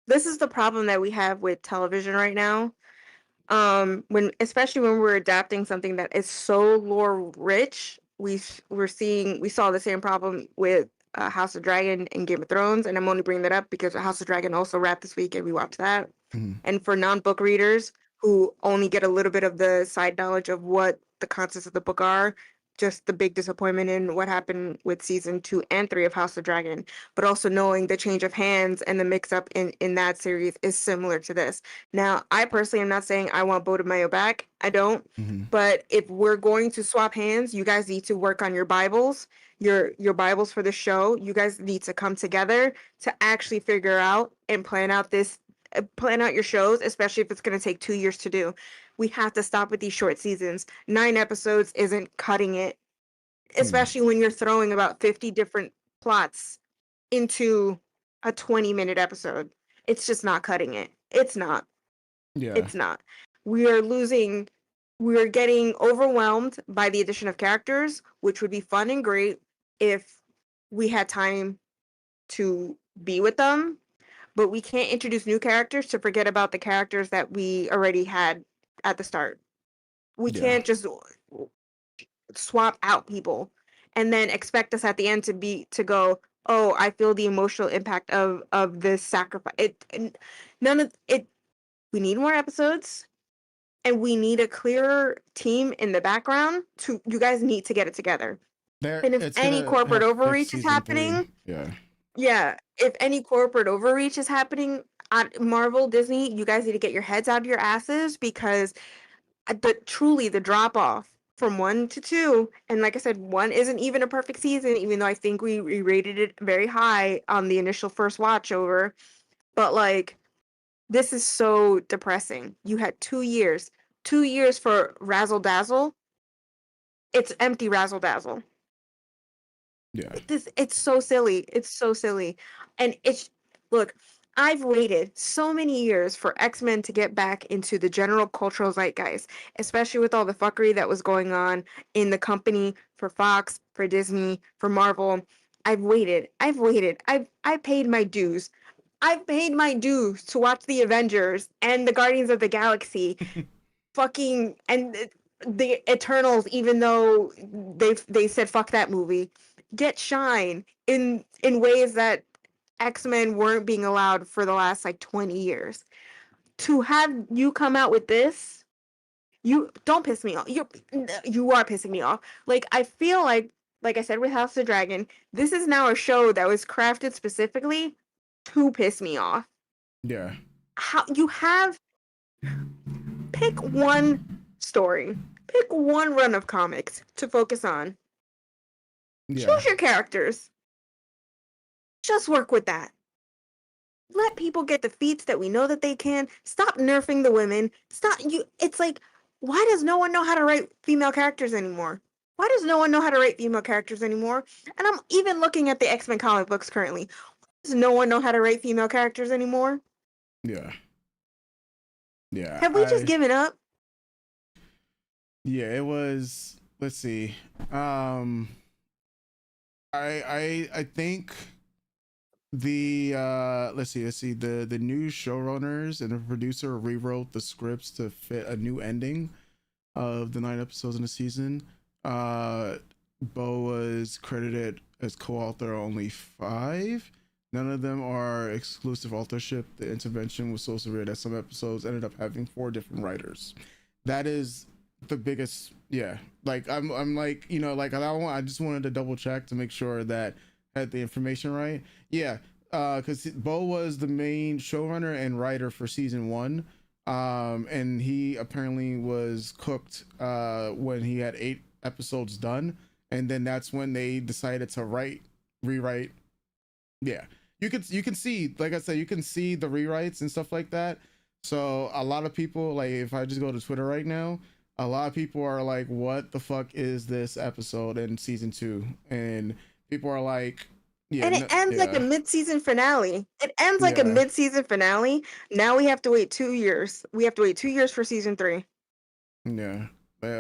[SPEAKER 2] this is the problem that we have with television right now. When especially when we're adapting something that is so lore rich, we saw the same problem with House of Dragon and Game of Thrones, and I'm only bringing that up because House of Dragon also wrapped this week and we watched that.
[SPEAKER 1] Mhm.
[SPEAKER 2] And for non-book readers who only get a little bit of the side knowledge of what the contents of the book are, just the big disappointment in what happened with season 2 and 3 of House of Dragon, but also knowing the change of hands and the mix up in that series is similar to this. Now, I personally am not saying I want Boda Mayo back. I don't.
[SPEAKER 1] Mhm.
[SPEAKER 2] But if we're going to swap hands, you guys need to work on your Bibles, your Bibles for the show. You guys need to come together to actually figure out and plan out your shows, especially if it's going to take 2 years to do. We have to stop with these short seasons. 9 episodes isn't cutting it,
[SPEAKER 1] Yeah.
[SPEAKER 2] especially when you're throwing about 50 different plots into a 20-minute episode. It's just not cutting it. It's not.
[SPEAKER 1] Yeah.
[SPEAKER 2] It's not. We are losing, we are getting overwhelmed by the addition of characters, which would be fun and great if we had time to be with them, but we can't introduce new characters to forget about the characters that we already had at the start. We
[SPEAKER 1] Yeah.
[SPEAKER 2] can't just swap out people and then expect us at the end to go, oh, I feel the emotional impact of this sacrifice. None of it. We need more episodes, and we need a clearer team in the background. You guys need to get it together.
[SPEAKER 1] There,
[SPEAKER 2] And if
[SPEAKER 1] it's
[SPEAKER 2] any
[SPEAKER 1] gonna
[SPEAKER 2] corporate
[SPEAKER 1] have fixed
[SPEAKER 2] overreach is
[SPEAKER 1] season 3.
[SPEAKER 2] happening,
[SPEAKER 1] Yeah.
[SPEAKER 2] yeah, if any corporate overreach is happening at Marvel, Disney, you guys need to get your heads out of your asses, because truly the drop off from 1 to 2, and like I said, 1 isn't even a perfect season, even though I think we rated it very high on the initial first watch over. But like, this is so depressing. You had 2 years, 2 years for razzle dazzle. It's empty razzle dazzle.
[SPEAKER 1] Yeah.
[SPEAKER 2] It's so silly. It's so silly. And look, I've waited so many years for X-Men to get back into the general cultural zeitgeist, especially with all the fuckery that was going on in the company for Fox, for Disney, for Marvel. I've waited. I've waited. I paid my dues. I've paid my dues to watch the Avengers and the Guardians of the Galaxy fucking and the Eternals, even though they said fuck that movie, get shine in ways that X-Men weren't being allowed for the last like 20 years. To have you come out with this, you don't piss me off. You are pissing me off. Like, I feel like I said with House of Dragon, this is now a show that was crafted specifically to piss me off.
[SPEAKER 1] Yeah.
[SPEAKER 2] How you have pick one story, pick one run of comics to focus on.
[SPEAKER 1] Yeah.
[SPEAKER 2] Choose your characters. Just work with that. Let people get the feats that we know that they can. Stop nerfing the women. Stop you. It's like, why does no one know how to write female characters anymore? Why does no one know how to write female characters anymore? And I'm even looking at the X-Men comic books currently. Why does no one know how to write female characters anymore?
[SPEAKER 1] Yeah. Yeah.
[SPEAKER 2] Have we just given up?
[SPEAKER 1] Yeah, it was, let's see. I think let's see, the new showrunners and the producer rewrote the scripts to fit a new ending of the 9 episodes in the season. Bo was credited as co-author only 5. None of them are exclusive authorship. The intervention was so severe that some episodes ended up having 4 different writers. That is the biggest, yeah. Like I'm like, like I just wanted to double check to make sure that I had the information right. Yeah, because Bo was the main showrunner and writer for season 1. And he apparently was cooked when he had 8 episodes done, and then that's when they decided to rewrite. Yeah, you can see, like I said, you can see the rewrites and stuff like that. So a lot of people, like, if I just go to Twitter right now, a lot of people are like, what the fuck is this episode in season 2? And people are like, yeah,
[SPEAKER 2] And it
[SPEAKER 1] no,
[SPEAKER 2] ends like a
[SPEAKER 1] yeah,
[SPEAKER 2] mid-season finale. It ends like a
[SPEAKER 1] yeah,
[SPEAKER 2] mid-season finale. Now we have to wait 2 years. We have to wait 2 years for season 3.
[SPEAKER 1] yeah.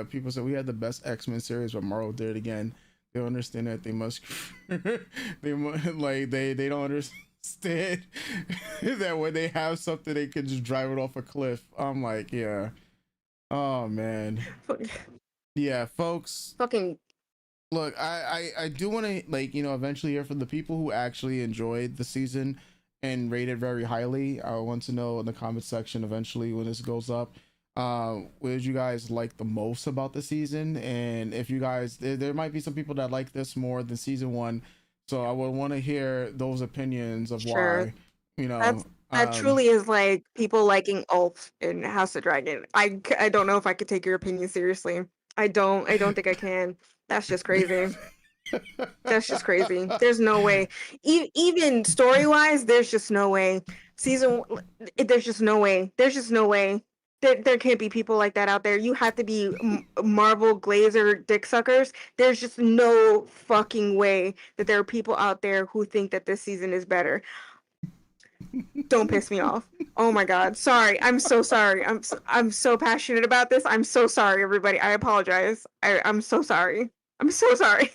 [SPEAKER 1] People said we had the best X-Men series, but Marvel did it again. They don't understand that they must like they don't understand that when they have something they can just drive it off a cliff. I'm like, yeah. Oh man. Yeah, folks.
[SPEAKER 2] Fucking
[SPEAKER 1] Look, I do want to, like, eventually hear from the people who actually enjoyed the season and rated very highly. I want to know in the comment section eventually when this goes up. What did you guys like the most about the season? And if you guys, there might be some people that like this more than season 1, so I would want to hear those opinions of
[SPEAKER 2] sure.
[SPEAKER 1] why. You
[SPEAKER 2] That's
[SPEAKER 1] know,
[SPEAKER 2] that truly is like people liking Ulf in House of Dragon. I don't know if I could take your opinion seriously. I don't think I can. That's just crazy. That's just crazy. There's no way. Even story-wise, there's just no way. There's just no way. There's just no way. There can't be people like that out there. You have to be Marvel Glazer dick suckers. There's just no fucking way that there are people out there who think that this season is better. Don't piss me off. Oh my god. Sorry. I'm so sorry. I'm so passionate about this. I'm so sorry, everybody. I apologize. I'm so sorry. I'm so sorry.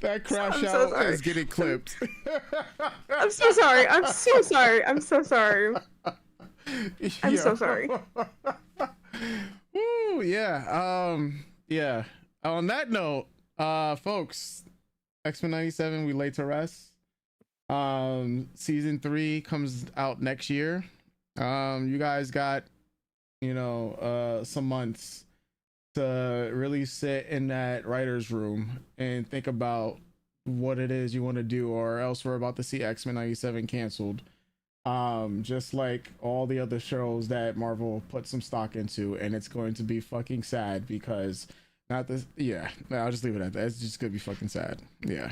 [SPEAKER 1] that crash
[SPEAKER 2] I'm so
[SPEAKER 1] out
[SPEAKER 2] sorry.
[SPEAKER 1] is getting clipped.
[SPEAKER 2] I'm so sorry. I'm so sorry. I'm so sorry. I'm so sorry.
[SPEAKER 1] Ooh, yeah. Yeah. On that note, folks, X-Men 97, we lay to rest. Season 3 comes out next year. You guys got, some months to really sit in that writer's room and think about what it is you want to do, or else we're about to see X-Men 97 canceled. Just like all the other shows that Marvel put some stock into, and it's going to be fucking sad because not this, yeah, I'll just leave it at that. It's just gonna be fucking sad. Yeah.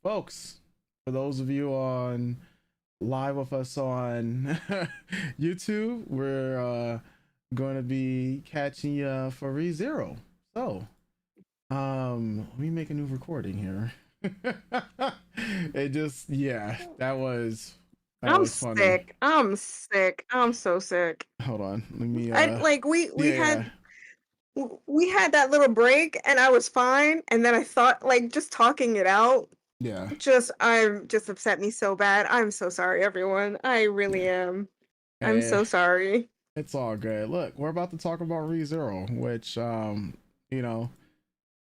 [SPEAKER 1] Folks, for those of you on live with us on YouTube, we're going to be catching you for ReZero. So, let me make a new recording here. It just, yeah, that was
[SPEAKER 2] I'm
[SPEAKER 1] funny.
[SPEAKER 2] sick. I'm sick. I'm so sick.
[SPEAKER 1] Hold on, let me
[SPEAKER 2] I like we
[SPEAKER 1] yeah,
[SPEAKER 2] we had that little break and I was fine, and then I thought like just talking it out
[SPEAKER 1] yeah,
[SPEAKER 2] just upset me so bad. I'm so sorry, everyone. I really am. I'm
[SPEAKER 1] yeah.
[SPEAKER 2] so sorry.
[SPEAKER 1] It's all good. Look, we're about to talk about ReZero, which you know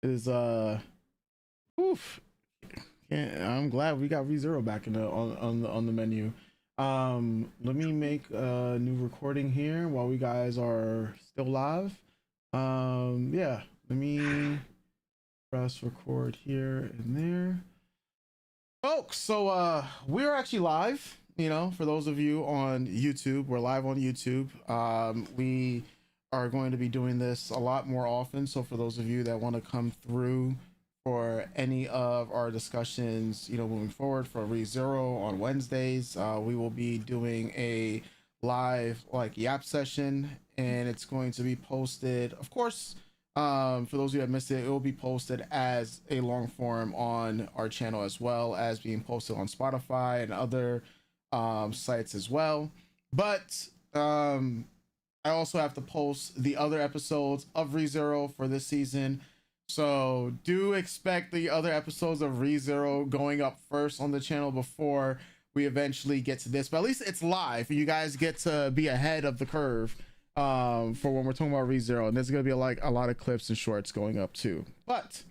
[SPEAKER 1] is oof. Yeah, I'm glad we got ReZero back in the on the menu. Let me make a new recording here while we guys are still live. Yeah, let me press record here and there. Folks, so we're actually live, for those of you on YouTube. We're live on YouTube. We are going to be doing this a lot more often, so for those of you that want to come through for any of our discussions, moving forward for ReZero on Wednesdays, we will be doing a live like Yap session, and it's going to be posted, of course. For those of you that missed it, it will be posted as a long form on our channel, as well as being posted on Spotify and other sites as well. But I also have to post the other episodes of ReZero for this season. So do expect the other episodes of ReZero going up first on the channel before we eventually get to this. But at least it's live. You guys get to be ahead of the curve for when we're talking about ReZero. And there's going to be a lot of clips and shorts going up too. But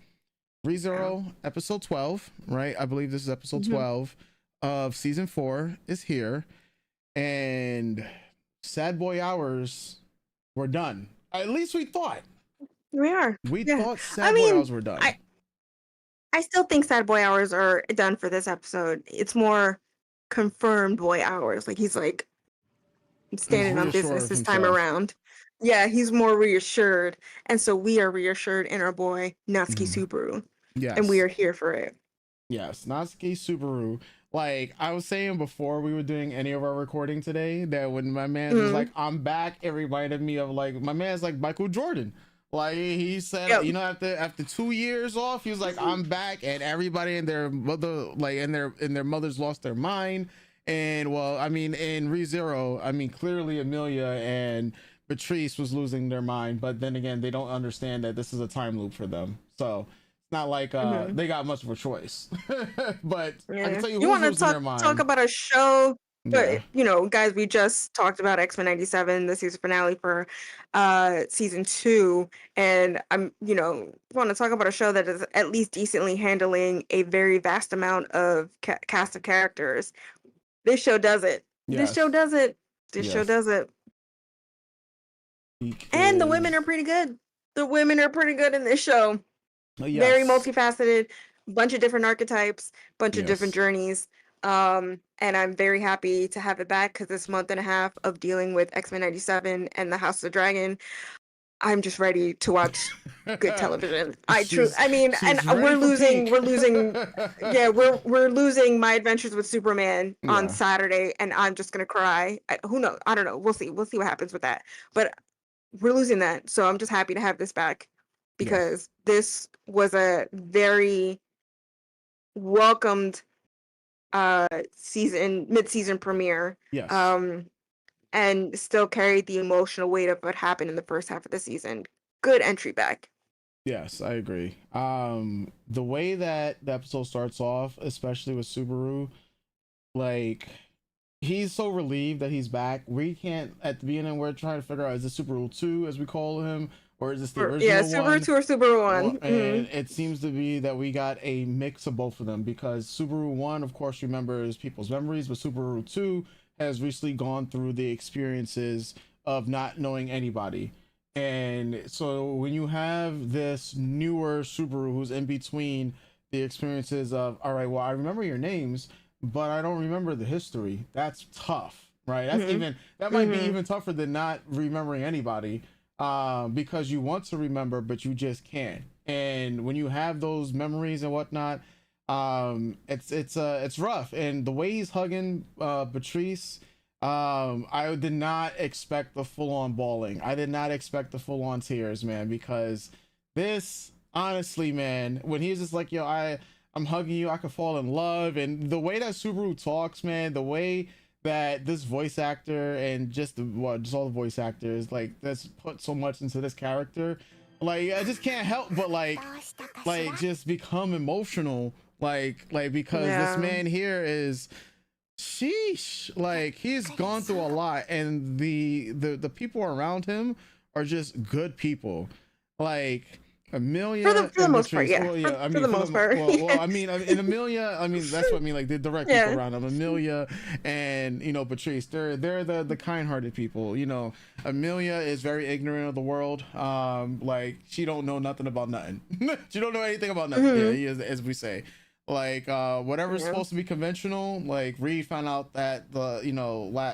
[SPEAKER 2] Yeah.
[SPEAKER 1] ReZero episode 12, right? I believe this is episode
[SPEAKER 2] Mhm.
[SPEAKER 1] 12 of season 4 is here, and Sad Boy Hours were done. At least we thought.
[SPEAKER 2] We are.
[SPEAKER 1] We
[SPEAKER 2] Yeah.
[SPEAKER 1] thought
[SPEAKER 2] I
[SPEAKER 1] Sad Boy
[SPEAKER 2] mean,
[SPEAKER 1] Hours were done.
[SPEAKER 2] I still think sad boy hours are done for this episode. It's more confirmed boy hours. Like he's like
[SPEAKER 1] He's
[SPEAKER 2] standing on
[SPEAKER 1] reassured
[SPEAKER 2] business
[SPEAKER 1] of
[SPEAKER 2] this time
[SPEAKER 1] himself.
[SPEAKER 2] around. Yeah, he's more reassured. And so we are reassured in our boy Natsuki
[SPEAKER 1] Mhm.
[SPEAKER 2] Subaru. And we
[SPEAKER 1] Yes.
[SPEAKER 2] are here for it.
[SPEAKER 1] Yes, Natsuki Subaru. Like I was saying before we were doing any of our recording today, that when my man was like,
[SPEAKER 2] Mm,
[SPEAKER 1] "I'm back," it reminded me of like my man's like Michael Jordan. Like he said,
[SPEAKER 2] yep.
[SPEAKER 1] you know, after 2 years off, he was like, "I'm back," and everybody and their mother, like, and their mothers lost their mind. And well, I mean, in ReZero, I mean, clearly Amelia and Patrice was losing their mind, but then again, they don't understand that this is a time loop for them. So it's not like
[SPEAKER 2] Hmm.
[SPEAKER 1] they got much of a choice. But I can
[SPEAKER 2] Yeah.
[SPEAKER 1] tell you
[SPEAKER 2] You
[SPEAKER 1] who's
[SPEAKER 2] want to
[SPEAKER 1] losing their
[SPEAKER 2] talk
[SPEAKER 1] mind.
[SPEAKER 2] about a show?
[SPEAKER 1] Yeah.
[SPEAKER 2] But guys, we just talked about X-Men 97, the season finale for season 2, and I'm want to talk about a show that is at least decently handling a very vast amount of cast of characters. This show does it. This show
[SPEAKER 1] Yes.
[SPEAKER 2] does it. This show
[SPEAKER 1] Yes.
[SPEAKER 2] does it.
[SPEAKER 1] Peak
[SPEAKER 2] And the women are
[SPEAKER 1] is
[SPEAKER 2] pretty good. The women are pretty good in this show. Very
[SPEAKER 1] yes.
[SPEAKER 2] multifaceted, bunch of different archetypes, bunch of different
[SPEAKER 1] Yes.
[SPEAKER 2] journeys. And I'm very happy to have it back because this month and a half of dealing with X-Men 97 and the House of the Dragon, I'm just ready to watch good television.
[SPEAKER 1] she's
[SPEAKER 2] I mean, and
[SPEAKER 1] she's ready for peak.
[SPEAKER 2] we're losing, yeah, we're losing My Adventures with Superman on
[SPEAKER 1] Yeah.
[SPEAKER 2] Saturday, and I'm just gonna cry. Who knows? I don't know. We'll see what happens with that. But we're losing that. So I'm just happy to have this back
[SPEAKER 1] Yes.
[SPEAKER 2] because this was a very welcomed mid-season premiere.
[SPEAKER 1] Yes.
[SPEAKER 2] Um and still carried the emotional weight of what happened in the first half of the season. Good entry back.
[SPEAKER 1] Yes, I agree. The way that the episode starts off, especially with Subaru, like he's so relieved that he's back. We can't at the beginning we're trying to figure out, is this Subaru 2 as we call him, or is this the
[SPEAKER 2] Yeah,
[SPEAKER 1] original
[SPEAKER 2] Subaru
[SPEAKER 1] one?
[SPEAKER 2] 2 or Subaru
[SPEAKER 1] Well,
[SPEAKER 2] 1.
[SPEAKER 1] and it seems to be that we got a mix of both of them, because Subaru 1, of course, remembers people's memories, but Subaru 2 has recently gone through the experiences of not knowing anybody. And so when you have this newer Subaru who's in between the experiences of, all right, well, I remember your names, but I don't remember the history. That's tough, right?
[SPEAKER 2] Mm-hmm.
[SPEAKER 1] That might be
[SPEAKER 2] Mm-hmm.
[SPEAKER 1] even tougher than not remembering anybody, because you want to remember, but you just can't. And when you have those memories and whatnot, it's rough. And the way he's hugging Patrice, I did not expect the full on bawling. I did not expect the full on tears, man, because this honestly, man, when he's just like, yo, I'm hugging you, I could fall in love, and the way that Subaru talks, man, the way that this voice actor and just all the voice actors, like, that's put so much into this character, like I just can't help but just become emotional, because this
[SPEAKER 2] Yeah.
[SPEAKER 1] man here is, sheesh, like he's gone through a lot, and the people around him are just good people, like Amelia
[SPEAKER 2] For the
[SPEAKER 1] and
[SPEAKER 2] most part,
[SPEAKER 1] Patrice.
[SPEAKER 2] yeah.
[SPEAKER 1] Well, yeah, I
[SPEAKER 2] For
[SPEAKER 1] mean,
[SPEAKER 2] the most part.
[SPEAKER 1] well, I mean, in Amelia, I mean, that's what I mean, like the direct people
[SPEAKER 2] Yeah.
[SPEAKER 1] around him, Amelia and Patrice. They're the kind-hearted people. Amelia is very ignorant of the world. Like she don't know nothing about nothing. She don't know anything about nothing. Yeah,
[SPEAKER 2] Mm-hmm.
[SPEAKER 1] he is, as we say. Like whatever's
[SPEAKER 2] Yeah.
[SPEAKER 1] supposed to be conventional, like Reed found out that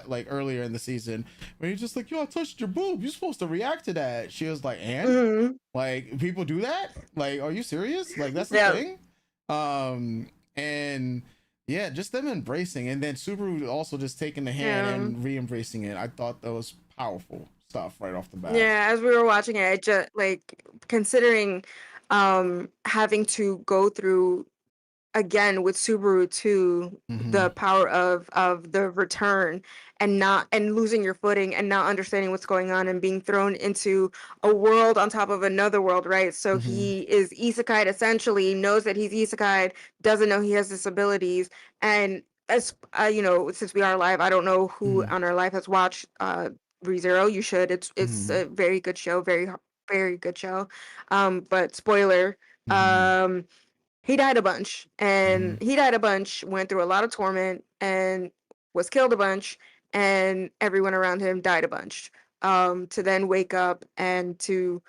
[SPEAKER 1] like earlier in the season, when he's just like, yo, I touched your boob, you're supposed to react to that. She was like, and
[SPEAKER 2] Mm-hmm.
[SPEAKER 1] like people do that, like, are you serious, like that's the
[SPEAKER 2] Yeah.
[SPEAKER 1] thing. And yeah, just them embracing, and then Subaru also just taking the hand
[SPEAKER 2] Yeah.
[SPEAKER 1] and re-embracing it. I thought that was powerful stuff right off the bat.
[SPEAKER 2] Yeah, as we were watching it, just like considering having to go through again with Subaru 2
[SPEAKER 1] Mm-hmm.
[SPEAKER 2] the power of the return and not and losing your footing and not understanding what's going on and being thrown into a world on top of another world, right? So
[SPEAKER 1] Mm-hmm.
[SPEAKER 2] he is isekai essentially, knows that he's isekai, doesn't know he has disabilities, and as since we are live, I don't know who
[SPEAKER 1] Mm-hmm.
[SPEAKER 2] on our live has watched ReZero. You should. It's
[SPEAKER 1] Mm-hmm.
[SPEAKER 2] a very good show, very very good show. But spoiler.
[SPEAKER 1] Mm-hmm.
[SPEAKER 2] He died a bunch,
[SPEAKER 1] Mm-hmm.
[SPEAKER 2] and he died a bunch, went through a lot of torment, and was killed a bunch, and everyone around him died a bunch. To then wake up and to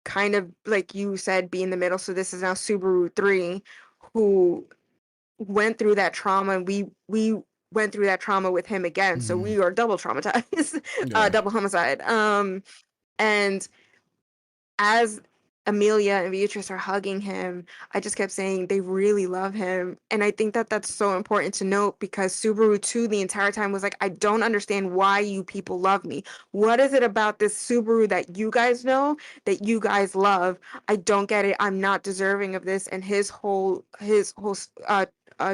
[SPEAKER 2] kind of, like you said, be in the middle. So this is now Subaru 3, who went through that trauma, and we went through that trauma with him again. So
[SPEAKER 1] Mm-hmm.
[SPEAKER 2] we are double traumatized,
[SPEAKER 1] Yeah.
[SPEAKER 2] double homicide. And as Amelia and Beatrice are hugging him, I just kept saying they really love him. And I think that that's so important to note, because Subaru 2 the entire time was like, I don't understand why you people love me. What is it about this Subaru that you guys know, that you guys love? I don't get it. I'm not deserving of this. And his whole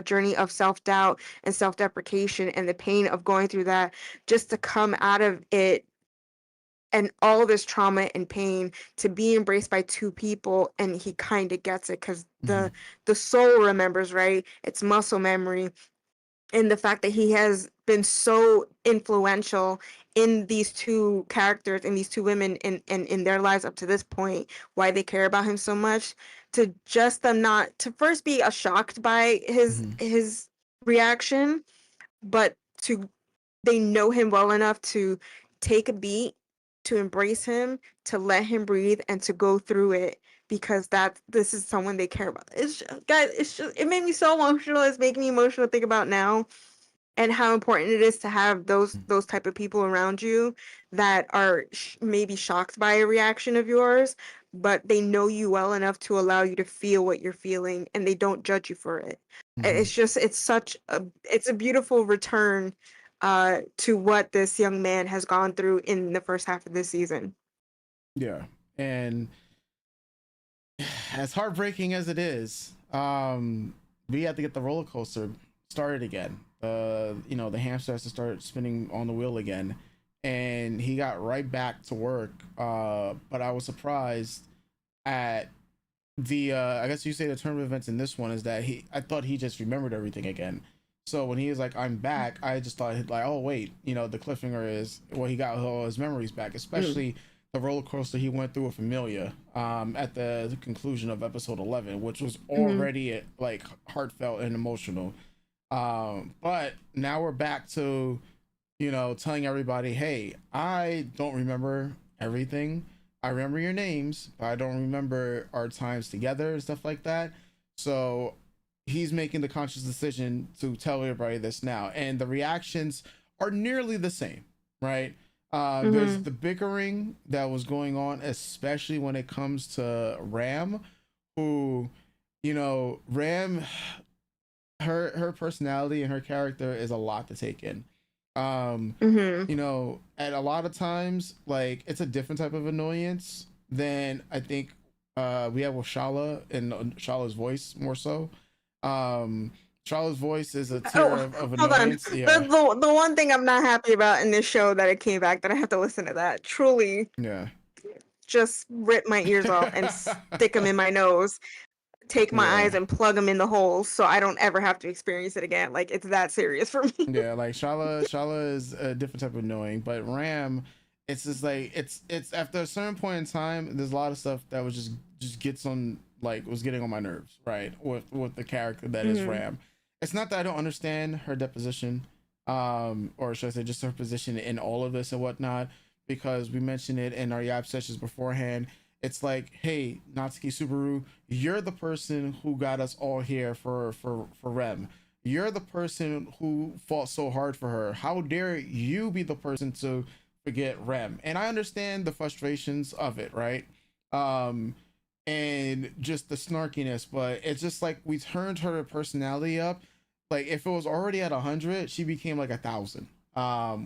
[SPEAKER 2] journey of self-doubt and self-deprecation and the pain of going through that, just to come out of it and all this trauma and pain, to be embraced by two people, and he kind of gets it, because
[SPEAKER 1] Mm-hmm.
[SPEAKER 2] the soul remembers, right? It's muscle memory. And the fact that he has been so influential in these two characters, in these two women, in their lives up to this point, why they care about him so much, to just them not to first be shocked by
[SPEAKER 1] Mm-hmm.
[SPEAKER 2] his reaction, but to they know him well enough to take a beat, to embrace him, to let him breathe, and to go through it, because that this is someone they care about. It's just, guys, it's just, it made me so emotional. It's making me emotional to think about now, and how important it is to have those type of people around you that are maybe shocked by a reaction of yours, but they know you well enough to allow you to feel what you're feeling, and they don't judge you for it.
[SPEAKER 1] Mm-hmm.
[SPEAKER 2] It's just, it's a beautiful return to what this young man has gone through in the first half of this season.
[SPEAKER 1] Yeah. And as heartbreaking as it is, we had to get the roller coaster started again. The hamster has to start spinning on the wheel again, and he got right back to work. But I was surprised at the. I guess you say the turn of events in this one is that I thought he just remembered everything again. So when he was like, "I'm back," I just thought like, "Oh wait, the cliffhanger is well, he got all his memories back,
[SPEAKER 2] Mm.
[SPEAKER 1] especially." The roller coaster he went through with Amelia at the conclusion of episode 11, which was
[SPEAKER 2] Mm-hmm.
[SPEAKER 1] already like heartfelt and emotional. But now we're back to, telling everybody, hey, I don't remember everything. I remember your names, but I don't remember our times together and stuff like that. So he's making the conscious decision to tell everybody this now. And the reactions are nearly the same, right? There's
[SPEAKER 2] Mm-hmm.
[SPEAKER 1] the bickering that was going on, especially when it comes to Ram, who, Ram, her personality and her character is a lot to take in. Um,
[SPEAKER 2] Mm-hmm.
[SPEAKER 1] at a lot of times, like it's a different type of annoyance than I think we have with Shala and Shala's voice more so. Um, Shala's voice is a tier
[SPEAKER 2] Oh,
[SPEAKER 1] of
[SPEAKER 2] hold on.
[SPEAKER 1] annoyance. Yeah,
[SPEAKER 2] The one thing I'm not happy about in this show, that it came back, that I have to listen to that, truly
[SPEAKER 1] yeah,
[SPEAKER 2] just rip my ears off and stick them in my nose, take my
[SPEAKER 1] yeah.
[SPEAKER 2] eyes and plug them in the holes, so I don't ever have to experience it again. Like, it's that serious for me.
[SPEAKER 1] Yeah, like Shala is a different type of annoying, but Ram, it's just like it's after a certain point in time, there's a lot of stuff that was just gets on like was getting on my nerves, right? With the character that is
[SPEAKER 2] Hmm.
[SPEAKER 1] Ram. It's not that I don't understand her deposition, or should I say just her position in all of this and whatnot, because we mentioned it in our Yap sessions beforehand. It's like, hey, Natsuki Subaru, you're the person who got us all here for Rem. You're the person who fought so hard for her. How dare you be the person to forget Rem? And I understand the frustrations of it, right? Um, and just the snarkiness, but it's just like we turned her personality up. Like if it was already at 100, she became like 1,000.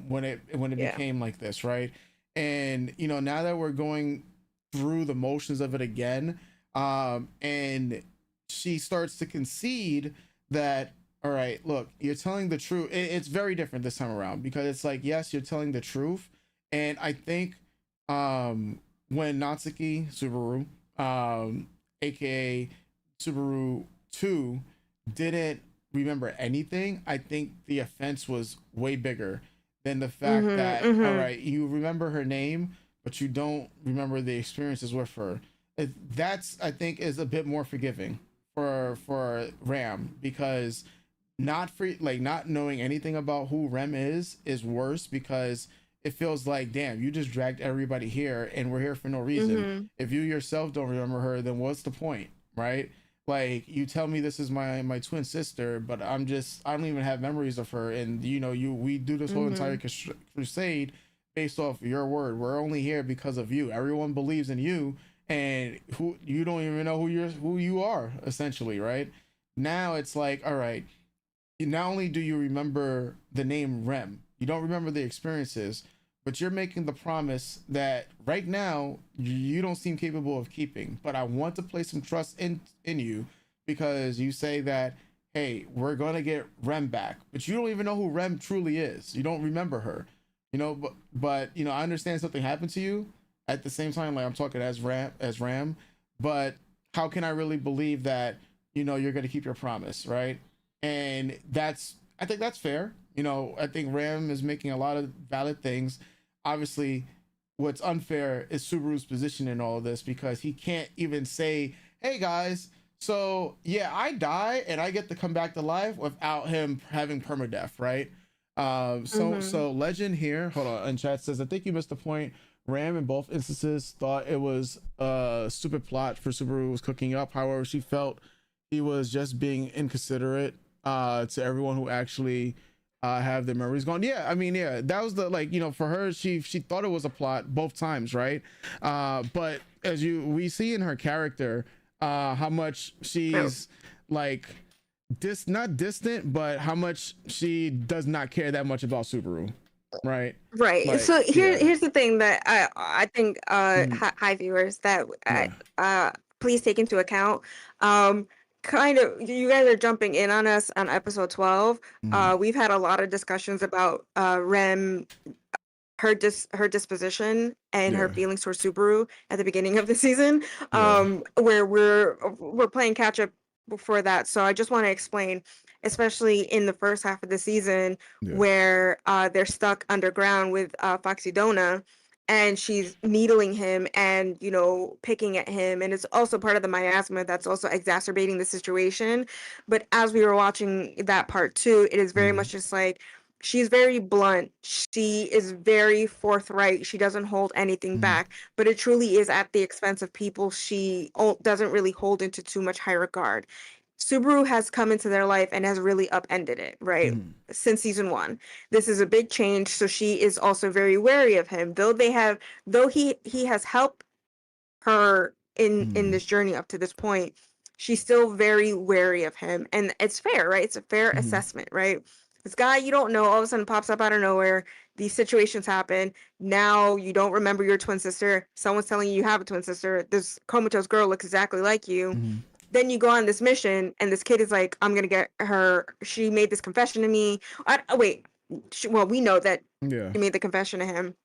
[SPEAKER 1] When it
[SPEAKER 2] Yeah.
[SPEAKER 1] became like this, right? And now that we're going through the motions of it again, and she starts to concede that, all right, look, you're telling the truth. It's very different this time around because it's like, yes, you're telling the truth. And I think when Natsuki Subaru, aka Subaru 2, didn't remember anything, I think the offense was way bigger than the fact
[SPEAKER 2] Hmm.
[SPEAKER 1] that, all
[SPEAKER 2] Hmm.
[SPEAKER 1] right, you remember her name, but you don't remember the experiences with her. That's, I think, is a bit more forgiving for Ram, because not knowing anything about who Rem is worse, because it feels like, damn, you just dragged everybody here and we're here for no reason.
[SPEAKER 2] Mm-hmm.
[SPEAKER 1] If you yourself don't remember her, then what's the point, right? Like, you tell me this is my twin sister, but I don't even have memories of her, and we do this whole
[SPEAKER 2] Mm-hmm.
[SPEAKER 1] entire crusade based off your word. We're only here because of you. Everyone believes in you, and who you don't even know who you are, essentially, right? Now it's like, all right, not only do you remember the name Rem, you don't remember the experiences, but you're making the promise that right now you don't seem capable of keeping. But I want to place some trust in you, because you say that, hey, we're gonna get Rem back, but you don't even know who Rem truly is. You don't remember her, but I understand something happened to you. At the same time, like, I'm talking as Ram, but how can I really believe that you're gonna keep your promise, right? And I think that's fair. I think Ram is making a lot of valid things. Obviously, what's unfair is Subaru's position in all of this, because he can't even say, "Hey guys, so yeah, I die and I get to come back to life," without him having permadeath, right?
[SPEAKER 2] Mm-hmm.
[SPEAKER 1] So Legend here, hold on, in chat says, "I think you missed the point. Ram in both instances thought it was a stupid plot for Subaru was cooking up. However, she felt he was just being inconsiderate to everyone who actually have their memories gone." Yeah, I mean, yeah, that was the, like, for her, she thought it was a plot both times, right? But as we see in her character, how much
[SPEAKER 2] Oh,
[SPEAKER 1] she's like not distant, but how much she does not care that much about Subaru, right?
[SPEAKER 2] right.
[SPEAKER 1] Like,
[SPEAKER 2] So
[SPEAKER 1] yeah,
[SPEAKER 2] here's the thing that I think
[SPEAKER 1] mm,
[SPEAKER 2] hi viewers that
[SPEAKER 1] yeah,
[SPEAKER 2] please take into account. Um, kind of you guys are jumping in on us on episode 12.
[SPEAKER 1] mm,
[SPEAKER 2] We've had a lot of discussions about Rem, her disposition and her
[SPEAKER 1] yeah,
[SPEAKER 2] feelings towards Subaru at the beginning of the season,
[SPEAKER 1] yeah,
[SPEAKER 2] where we're playing catch up before that. So I just want to explain, especially in the first half of the season,
[SPEAKER 1] yeah,
[SPEAKER 2] where they're stuck underground with Foxy Dona, and she's needling him and picking at him, and it's also part of the miasma that's also exacerbating the situation. But as we were watching that part too, it is very
[SPEAKER 1] mm,
[SPEAKER 2] much just like she's very blunt. She is very forthright. She doesn't hold anything
[SPEAKER 1] mm,
[SPEAKER 2] back, but it truly is at the expense of people she doesn't really hold into too much high regard. Subaru has come into their life and has really upended it, right?
[SPEAKER 1] mm,
[SPEAKER 2] Since season one. This is a big change, so she is also very wary of him. Though he has helped her in
[SPEAKER 1] mm,
[SPEAKER 2] this journey up to this point, she's still very wary of him, and it's fair, right? It's a fair
[SPEAKER 1] mm,
[SPEAKER 2] assessment, right? This guy you don't know all of a sudden pops up out of nowhere. These situations happen. Now you don't remember your twin sister. Someone's telling you you have a twin sister. This comatose girl looks exactly like you.
[SPEAKER 1] mm,
[SPEAKER 2] Then you go on this mission, and this kid is like, "I'm gonna get her. She made this confession to me." Wait. Well, we know that
[SPEAKER 1] yeah,
[SPEAKER 2] she made the confession to him,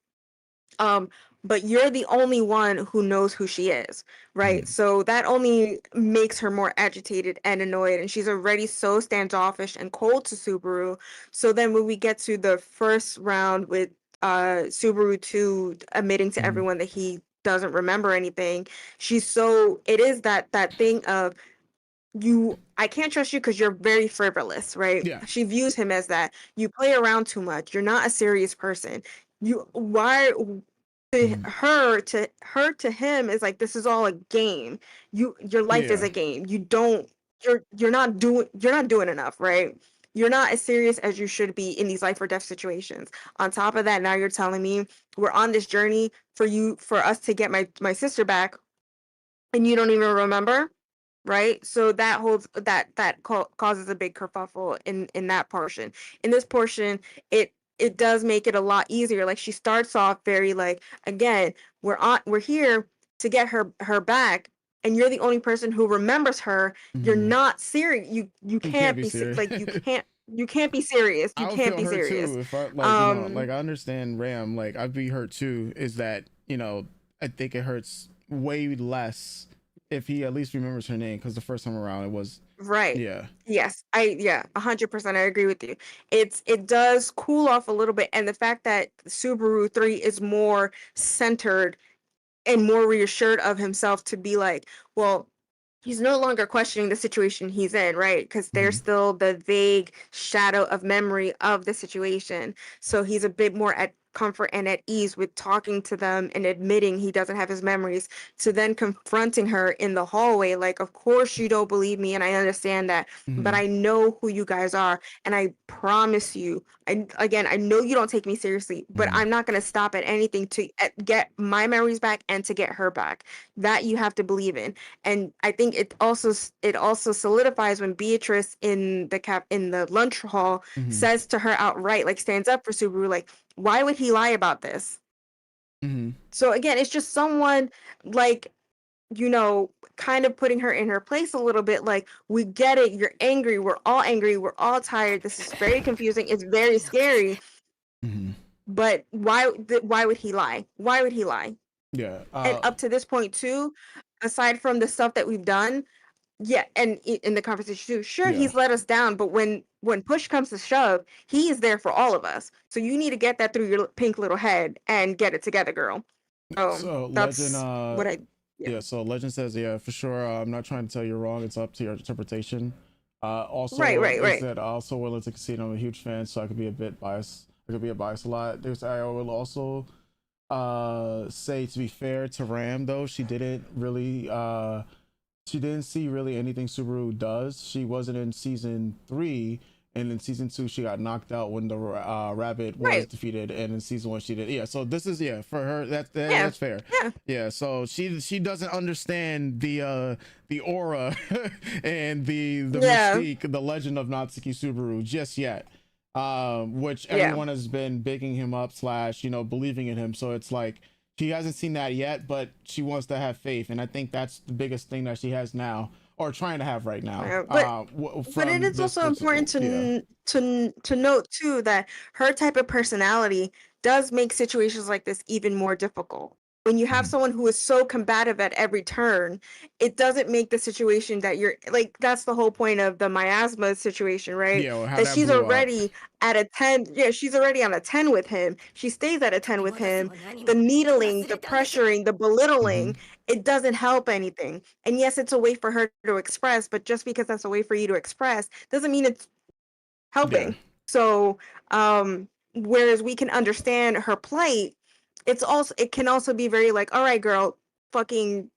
[SPEAKER 2] um but you're the only one who knows who she is, right?
[SPEAKER 1] mm,
[SPEAKER 2] So that only makes her more agitated and annoyed, and she's already so standoffish and cold to Subaru. So then when we get to the first round with Subaru 2 admitting to
[SPEAKER 1] mm,
[SPEAKER 2] everyone that he doesn't remember anything, it is that thing of, I can't trust you because you're very frivolous, right?
[SPEAKER 1] yeah,
[SPEAKER 2] She views him as that. You play around too much. You're not a serious person. You why
[SPEAKER 1] mm,
[SPEAKER 2] to him is like, this is all a game. Your life is
[SPEAKER 1] yeah,
[SPEAKER 2] a game. You're not doing enough, right? You're not as serious as you should be in these life or death situations. On top of that, now you're telling me we're on this journey for us to get my sister back, and you don't even remember, right? So that holds causes a big kerfuffle in that portion. In this portion, it does make it a lot easier. Like, she starts off very like, again, we're here to get her back, and you're the only person who remembers her. You're
[SPEAKER 1] mm.
[SPEAKER 2] not serious. You
[SPEAKER 1] You can't
[SPEAKER 2] can't
[SPEAKER 1] be
[SPEAKER 2] be
[SPEAKER 1] serious.
[SPEAKER 2] like, you can't be serious. You
[SPEAKER 1] I would
[SPEAKER 2] can't
[SPEAKER 1] feel
[SPEAKER 2] be
[SPEAKER 1] hurt
[SPEAKER 2] serious.
[SPEAKER 1] too if I, like,
[SPEAKER 2] Um
[SPEAKER 1] like, I understand Ram, like, I'd be hurt too. Is that, I think it hurts way less if he at least remembers her name, because the first time around it was,
[SPEAKER 2] Right.
[SPEAKER 1] yeah,
[SPEAKER 2] Yes. 100% I agree with you. It does cool off a little bit, and the fact that Subaru 3 is more centered and more reassured of himself to be like, well, he's no longer questioning the situation he's in, right? Because there's
[SPEAKER 1] Mhm.
[SPEAKER 2] still the vague shadow of memory of the situation. So he's a bit more at comfort and at ease with talking to them and admitting he doesn't have his memories, to then confronting her in the hallway like, of course you don't believe me and I understand that, but
[SPEAKER 1] Mhm.
[SPEAKER 2] I know who you guys are and I promise you, I know you don't take me seriously, but
[SPEAKER 1] Mhm.
[SPEAKER 2] I'm not going to stop at anything to get my memories back and to get her back. That you have to believe in. And I think it also solidifies when Beatrice in the lunch hall
[SPEAKER 1] Mhm.
[SPEAKER 2] says to her outright, like stands up for Subaru, like, why would he lie about this?
[SPEAKER 1] Mhm.
[SPEAKER 2] So again, it's just someone like, kind of putting her in her place a little bit, like, we get it, you're angry, we're all tired, this is very confusing, it's very scary,
[SPEAKER 1] Mhm.
[SPEAKER 2] but why would he lie? Why would he lie?
[SPEAKER 1] Yeah.
[SPEAKER 2] And up to this point too, aside from the stuff that we've done, yeah, and in the conversation too, sure,
[SPEAKER 1] Yeah.
[SPEAKER 2] he's let us down, but when push comes to shove, he is there for all of us. So you need to get that through your pink little head and get it together, girl.
[SPEAKER 1] So Legend,
[SPEAKER 2] That's what I yeah.
[SPEAKER 1] yeah. So Legend says, yeah, for sure. I'm not trying to tell you wrong. It's up to your interpretation.
[SPEAKER 2] Right,
[SPEAKER 1] Also,
[SPEAKER 2] right,
[SPEAKER 1] they
[SPEAKER 2] right.
[SPEAKER 1] said also willing to concede. I'm a huge fan, so I could be a bit biased. I could be a bias a lot. There's I will also say, to be fair to Ram, though, she didn't see really anything Subaru does. She wasn't in season 3, and in season 2 she got knocked out when the rabbit was
[SPEAKER 2] Right.
[SPEAKER 1] defeated, and in season 1 she did. Yeah, so this is, yeah, for her,
[SPEAKER 2] Yeah.
[SPEAKER 1] that's fair.
[SPEAKER 2] Yeah.
[SPEAKER 1] Yeah, so she doesn't understand the aura and the
[SPEAKER 2] Yeah.
[SPEAKER 1] mystique, the legend of Natsuki Subaru just yet. Which
[SPEAKER 2] Yeah.
[SPEAKER 1] everyone has been bigging him up slash, believing in him. So it's like she hasn't seen that yet, but she wants to have faith, and I think that's the biggest thing that she has now, or trying to have right now.
[SPEAKER 2] Yeah. But it
[SPEAKER 1] From
[SPEAKER 2] is
[SPEAKER 1] this
[SPEAKER 2] also important
[SPEAKER 1] particular, yeah.
[SPEAKER 2] to note too that her type of personality does make situations like this even more difficult. When you have
[SPEAKER 1] Mhm.
[SPEAKER 2] someone who is so combative at every turn, it doesn't make the situation that you're like, that's the whole point of the miasma situation, right?
[SPEAKER 1] Yeah, or how
[SPEAKER 2] That
[SPEAKER 1] that
[SPEAKER 2] she's
[SPEAKER 1] blew up.
[SPEAKER 2] already at a 10. Yeah, she's already on a 10 with him. She stays at a 10 with him. The needling, the pressuring, the
[SPEAKER 1] Hmm.
[SPEAKER 2] belittling, it doesn't help anything. And yes, it's a way for her to express, but just because that's a way for you to express doesn't mean it's
[SPEAKER 1] Yeah,
[SPEAKER 2] helping. So, whereas we can understand her plight, it can also be very like, all right, girl, fucking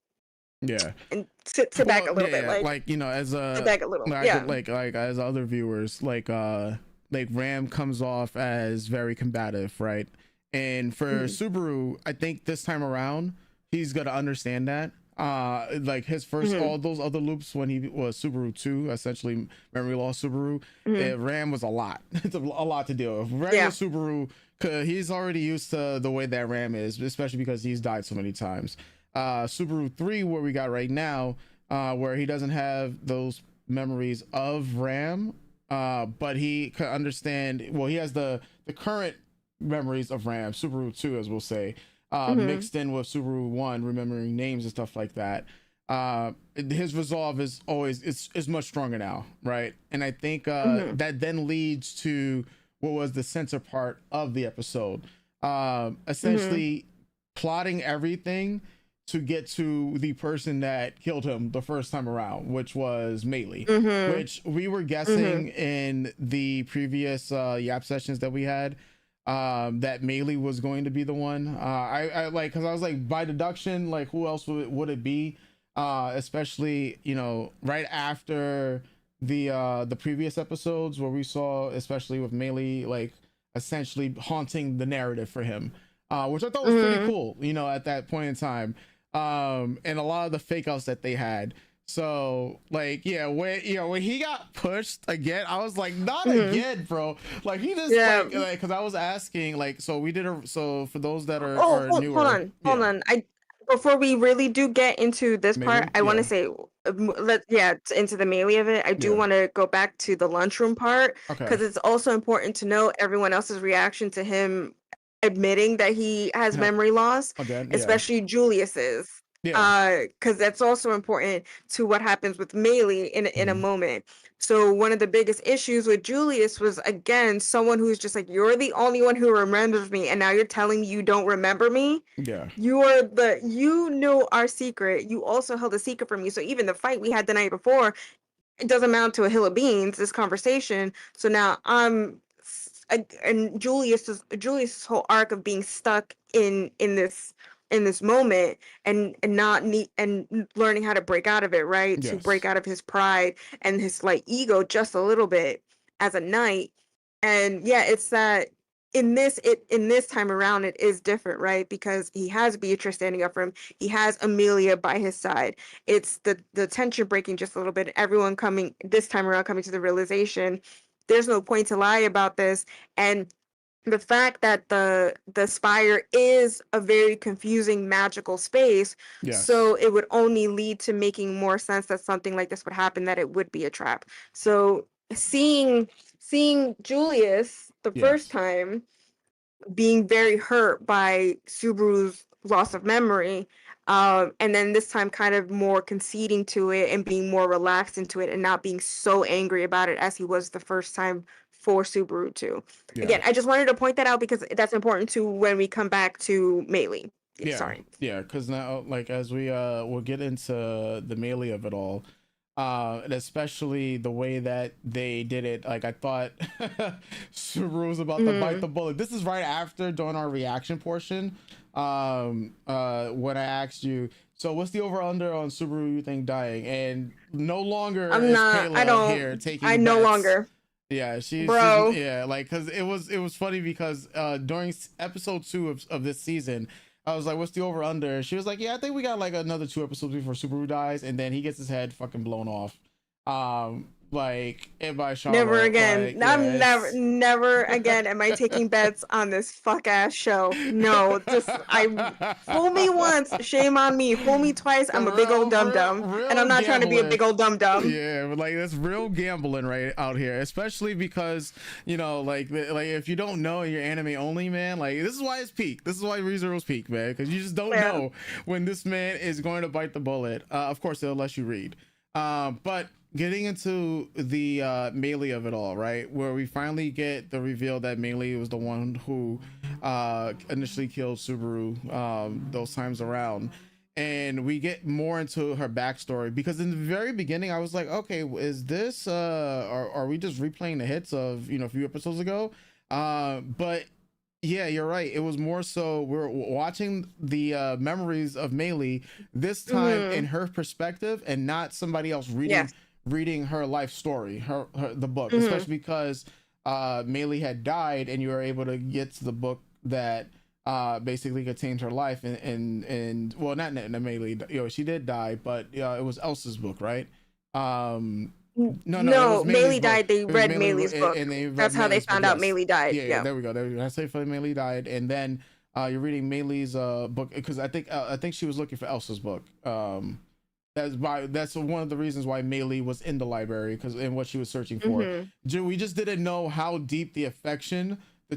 [SPEAKER 1] yeah.
[SPEAKER 2] and sit back
[SPEAKER 1] Well,
[SPEAKER 2] a
[SPEAKER 1] yeah,
[SPEAKER 2] little bit,
[SPEAKER 1] yeah.
[SPEAKER 2] like
[SPEAKER 1] Like, as
[SPEAKER 2] sit
[SPEAKER 1] a
[SPEAKER 2] back a little.
[SPEAKER 1] like
[SPEAKER 2] Yeah.
[SPEAKER 1] as other viewers, like Ram comes off as very combative, right? And for
[SPEAKER 2] Hmm.
[SPEAKER 1] Subaru, I think this time around he's gonna understand that. Like his first,
[SPEAKER 2] Hmm.
[SPEAKER 1] all those other loops when he was Subaru 2, essentially memory loss Subaru,
[SPEAKER 2] Hmm.
[SPEAKER 1] Ram was a lot. It's a lot to deal with. Regular
[SPEAKER 2] Yeah.
[SPEAKER 1] Subaru, cause he's already used to the way that Ram is, especially because he's died so many times. Subaru 3, where we got right now, where he doesn't have those memories of Ram, but he can understand. Well, he has the current memories of Ram, Subaru 2, as we'll say,
[SPEAKER 2] Hmm.
[SPEAKER 1] mixed in with Subaru 1, remembering names and stuff like that. His resolve is always is much stronger now, right? And I think
[SPEAKER 2] Hmm.
[SPEAKER 1] that then leads to what was the center part of the episode,
[SPEAKER 2] Hmm.
[SPEAKER 1] essentially plotting everything to get to the person that killed him the first time around, which was Maylee,
[SPEAKER 2] Hmm.
[SPEAKER 1] which we were
[SPEAKER 2] Hmm.
[SPEAKER 1] guessing in the previous Yap sessions that we had, that Maylee was going to be the one. I like, because I was like, by deduction, like who else would it be? Especially, right after the previous episodes where we saw, especially with Maylee, like essentially haunting the narrative for him, which I thought was pretty
[SPEAKER 2] Hmm.
[SPEAKER 1] cool, at that point in time. And a lot of the fake outs that they had. So like, yeah, when he got pushed again, I was like, not
[SPEAKER 2] Hmm.
[SPEAKER 1] again, bro. Like he just
[SPEAKER 2] Yeah.
[SPEAKER 1] because I was asking, like, so we did so for those that
[SPEAKER 2] Oh,
[SPEAKER 1] are
[SPEAKER 2] hold
[SPEAKER 1] newer,
[SPEAKER 2] on, hold
[SPEAKER 1] yeah,
[SPEAKER 2] on. I Before we really do get into this part,
[SPEAKER 1] Maylee,
[SPEAKER 2] I want to
[SPEAKER 1] yeah,
[SPEAKER 2] say, into the melee of it. I do
[SPEAKER 1] yeah,
[SPEAKER 2] want to go back to the lunchroom part
[SPEAKER 1] okay,
[SPEAKER 2] because it's also important to know everyone else's reaction to him admitting that he has
[SPEAKER 1] and
[SPEAKER 2] memory loss,
[SPEAKER 1] again, yeah,
[SPEAKER 2] especially Julius's.
[SPEAKER 1] Yeah.
[SPEAKER 2] Because that's also important to what happens with Meili in a
[SPEAKER 1] Mhm.
[SPEAKER 2] moment. So one of the biggest issues with Julius was, again, someone who's just like, you're the only one who remembers me, and now you're telling me you don't remember me.
[SPEAKER 1] Yeah.
[SPEAKER 2] You know our secret. You also held a secret from me. So even the fight we had the night before, it doesn't amount to a hill of beans, this conversation. So now and Julius's whole arc of being stuck in this moment, and not need and learning how to break out of it, right? To break
[SPEAKER 1] Yes.
[SPEAKER 2] out of his pride and his like ego just a little bit as a knight. And yeah, it's that in this time around it is different, right? Because he has Beatrice standing up for him. He has Amelia by his side. It's the tension breaking just a little bit. Everyone coming this time around coming to the realization there's no point to lie about this. And the fact that the spire is a very confusing magical space,
[SPEAKER 1] Yes.
[SPEAKER 2] so it would only lead to making more sense that something like this would happen, that it would be a trap. So seeing Julius the first
[SPEAKER 1] Yes.
[SPEAKER 2] time being very hurt by Subaru's loss of memory. And then this time kind of more conceding to it and being more relaxed into it and not being so angry about it as he was the first time for Subaru too.
[SPEAKER 1] Yeah.
[SPEAKER 2] Again, I just wanted to point that out because that's important to when we come back to Meili. Yeah,
[SPEAKER 1] Yeah,
[SPEAKER 2] sorry.
[SPEAKER 1] yeah, because now, like, as we we'll get into the melee of it all, and especially the way that they did it. Like, I thought Subaru was about to bite
[SPEAKER 2] Mm-hmm.
[SPEAKER 1] the bullet. This is right after during our reaction portion, when I asked you, so what's the over under on Subaru you think dying? And no longer
[SPEAKER 2] I'm
[SPEAKER 1] is
[SPEAKER 2] not. I
[SPEAKER 1] Kayla here
[SPEAKER 2] don't. I
[SPEAKER 1] taking
[SPEAKER 2] no
[SPEAKER 1] bets.
[SPEAKER 2] longer,
[SPEAKER 1] Yeah, she's
[SPEAKER 2] bro.
[SPEAKER 1] yeah, like, because it was funny because during episode 2 of this season, I was like, "What's the over under?" She was like, "Yeah, I think we got like another 2 episodes before Subaru dies, and then he gets his head fucking blown off, like and by
[SPEAKER 2] Never
[SPEAKER 1] Charlotte,
[SPEAKER 2] again.
[SPEAKER 1] like
[SPEAKER 2] I'm
[SPEAKER 1] yeah, it's
[SPEAKER 2] never again am I taking bets on this fuck ass show. No, just I fool me once, shame on me. Fool me twice, I'm a big old
[SPEAKER 1] real,
[SPEAKER 2] dum
[SPEAKER 1] real,
[SPEAKER 2] dum, and I'm
[SPEAKER 1] real
[SPEAKER 2] not trying to be a
[SPEAKER 1] gambling.
[SPEAKER 2] big old dum dum.
[SPEAKER 1] Yeah, but like that's real gambling right out here, especially because like if you don't know and you're anime only, man, like this is why it's peak. This is why ReZero's peak, man, because you just don't
[SPEAKER 2] Yeah.
[SPEAKER 1] know when this man is going to bite the bullet. Of course, they'll let you read. But getting into the melee of it all, right, where we finally get the reveal that Melee was the one who initially killed Subaru those times around, and we get more into her backstory, because in the very beginning I was like, okay, is this are we just replaying the hits of a few episodes ago? But yeah, you're right, it was more so we're watching the memories of Melee, this time in
[SPEAKER 2] Mm-hmm.
[SPEAKER 1] her perspective and not somebody else reading
[SPEAKER 2] Yes.
[SPEAKER 1] her life story, her the book,
[SPEAKER 2] Mm-hmm.
[SPEAKER 1] especially because Melee had died and you were able to get to the book that basically contained her life, and well, not Melee, she did die, but it was Elsa's book, right? No, it was
[SPEAKER 2] No,
[SPEAKER 1] Melee's
[SPEAKER 2] Meili
[SPEAKER 1] book.
[SPEAKER 2] died. They
[SPEAKER 1] It was
[SPEAKER 2] read
[SPEAKER 1] Melee,
[SPEAKER 2] Meili's book.
[SPEAKER 1] and they read
[SPEAKER 2] That's how they
[SPEAKER 1] Melee's book.
[SPEAKER 2] found out
[SPEAKER 1] Yes,
[SPEAKER 2] Meili died.
[SPEAKER 1] yeah,
[SPEAKER 2] Yeah.
[SPEAKER 1] there we go. I say for Melee died, and then you're reading Melee's book, because I think she was looking for Elsa's book. That's one of the reasons why Melee was in the library, because and what she was searching for.
[SPEAKER 2] Mm-hmm.
[SPEAKER 1] We just didn't know how deep the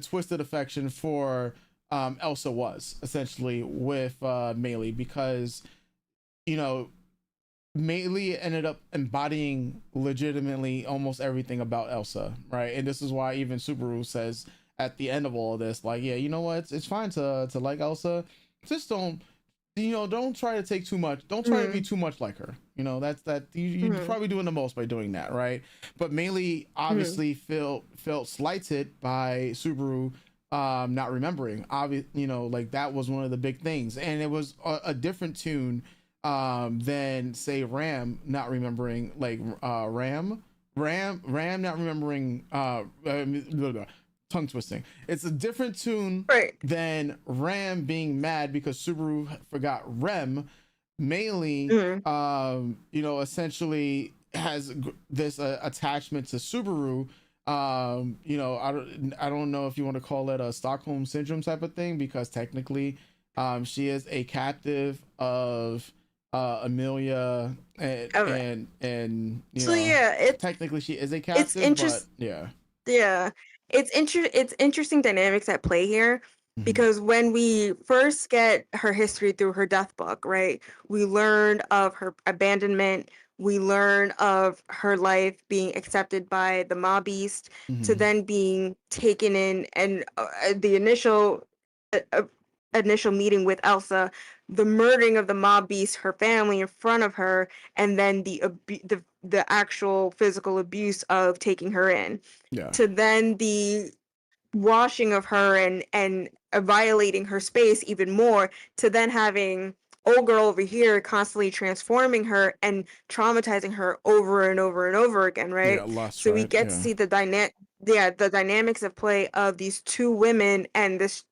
[SPEAKER 1] twisted affection for Elsa was essentially with Melee, because you know Melee ended up embodying legitimately almost everything about Elsa, right? And this is why even Subaru says at the end of all of this, like, yeah, you know what? It's fine to like Elsa. Just don't try to take too much. Don't try to be
[SPEAKER 2] Mm-hmm.
[SPEAKER 1] too much like her. You're
[SPEAKER 2] Mm-hmm.
[SPEAKER 1] probably doing the most by doing that, right? But Melee
[SPEAKER 2] Mm-hmm.
[SPEAKER 1] obviously felt slighted by Subaru not remembering. Like that was one of the big things, and it was a different tune than say Ram not remembering, like Ram not remembering blah, blah, tongue twisting. It's a different tune
[SPEAKER 2] Right.
[SPEAKER 1] than Ram being mad because Subaru forgot Rem. Melee
[SPEAKER 2] Mm-hmm.
[SPEAKER 1] essentially has this attachment to Subaru. I don't know if you want to call it a Stockholm syndrome type of thing, because technically she is a captive of Amelia, and
[SPEAKER 2] All right.
[SPEAKER 1] and
[SPEAKER 2] So yeah,
[SPEAKER 1] technically she is a
[SPEAKER 2] it's
[SPEAKER 1] captive, but
[SPEAKER 2] interest.
[SPEAKER 1] yeah.
[SPEAKER 2] Yeah, it's interesting dynamics at play here.
[SPEAKER 1] Mm-hmm.
[SPEAKER 2] Because when we first get her history through her death book, right, we learn of her abandonment. We learn of her life being accepted by the mob beast to
[SPEAKER 1] Mm-hmm.
[SPEAKER 2] then being taken in, and the initial meeting with Elsa, the murdering of the mob beast, her family in front of her, and then the actual physical abuse of taking her in,
[SPEAKER 1] Yeah.
[SPEAKER 2] to then the washing of her and violating her space even more, to then having old girl over here constantly transforming her and traumatizing her over and over and over again,
[SPEAKER 1] Yeah.
[SPEAKER 2] right?
[SPEAKER 1] Lust,
[SPEAKER 2] So we
[SPEAKER 1] right?
[SPEAKER 2] get to
[SPEAKER 1] Yeah.
[SPEAKER 2] see the dynamics of play of these two women and this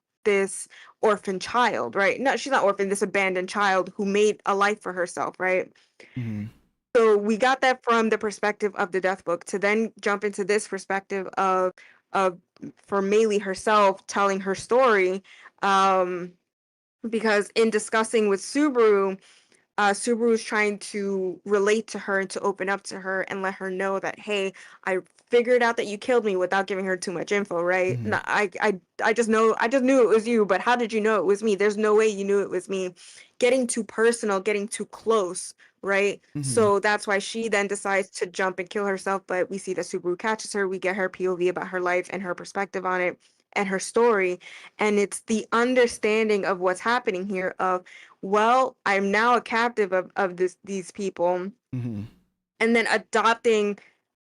[SPEAKER 2] orphan child, right? No, she's not orphan, this abandoned child who made a life for herself, right?
[SPEAKER 1] Mm-hmm.
[SPEAKER 2] So we got that from the perspective of the death book, to then jump into this perspective of for Maylee herself telling her story. Um, because in discussing with Subaru, Subaru is trying to relate to her and to open up to her and let her know that, hey, I figured out that you killed me, without giving her too much info, right?
[SPEAKER 1] Mm-hmm.
[SPEAKER 2] No, I just knew it was you, but how did you know it was me? There's no way you knew it was me. Getting too personal, getting too close, right?
[SPEAKER 1] Mm-hmm.
[SPEAKER 2] So that's why she then decides to jump and kill herself. But we see that Subaru catches her. We get her POV about her life and her perspective on it and her story. And it's the understanding of what's happening here of, well, I'm now a captive of these people,
[SPEAKER 1] Mm-hmm.
[SPEAKER 2] and then adopting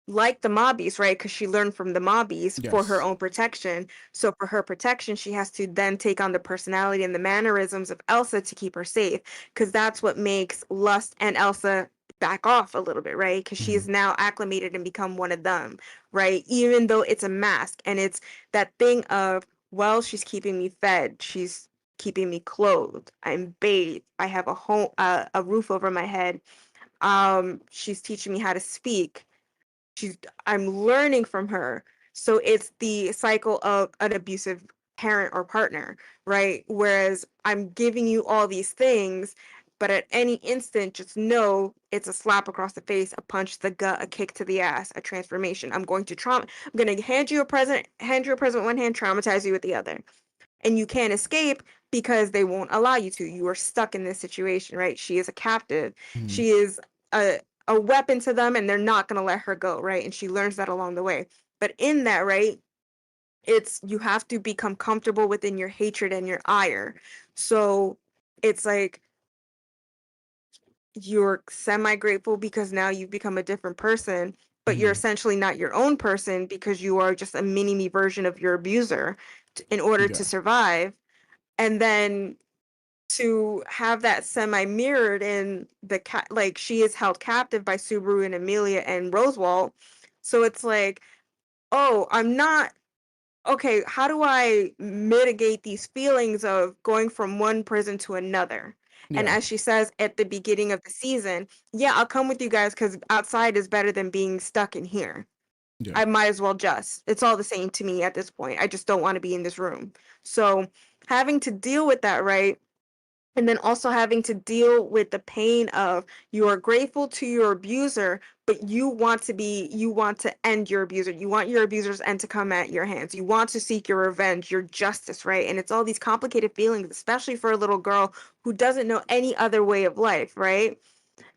[SPEAKER 2] like the mobbies, right? Because she learned from the mobbies for her
[SPEAKER 1] Yes.
[SPEAKER 2] own protection. So for her protection, she has to then take on the personality and the mannerisms of Elsa to keep her safe. Because that's what makes Lust and Elsa back off a little bit, right? Because she
[SPEAKER 1] Mm-hmm.
[SPEAKER 2] is now acclimated and become one of them, right? Even though it's a mask, and it's that thing of, well, she's keeping me fed. She's keeping me clothed. I'm bathed. I have a home, a roof over my head. She's teaching me how to speak. she's I'm learning from her. So it's the cycle of an abusive parent or partner, right? Whereas I'm giving you all these things, but at any instant, just know it's a slap across the face, a punch to the gut, a kick to the ass, a transformation. I'm gonna hand you a present with one hand, traumatize you with the other. And you can't escape because they won't allow you to. You are stuck in this situation, right? She is a captive.
[SPEAKER 1] Mm-hmm.
[SPEAKER 2] She is a weapon to them, and they're not going to let her go, right? And she learns that along the way. But in that, right, it's you have to become comfortable within your hatred and your ire. So it's like you're semi grateful because now you've become a different person, but you're
[SPEAKER 1] Mm-hmm.
[SPEAKER 2] essentially not your own person because you are just a mini me version of your abuser in order
[SPEAKER 1] Yeah.
[SPEAKER 2] to survive. And then to have that semi mirrored in like she is held captive by Subaru and Amelia and Rosewalt. So it's like, oh, I'm not okay, how do I mitigate these feelings of going from one prison to another? And
[SPEAKER 1] Yeah.
[SPEAKER 2] as she says at the beginning of the season, yeah, I'll come with you guys because outside is better than being stuck in here.
[SPEAKER 1] Yeah.
[SPEAKER 2] I might as well just. It's all the same to me at this point. I just don't want to be in this room. So having to deal with that, right? And then also having to deal with the pain of you are grateful to your abuser, but you want to end your abuser. You want your abuser's end to come at your hands. You want to seek your revenge, your justice, right? And it's all these complicated feelings, especially for a little girl who doesn't know any other way of life, right?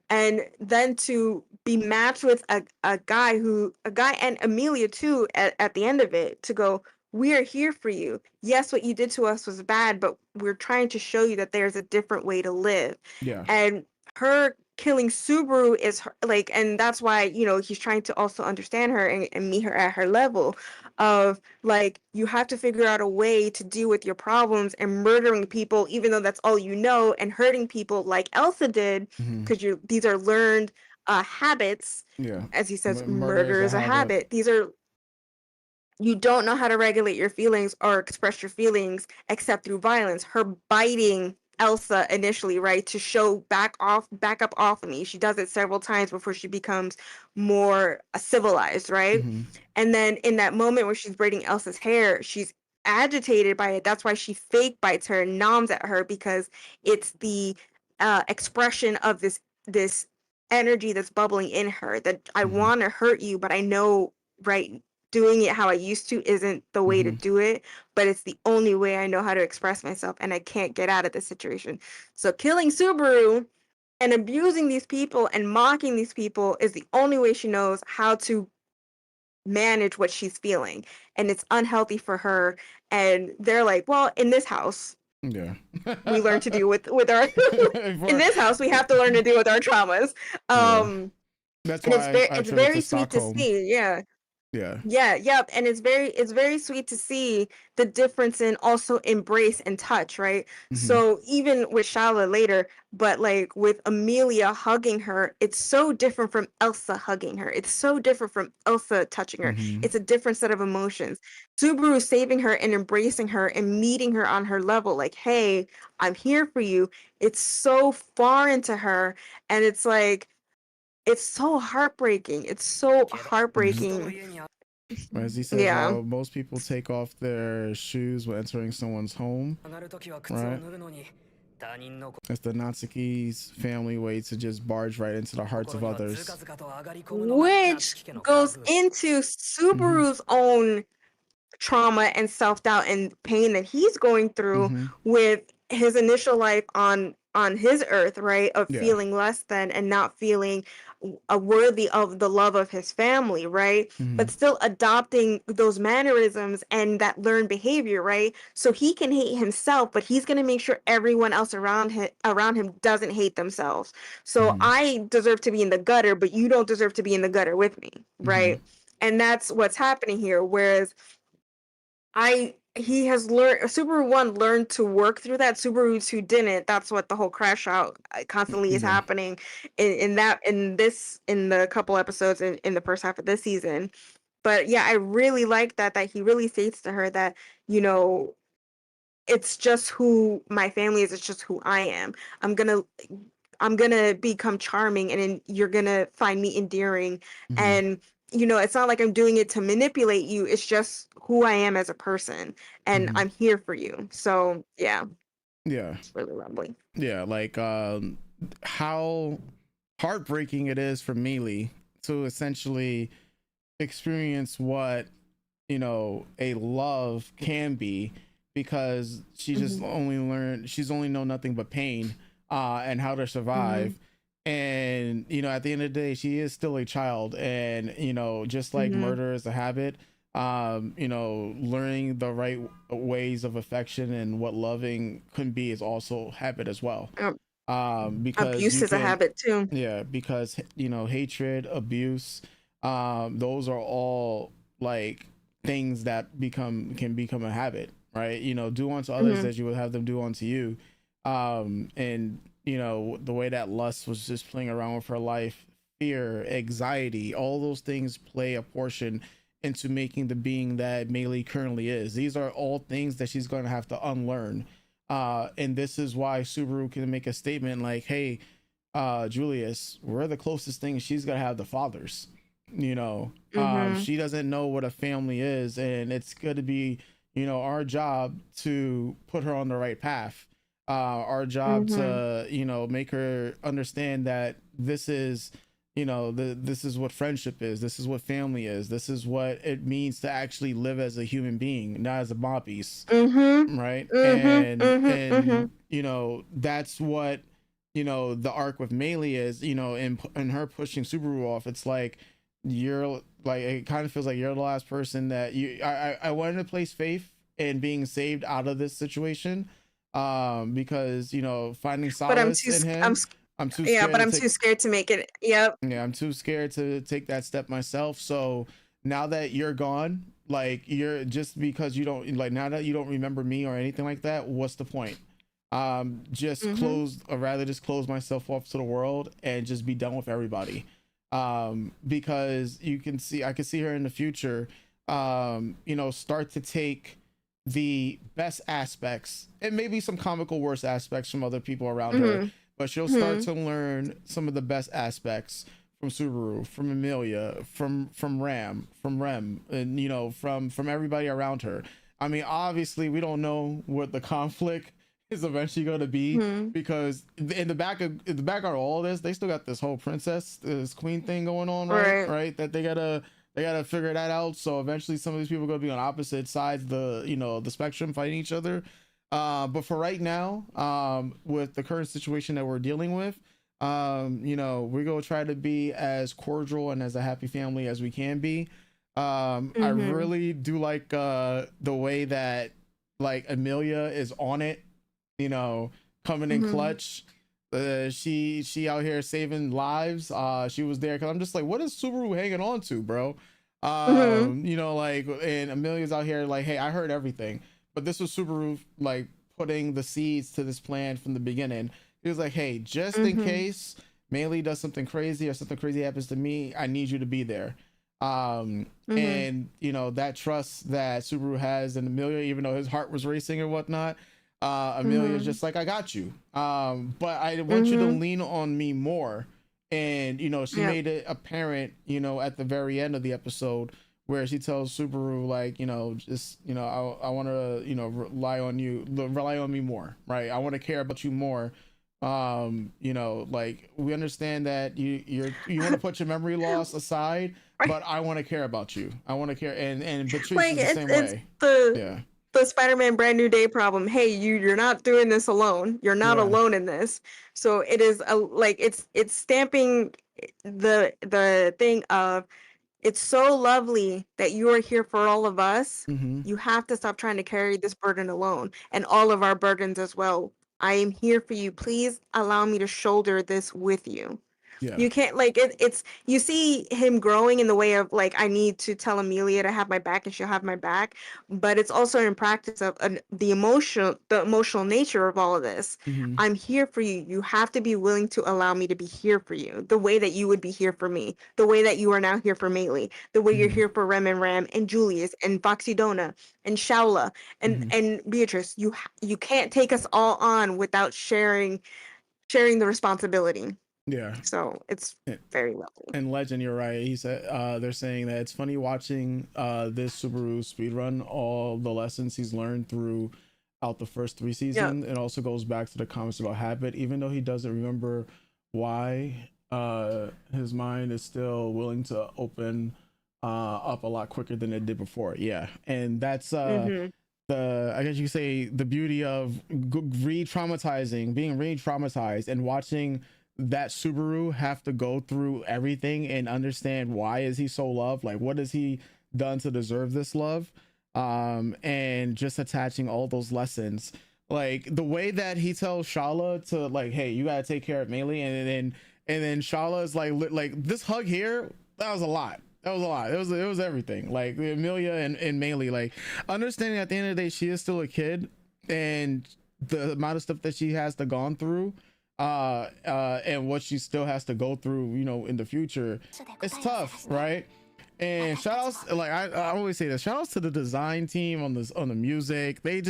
[SPEAKER 2] And then to be matched with a guy and Amelia too at the end of it, to go, we are here for you. Yes, what you did to us was bad, but we're trying to show you that there's a different way to live.
[SPEAKER 1] Yeah.
[SPEAKER 2] And her killing Subaru is like, and that's why, he's trying to also understand her and meet her at her level of like, you have to figure out a way to deal with your problems, and murdering people even though that's all you know, and hurting people like Elsa did,
[SPEAKER 1] Mm-hmm.
[SPEAKER 2] because these are learned habits.
[SPEAKER 1] Yeah.
[SPEAKER 2] As he says,
[SPEAKER 1] Murder is
[SPEAKER 2] murder
[SPEAKER 1] a
[SPEAKER 2] is a
[SPEAKER 1] habit.
[SPEAKER 2] habit. These are You don't know how to regulate your feelings or express your feelings except through violence. Her biting Elsa initially, right, to show back up off of me. She does it several times before she becomes more civilized, right?
[SPEAKER 1] Mm-hmm.
[SPEAKER 2] And then in that moment where she's braiding Elsa's hair, she's agitated by it. That's why she fake bites her and noms at her, because it's the expression of this energy that's bubbling in her, that I
[SPEAKER 1] Mm-hmm.
[SPEAKER 2] want to hurt you, but I know, right, doing it how I used to isn't the way to do it, but it's the only way I know how to express myself, and I can't get out of this situation. So killing Subaru and abusing these people and mocking these people is the only way she knows how to manage what she's feeling, and it's unhealthy for her. And they're like, well, in this house
[SPEAKER 1] Yeah.
[SPEAKER 2] we learn to deal with our in this house we have to learn to deal with our traumas.
[SPEAKER 1] Yeah.
[SPEAKER 2] um
[SPEAKER 1] That's
[SPEAKER 2] and it's
[SPEAKER 1] why
[SPEAKER 2] very
[SPEAKER 1] I
[SPEAKER 2] it's
[SPEAKER 1] attribute to
[SPEAKER 2] very sweet to
[SPEAKER 1] Stockholm.
[SPEAKER 2] see. Yeah.
[SPEAKER 1] Yeah.
[SPEAKER 2] Yeah, yep, and it's very sweet to see the difference in also embrace and touch, right?
[SPEAKER 1] Mm-hmm.
[SPEAKER 2] So even with Shala later, but like with Amelia hugging her, it's so different from Elsa hugging her. It's so different from Elsa touching her.
[SPEAKER 1] Mm-hmm.
[SPEAKER 2] It's a different set of emotions. Subaru saving her and embracing her and meeting her on her level, like, hey, I'm here for you. It's so far into her, and it's like it's so heartbreaking. It's so heartbreaking.
[SPEAKER 1] As he says,
[SPEAKER 2] Yeah.
[SPEAKER 1] most people take off their shoes when entering someone's home, right? It's the Natsuki's family way to just barge right into the hearts of others.
[SPEAKER 2] Which goes into
[SPEAKER 1] Mm-hmm.
[SPEAKER 2] Subaru's own trauma and self-doubt and pain that he's going through
[SPEAKER 1] Mm-hmm.
[SPEAKER 2] with his initial life on his earth, right, of
[SPEAKER 1] Yeah.
[SPEAKER 2] feeling less than and not feeling worthy of the love of his family, right,
[SPEAKER 1] Mm-hmm.
[SPEAKER 2] but still adopting those mannerisms and that learned behavior, right, so he can hate himself, but he's going to make sure everyone else around him doesn't hate themselves. So
[SPEAKER 1] Mm-hmm.
[SPEAKER 2] I deserve to be in the gutter, but you don't deserve to be in the gutter with me,
[SPEAKER 1] Mm-hmm.
[SPEAKER 2] right? And that's what's happening here. Whereas he has learned Subaru 1 learned to work through that. Subaru 2 didn't. That's what the whole crash out constantly is
[SPEAKER 1] Yeah.
[SPEAKER 2] happening in the couple episodes in the first half of this season. But yeah, I really like that he really states to her that, you know, it's just who my family is, it's just who I am. I'm gonna I'm gonna become charming, and then you're gonna find me endearing.
[SPEAKER 1] Mm-hmm.
[SPEAKER 2] And it's not like I'm doing it to manipulate you. It's just who I am as a person, and
[SPEAKER 1] Mm-hmm.
[SPEAKER 2] I'm here for you. So yeah,
[SPEAKER 1] Yeah.
[SPEAKER 2] it's really lovely.
[SPEAKER 1] Yeah. Like how heartbreaking it is for Mealy to essentially experience what a love can be, because
[SPEAKER 2] Hmm.
[SPEAKER 1] she's only known nothing but pain and how to
[SPEAKER 2] Hmm.
[SPEAKER 1] survive. And at the end of the day, she is still a child, and just like
[SPEAKER 2] Hmm.
[SPEAKER 1] murder is a habit, learning the right ways of affection and what loving can be is also habit as well. Because
[SPEAKER 2] Abuse
[SPEAKER 1] you
[SPEAKER 2] is a
[SPEAKER 1] can,
[SPEAKER 2] habit too.
[SPEAKER 1] yeah, because hatred, abuse, those are all like things that can become a habit, right? Do unto others
[SPEAKER 2] Hmm.
[SPEAKER 1] as you would have them do unto you. And the way that lust was just playing around with her life, fear, anxiety, all those things play a portion into making the being that Meili currently is. These are all things that she's going to have to unlearn. And this is why Subaru can make a statement like, hey, Julius, we're the closest thing she's gonna have to fathers.
[SPEAKER 2] Hmm.
[SPEAKER 1] She doesn't know what a family is, and it's going to be, our job to put her on the right path. Our job
[SPEAKER 2] Hmm.
[SPEAKER 1] to, make her understand that this is, this is what friendship is. This is what family is. This is what it means to actually live as a human being, not as a mob piece,
[SPEAKER 2] Hmm.
[SPEAKER 1] right?
[SPEAKER 2] Hmm. Hmm.
[SPEAKER 1] And
[SPEAKER 2] Hmm.
[SPEAKER 1] that's what the arc with Melee is, and her pushing Subaru off. It's like you're like, it kind of feels like you're the last person that I wanted to place faith in being saved out of this situation, because finding
[SPEAKER 2] But
[SPEAKER 1] solace in him. I'm too
[SPEAKER 2] yeah,
[SPEAKER 1] scared
[SPEAKER 2] but
[SPEAKER 1] to
[SPEAKER 2] I'm
[SPEAKER 1] take.
[SPEAKER 2] too scared to make it. Yep.
[SPEAKER 1] Yeah, I'm too scared to take that step myself. So now that you're gone, like, you're just because you don't, like, now that you don't remember me or anything like that, what's the point? Just
[SPEAKER 2] Hmm.
[SPEAKER 1] close, or rather just close myself off to the world and just be done with everybody. Because I can see her in the future, start to take the best aspects and maybe some comical worst aspects from other people around her,
[SPEAKER 2] Hmm.
[SPEAKER 1] but she'll start
[SPEAKER 2] Hmm.
[SPEAKER 1] to learn some of the best aspects from Subaru, from Amelia, from Ram, from Rem, and from everybody around her. I mean, obviously, we don't know what the conflict is eventually going to be,
[SPEAKER 2] Hmm.
[SPEAKER 1] because in the background of all this, they still got this whole princess, this queen thing going on, right?
[SPEAKER 2] Right.
[SPEAKER 1] Right, that they gotta They gotta figure that out. So eventually, some of these people are gonna be on opposite sides of the spectrum, fighting each other. But for right now, with the current situation that we're dealing with, we're gonna try to be as cordial and as a happy family as we can be. I
[SPEAKER 2] Mm-hmm.
[SPEAKER 1] really do like the way that like Amelia is on it, you know, coming in
[SPEAKER 2] Mm-hmm.
[SPEAKER 1] clutch. She out here saving lives. She was there because I'm just like, what is Subaru hanging on to, bro?
[SPEAKER 2] Mm-hmm.
[SPEAKER 1] Like, and Amelia's out here like, hey, I heard everything, but this was Subaru like putting the seeds to this plan from the beginning. He was like, hey, just in
[SPEAKER 2] Mm-hmm.
[SPEAKER 1] case Melee does something crazy or something crazy happens to me, I need you to be there. Um,
[SPEAKER 2] Mm-hmm.
[SPEAKER 1] and that trust that Subaru has in Amelia, even though his heart was racing and whatnot, Amelia's
[SPEAKER 2] Mm-hmm.
[SPEAKER 1] just like, I got you. But I want you to
[SPEAKER 2] Mm-hmm.
[SPEAKER 1] lean on me more. And she
[SPEAKER 2] Yep.
[SPEAKER 1] made it apparent, at the very end of the episode where she tells Subaru like, just I want to rely on me more, right? I want to care about you more. Like we understand that you want to put your memory loss aside, but I want to care about you. I want to care, and Patrice
[SPEAKER 2] Like
[SPEAKER 1] is the same
[SPEAKER 2] it's
[SPEAKER 1] way.
[SPEAKER 2] the
[SPEAKER 1] Yeah,
[SPEAKER 2] the Spider-Man Brand New Day problem. Hey, you're not doing this alone. You're not
[SPEAKER 1] yeah.
[SPEAKER 2] alone in this. So it is a like it's stamping the thing of it's so lovely that you are here for all of us.
[SPEAKER 1] Mm-hmm.
[SPEAKER 2] You have to stop trying to carry this burden alone and all of our burdens as well. I am here for you. Please allow me to shoulder this with you.
[SPEAKER 1] Yeah.
[SPEAKER 2] You can't like it's you see him growing in the way of like I need to tell Amelia to have my back and she'll have my back, but it's also in practice of the emotional nature of all of this.
[SPEAKER 1] Mm-hmm.
[SPEAKER 2] I'm here for you. You have to be willing to allow me to be here for you, the way that you would be here for me, the way that you are now here for Maylee, the way you're
[SPEAKER 1] Mm-hmm.
[SPEAKER 2] here for Rem and Ram and Julius and Foxy Dona and Shaula and
[SPEAKER 1] Mm-hmm.
[SPEAKER 2] and Beatrice. You can't take us all on without sharing the responsibility.
[SPEAKER 1] Yeah.
[SPEAKER 2] So it's
[SPEAKER 1] And,
[SPEAKER 2] very lovely.
[SPEAKER 1] and Legend, you're right. He said they're saying that it's funny watching this Subaru speedrun all the lessons he's learned throughout the first three
[SPEAKER 2] Yeah.
[SPEAKER 1] seasons. It also goes back to the comments about habit, even though he doesn't remember why. His mind is still willing to open up a lot quicker than it did before. Yeah, and that's
[SPEAKER 2] Mhm.
[SPEAKER 1] the I guess you could say the beauty of re-traumatizing, being re-traumatized, and watching that Subaru have to go through everything and understand why is he so loved, like what has he done to deserve this love, and just attaching all those lessons, like the way that he tells Shala to like, hey, you gotta take care of Melee, and then Shala is like this hug here, that was a lot. That was a lot. It was everything. Like Amelia and Melee, like understanding at the end of the day she is still a kid, and the amount of stuff that she has to gone through, and what she still has to go through, in the future, it's tough, right? And shout outs, like I always say this, shout outs to the design team on the music. They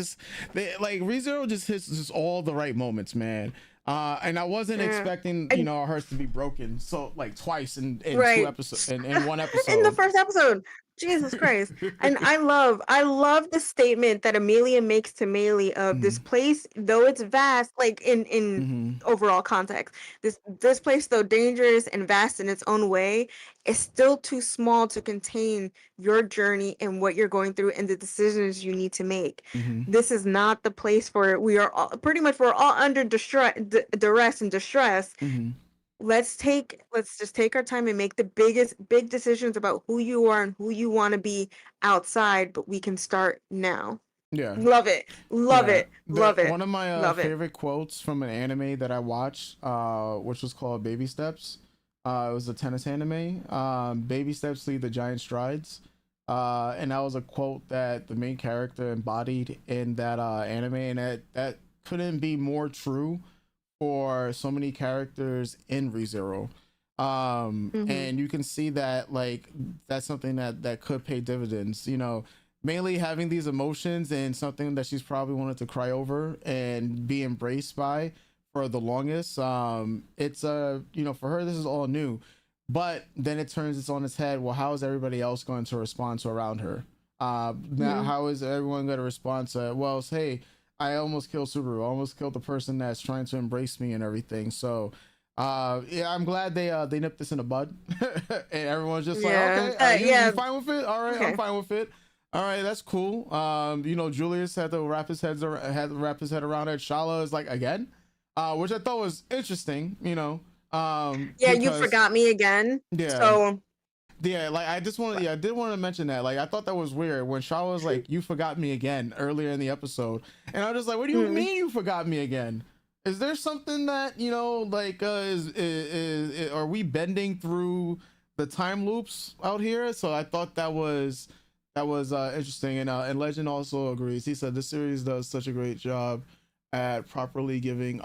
[SPEAKER 1] like ReZero just hits just all the right moments, man. And I wasn't
[SPEAKER 2] Yeah.
[SPEAKER 1] expecting,
[SPEAKER 2] And
[SPEAKER 1] hers to be broken so like twice in two
[SPEAKER 2] right.
[SPEAKER 1] episodes in one
[SPEAKER 2] In the
[SPEAKER 1] episode.
[SPEAKER 2] first episode. Jesus Christ. And I love the statement that Amelia makes to Maylee of this
[SPEAKER 1] Mhm.
[SPEAKER 2] place, though it's vast, like in
[SPEAKER 1] Mhm.
[SPEAKER 2] overall context. This place, though dangerous and vast in its own way, is still too small to contain your journey and what you're going through and the decisions you need to make.
[SPEAKER 1] Mhm.
[SPEAKER 2] This is not the place for it. We are all, pretty much we're all under duress and distress.
[SPEAKER 1] Mhm.
[SPEAKER 2] Let's just take our time and make the big decisions about who you are and who you want to be outside, but we can start now.
[SPEAKER 1] Yeah.
[SPEAKER 2] Love it. Love
[SPEAKER 1] Yeah,
[SPEAKER 2] it.
[SPEAKER 1] the
[SPEAKER 2] Love it.
[SPEAKER 1] one of my
[SPEAKER 2] Love it.
[SPEAKER 1] favorite quotes from an anime that I watched, which was called Baby Steps. It was a tennis anime. Baby steps lead the giant strides. And that was a quote that the main character embodied in that anime, and that couldn't be more true for so many characters in ReZero.
[SPEAKER 2] Mhm.
[SPEAKER 1] And you can see that like that's something that could pay dividends. Mainly having these emotions and something that she's probably wanted to cry over and be embraced by for the longest. It's for her this is all new, but then it turns it on its head. Well, how is everybody else going to respond to around her? Now
[SPEAKER 2] Mhm.
[SPEAKER 1] how is everyone going to respond to it? Well, hey, I almost killed Subaru. I almost killed the person that's trying to embrace me and everything. So Yeah, I'm glad they nipped this in the bud, and everyone's just like,
[SPEAKER 2] Yeah.
[SPEAKER 1] okay, you
[SPEAKER 2] Yeah.
[SPEAKER 1] fine with it? All right, I'm
[SPEAKER 2] Okay.
[SPEAKER 1] fine with it. All right, that's cool. You know, Julius had to wrap his head around it. Shala is like again, which I thought was interesting. You know,
[SPEAKER 2] Yeah, you
[SPEAKER 1] because
[SPEAKER 2] forgot me again.
[SPEAKER 1] yeah,
[SPEAKER 2] So
[SPEAKER 1] yeah, like I just want, yeah, I did want to mention that. Like I thought that was weird when Shaw was like, "You forgot me again" earlier in the episode, and I was just like, "What do you
[SPEAKER 2] mm,
[SPEAKER 1] mean you forgot me again? Is there something that you know, like, are we bending through the time loops out here?" So I thought that was interesting, and Legend also agrees. He said this series does such a great job at properly giving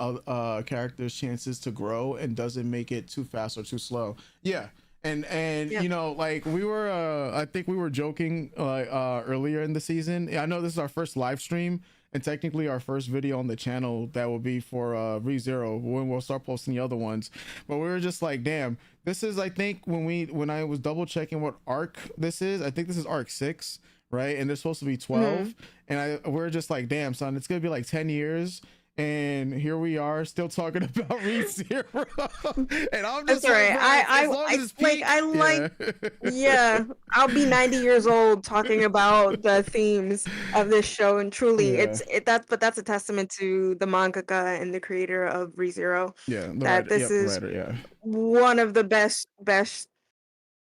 [SPEAKER 1] characters chances to grow and doesn't make it too fast or too slow. Yeah, and
[SPEAKER 2] yeah.
[SPEAKER 1] you know, like we were I think we were joking earlier in the season. I know this is our first live stream and technically our first video on the channel that will be for ReZero when we'll start posting the other ones. But we were just like, damn, this is, I think when I was double checking what arc this is, I think this is arc 6, right? And they're supposed to be 12. And we're just like, damn, son, it's gonna be like 10 years, and here we are still talking about ReZero. And I'm
[SPEAKER 2] It's
[SPEAKER 1] just
[SPEAKER 2] all
[SPEAKER 1] like,
[SPEAKER 2] right.
[SPEAKER 1] bro, as long as it's
[SPEAKER 2] Like
[SPEAKER 1] peak,
[SPEAKER 2] I like
[SPEAKER 1] yeah.
[SPEAKER 2] yeah, I'll be 90 years old talking about the themes of this show, and truly
[SPEAKER 1] Yeah,
[SPEAKER 2] that's a testament to the mangaka and the creator of ReZero,
[SPEAKER 1] yeah, the
[SPEAKER 2] that
[SPEAKER 1] writer,
[SPEAKER 2] this
[SPEAKER 1] yep, the
[SPEAKER 2] is
[SPEAKER 1] writer, yeah.
[SPEAKER 2] one of the best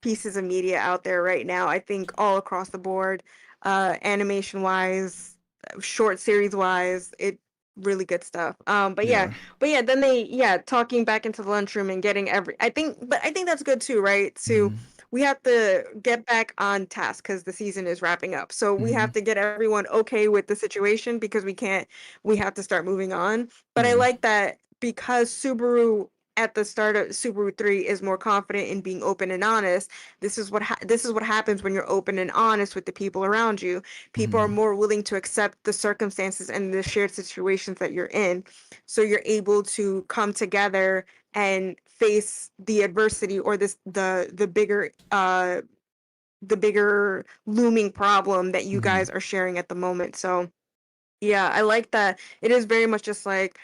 [SPEAKER 2] pieces of media out there right now. I think all across the board, animation wise, short series wise, it really good stuff.
[SPEAKER 1] Yeah.
[SPEAKER 2] But yeah, then talking back into the lunchroom and getting I think that's good too, right? To
[SPEAKER 1] Hmm.
[SPEAKER 2] we have to get back on task because the season is wrapping up. So we
[SPEAKER 1] Hmm.
[SPEAKER 2] have to get everyone okay with the situation because we have to start moving on. But I
[SPEAKER 1] Yeah.
[SPEAKER 2] like that because Subaru at the start of Subaru 3 is more confident in being open and honest. This is what happens when you're open and honest with the people around you. People are
[SPEAKER 1] Hmm.
[SPEAKER 2] more willing to accept the circumstances and the shared situations that you're in. So you're able to come together and face the adversity or the bigger looming problem that you
[SPEAKER 1] Hmm.
[SPEAKER 2] guys are sharing at the moment. So yeah, I like that. It is very much just like,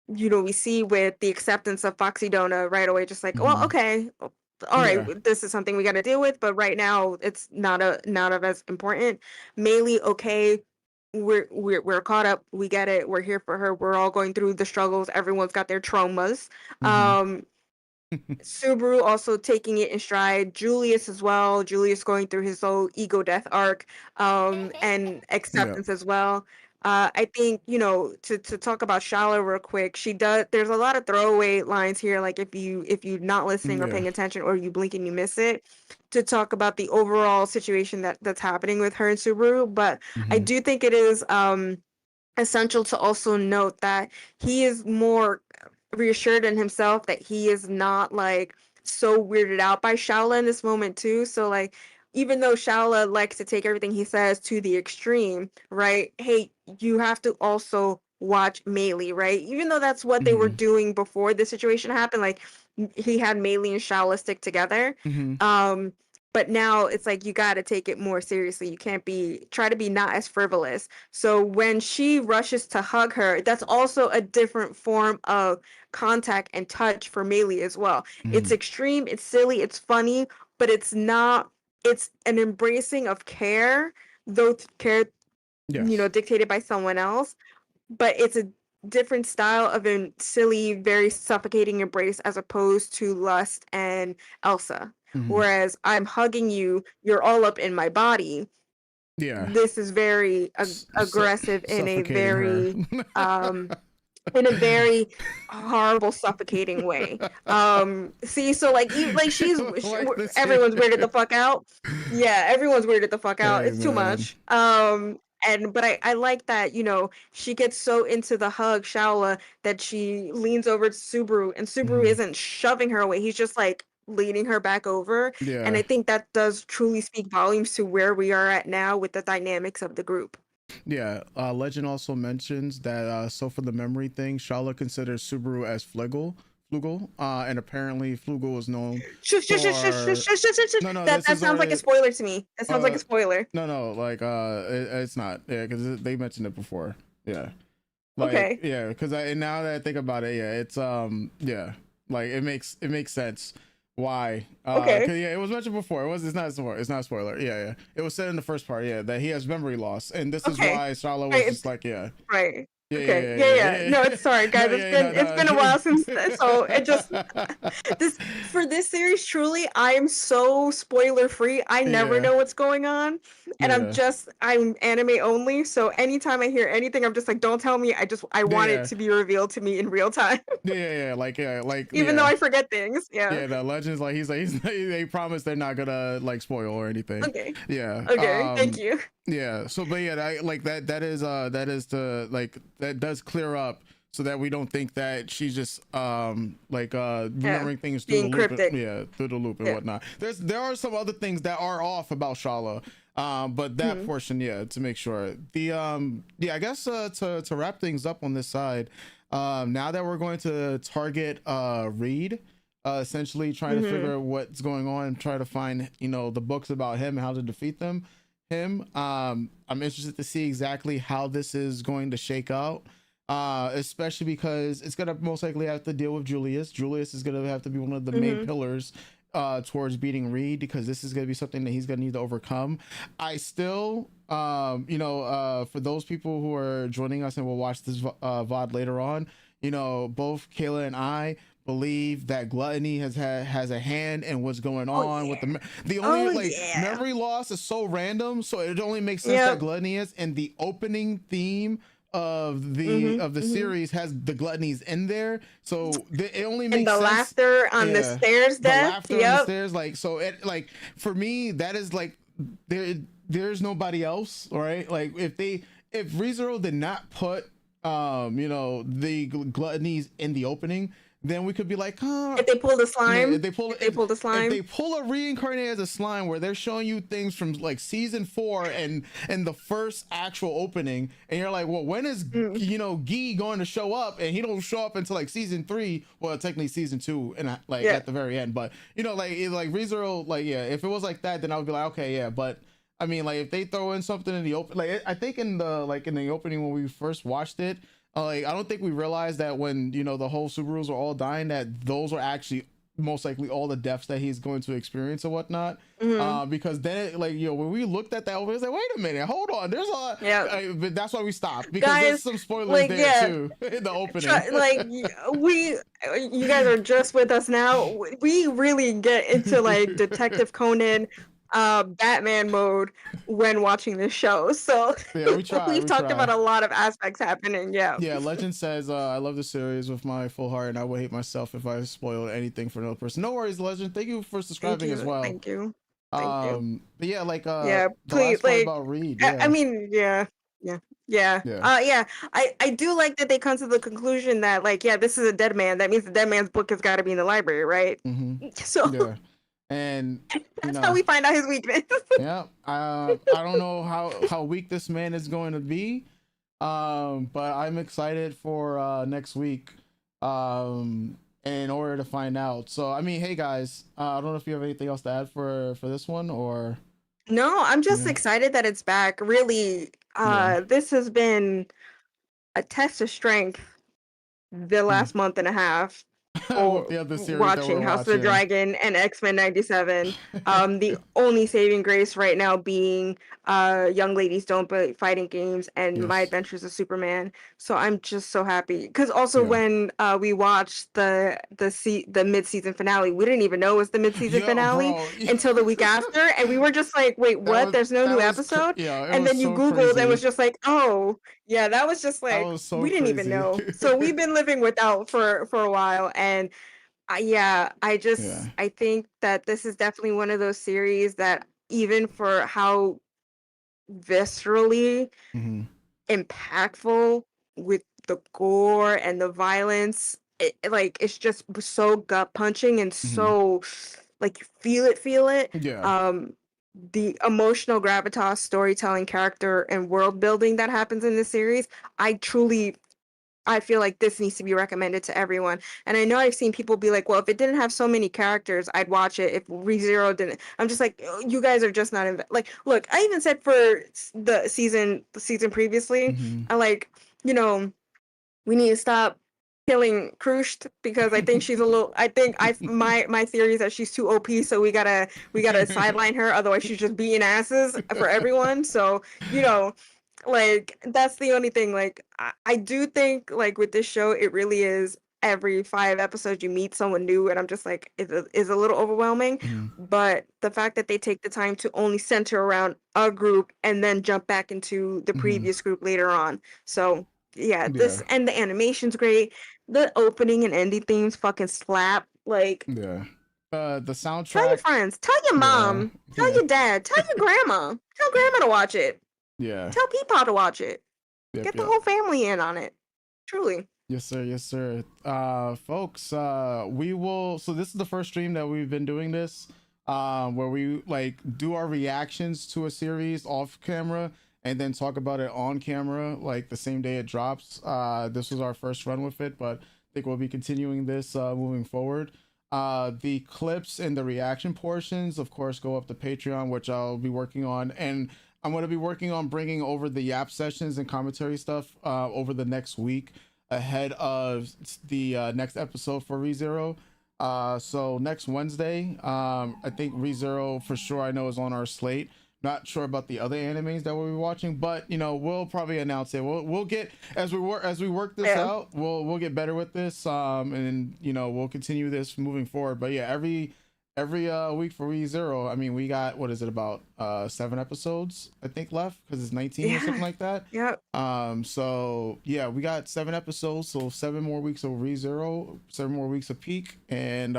[SPEAKER 2] we see with the acceptance of Foxy Dona right away, just like, well,
[SPEAKER 1] Hmm.
[SPEAKER 2] okay, all right,
[SPEAKER 1] Yeah.
[SPEAKER 2] this is something we got to deal with, but right now it's not of as important. Maylee, okay, we're caught up, we get it, we're here for her, we're all going through the struggles, everyone's got their traumas.
[SPEAKER 1] Hmm.
[SPEAKER 2] Um, Subaru also taking it in stride. Julius as well. Julius going through his whole ego death arc, and
[SPEAKER 1] Yeah.
[SPEAKER 2] acceptance as well. I think, to talk about Shala real quick, she does. There's a lot of throwaway lines here, like if you not listening or
[SPEAKER 1] Yeah.
[SPEAKER 2] paying attention, or you blink and you miss it, to talk about the overall situation that's happening with her and Subaru. But I
[SPEAKER 1] Hmm.
[SPEAKER 2] do think it is essential to also note that he is more reassured in himself, that he is not like so weirded out by Shaola in this moment too. So like, even though Shaola likes to take everything he says to the extreme, right? Hey, you have to also watch Meili, right? Even though that's what they were
[SPEAKER 1] Hmm.
[SPEAKER 2] doing before this situation happened, like he had Meili and Shaola stick together.
[SPEAKER 1] Hmm.
[SPEAKER 2] Um, but now it's like you got to take it more seriously. You can't try to be not as frivolous. So when she rushes to hug her, that's also a different form of contact and touch for Meili as well. It's
[SPEAKER 1] Hmm.
[SPEAKER 2] extreme, it's silly, it's funny, but it's not, it's an embracing of care, though care,
[SPEAKER 1] Yes.
[SPEAKER 2] dictated by someone else, but it's a different style of a silly, very suffocating embrace as opposed to Lust and Elsa.
[SPEAKER 1] Hmm.
[SPEAKER 2] Whereas I'm hugging you, you're all up in my body.
[SPEAKER 1] Yeah.
[SPEAKER 2] This is very
[SPEAKER 1] Su-
[SPEAKER 2] aggressive
[SPEAKER 1] suffocating her.
[SPEAKER 2] um in a very horrible, suffocating way. See, so like, even like
[SPEAKER 1] Like the
[SPEAKER 2] everyone's weirded the
[SPEAKER 1] shit.
[SPEAKER 2] fuck out. Yeah, everyone's weirded the fuck out.
[SPEAKER 1] Hey
[SPEAKER 2] It's too
[SPEAKER 1] man.
[SPEAKER 2] much. And but I like that, she gets so into the hug, Shaola, that she leans over to Subaru, and Subaru
[SPEAKER 1] Hmm.
[SPEAKER 2] isn't shoving her away. He's just like leaning her back over. And
[SPEAKER 1] Yeah.
[SPEAKER 2] I think that does truly speak volumes to where we are at now with the dynamics of the group.
[SPEAKER 1] Yeah. Legend also mentions that so for the memory thing, Shala considers Subaru as Flugel, and apparently Flugel is known
[SPEAKER 2] Shush, shush, shush, shush, shush,
[SPEAKER 1] for
[SPEAKER 2] shush, shush, shush.
[SPEAKER 1] no,
[SPEAKER 2] That
[SPEAKER 1] this
[SPEAKER 2] that
[SPEAKER 1] is
[SPEAKER 2] sounds like a
[SPEAKER 1] already
[SPEAKER 2] spoiler to me. That sounds like
[SPEAKER 1] uh
[SPEAKER 2] a spoiler.
[SPEAKER 1] no, like it's not, yeah, because they mentioned it before, yeah, like
[SPEAKER 2] Okay.
[SPEAKER 1] yeah, because now that I think about it, yeah, it's yeah, Like it makes sense why.
[SPEAKER 2] Okay.
[SPEAKER 1] Cause yeah, it was mentioned before. It's not a spoiler. It's not a spoiler. Yeah, yeah. It was said in the first part. Yeah, that he has memory loss, and this is
[SPEAKER 2] Okay.
[SPEAKER 1] why Shala was
[SPEAKER 2] Right.
[SPEAKER 1] just like, yeah,
[SPEAKER 2] Right.
[SPEAKER 1] yeah, yeah,
[SPEAKER 2] Okay. Yeah,
[SPEAKER 1] yeah,
[SPEAKER 2] yeah.
[SPEAKER 1] yeah,
[SPEAKER 2] No,
[SPEAKER 1] yeah.
[SPEAKER 2] it's sorry,
[SPEAKER 1] No,
[SPEAKER 2] guys. It's
[SPEAKER 1] yeah,
[SPEAKER 2] been
[SPEAKER 1] no,
[SPEAKER 2] it's
[SPEAKER 1] no.
[SPEAKER 2] been a while since so it just this for this series truly I am so spoiler free. I never
[SPEAKER 1] Yeah,
[SPEAKER 2] know what's going on. And
[SPEAKER 1] yeah,
[SPEAKER 2] I'm anime only, so anytime I hear anything I'm just like don't tell me. I want it
[SPEAKER 1] yeah,
[SPEAKER 2] to be revealed to me in real time.
[SPEAKER 1] yeah, like
[SPEAKER 2] Even though
[SPEAKER 1] yeah.
[SPEAKER 2] I forget things. Yeah.
[SPEAKER 1] Yeah, the legends like he's they promise they're not gonna like spoil or anything.
[SPEAKER 2] Okay.
[SPEAKER 1] Yeah.
[SPEAKER 2] Okay. Thank you.
[SPEAKER 1] Yeah. So but yeah, like that is the like that does clear up so that we don't think that she's just
[SPEAKER 2] Yeah.
[SPEAKER 1] remembering things through the
[SPEAKER 2] Being
[SPEAKER 1] loop.
[SPEAKER 2] cryptic.
[SPEAKER 1] Yeah, through the loop and
[SPEAKER 2] Yeah.
[SPEAKER 1] whatnot. There are some other things that are off about Shala. But that
[SPEAKER 2] Mhm.
[SPEAKER 1] portion, yeah, to make sure. The yeah, I guess to wrap things up on this side, now that we're going to target Reed, essentially trying to
[SPEAKER 2] Mhm.
[SPEAKER 1] figure out what's going on and try to find the books about him and how to defeat him. I'm interested to see exactly how this is going to shake out, especially because it's gonna most likely have to deal with Julius is gonna have to be one of the main
[SPEAKER 2] Mhm.
[SPEAKER 1] pillars towards beating Reed, because this is going to be something that he's going to need to overcome. I still, for those people who are joining us and will watch this VOD later on, both Kayla and I believe that gluttony has a hand in what's going
[SPEAKER 2] Oh
[SPEAKER 1] on with
[SPEAKER 2] yeah.
[SPEAKER 1] the only
[SPEAKER 2] Oh
[SPEAKER 1] like
[SPEAKER 2] yeah.
[SPEAKER 1] memory loss is so random, so it only makes sense that
[SPEAKER 2] Yep.
[SPEAKER 1] gluttony is, and the opening theme of the
[SPEAKER 2] Mhm.
[SPEAKER 1] of the
[SPEAKER 2] Mhm.
[SPEAKER 1] series has the gluttonies in there, so it only
[SPEAKER 2] And
[SPEAKER 1] makes
[SPEAKER 2] the
[SPEAKER 1] sense.
[SPEAKER 2] laughter on the
[SPEAKER 1] Yeah,
[SPEAKER 2] stairs
[SPEAKER 1] the
[SPEAKER 2] death.
[SPEAKER 1] laughter on the
[SPEAKER 2] Yep.
[SPEAKER 1] stairs, like, so it like for me that is like there's nobody else, right? Like if ReZero did not put the gluttonies in the opening, then we could be like, huh.
[SPEAKER 2] If they pull the
[SPEAKER 1] Yeah,
[SPEAKER 2] slime. If they pull the
[SPEAKER 1] if
[SPEAKER 2] slime.
[SPEAKER 1] they pull a reincarnate as a slime where they're showing you things from like season 4 and the first actual opening, and you're like, well, when is
[SPEAKER 2] Mm.
[SPEAKER 1] Guy going to show up? And he don't show up until like season 3, well, technically season 2, and like
[SPEAKER 2] Yeah.
[SPEAKER 1] at the very end. But like ReZero, like, yeah, if it was like that, then I would be like, okay, yeah. But I mean, like, if they throw in something in the open, like I think in the opening when we first watched it, like, I don't think we realized that when the whole Subarus are all dying, that those are actually most likely all the deaths that he's going to experience or whatnot.
[SPEAKER 2] Mhm.
[SPEAKER 1] Because then when we looked at that, we was like, wait a minute, hold on, there's a lot.
[SPEAKER 2] Yep.
[SPEAKER 1] But that's why we stopped, because there's
[SPEAKER 2] Guys,
[SPEAKER 1] some spoilers
[SPEAKER 2] like
[SPEAKER 1] there
[SPEAKER 2] yeah,
[SPEAKER 1] too in the opening.
[SPEAKER 2] we you guys are just with us now. We really get into like Detective Conan, Batman mode when watching this show. So
[SPEAKER 1] Yeah, we try,
[SPEAKER 2] we've
[SPEAKER 1] we
[SPEAKER 2] talked about
[SPEAKER 1] try.
[SPEAKER 2] a lot of aspects happening. Yeah.
[SPEAKER 1] Yeah, Legend says, I love the series with my full heart, and I would hate myself if I spoiled anything for another person. No worries, Legend. Thank you for
[SPEAKER 2] Thank
[SPEAKER 1] subscribing as
[SPEAKER 2] you.
[SPEAKER 1] well.
[SPEAKER 2] Thank you. Thank you.
[SPEAKER 1] But yeah, like
[SPEAKER 2] Yeah,
[SPEAKER 1] the
[SPEAKER 2] please,
[SPEAKER 1] last part
[SPEAKER 2] like,
[SPEAKER 1] about Reed,
[SPEAKER 2] I
[SPEAKER 1] yeah.
[SPEAKER 2] mean, yeah, yeah, yeah,
[SPEAKER 1] Yeah.
[SPEAKER 2] yeah. I do like that they come to the conclusion that, like, yeah, this is a dead man. That means the dead man's book has got to be in the library, right?
[SPEAKER 1] Mm-hmm.
[SPEAKER 2] So
[SPEAKER 1] Yeah. And
[SPEAKER 2] that's how we find out his weakness.
[SPEAKER 1] yeah, I don't know how weak this man is going to be. But I'm excited for next week. In order to find out. So I mean, hey guys, I don't know if you have anything else to add for this one, or
[SPEAKER 2] No, I'm just
[SPEAKER 1] yeah.
[SPEAKER 2] excited that it's back. Really,
[SPEAKER 1] Yeah.
[SPEAKER 2] this has been a test of strength the
[SPEAKER 1] Mm.
[SPEAKER 2] last month and a half
[SPEAKER 1] With
[SPEAKER 2] for
[SPEAKER 1] the other series that
[SPEAKER 2] watching
[SPEAKER 1] we're
[SPEAKER 2] House of the
[SPEAKER 1] watching.
[SPEAKER 2] Dragon and X-Men 97. The only saving grace right now being Young Ladies Don't Play Fighting Games and My
[SPEAKER 1] Yes.
[SPEAKER 2] Adventures of Superman. So I'm just so happy. Because also
[SPEAKER 1] Yeah.
[SPEAKER 2] when we watched the mid-season finale, we didn't even know it was the mid-season
[SPEAKER 1] Yo,
[SPEAKER 2] finale
[SPEAKER 1] bro.
[SPEAKER 2] until the week after. And we were just like, wait, what? There's no new episode?
[SPEAKER 1] Yeah, it
[SPEAKER 2] And
[SPEAKER 1] was
[SPEAKER 2] then you
[SPEAKER 1] so
[SPEAKER 2] Googled and was
[SPEAKER 1] crazy.
[SPEAKER 2] just like, oh, yeah, that was just
[SPEAKER 1] That
[SPEAKER 2] like
[SPEAKER 1] was so
[SPEAKER 2] we didn't even
[SPEAKER 1] crazy.
[SPEAKER 2] know. So we've been living without for a while, and yeah,
[SPEAKER 1] Yeah.
[SPEAKER 2] I think that this is definitely one of those series that even for how viscerally
[SPEAKER 1] Hmm.
[SPEAKER 2] impactful with the gore and the violence, like it's just so gut punching and
[SPEAKER 1] Hmm.
[SPEAKER 2] so like you feel it.
[SPEAKER 1] Yeah.
[SPEAKER 2] Um, the emotional gravitas, storytelling, character, and world building that happens in this series, I truly I feel like this needs to be recommended to everyone. And I know I've seen people be like, well, if it didn't have so many characters, I'd watch it. If ReZero didn't, I'm just like, "Oh, you guys are just not like, look, I even said for the season previously,
[SPEAKER 1] Hmm.
[SPEAKER 2] I like, you know, we need to stop killing Krusht because I think she's a little. I think my theory is that she's too OP, so we gotta sideline her. Otherwise, she's just beating asses for everyone. So you know, like that's the only thing. Like I do think like with this show, it really is every 5 episodes you meet someone new, and I'm just like is a little overwhelming.
[SPEAKER 1] Mhm.
[SPEAKER 2] But the fact that they take the time to only center around a group and then jump back into the
[SPEAKER 1] Mhm.
[SPEAKER 2] previous group later on. So yeah,
[SPEAKER 1] Yeah.
[SPEAKER 2] this and the animation's great. The opening and ending themes fucking slap. Like,
[SPEAKER 1] Yeah. The
[SPEAKER 2] tell your
[SPEAKER 1] soundtrack.
[SPEAKER 2] friends, tell your
[SPEAKER 1] Yeah.
[SPEAKER 2] mom, tell
[SPEAKER 1] Yeah.
[SPEAKER 2] your dad, tell your grandma, tell grandma to watch it,
[SPEAKER 1] Yeah.
[SPEAKER 2] tell Peepaw to watch it.
[SPEAKER 1] Yep.
[SPEAKER 2] Get the
[SPEAKER 1] Yep.
[SPEAKER 2] whole family in on it. Truly.
[SPEAKER 1] Yes, sir. Yes, sir. Folks, we will. So this is the first stream that we've been doing this, where we like do our reactions to a series off camera and then talk about it on camera, like the same day it drops. This was our first run with it, but I think we'll be continuing this moving forward. The clips and the reaction portions, of course, go up to Patreon, which I'll be working on, and I'm going to be working on bringing over the Yap sessions and commentary stuff over the next week ahead of the next episode for ReZero. So next Wednesday, I think ReZero for sure I know is on our slate. Not sure about the other animes that we'll be watching, but you know we'll probably announce it. We'll get as we work this out. We'll get better with this, and you know we'll continue this moving forward. But yeah, every week for ReZero, I mean we got what is it about 7 episodes I think left because it's 19 or something like that.
[SPEAKER 2] Yep.
[SPEAKER 1] So yeah, we got 7 episodes, so 7 more weeks of ReZero, 7 more weeks of Peak, and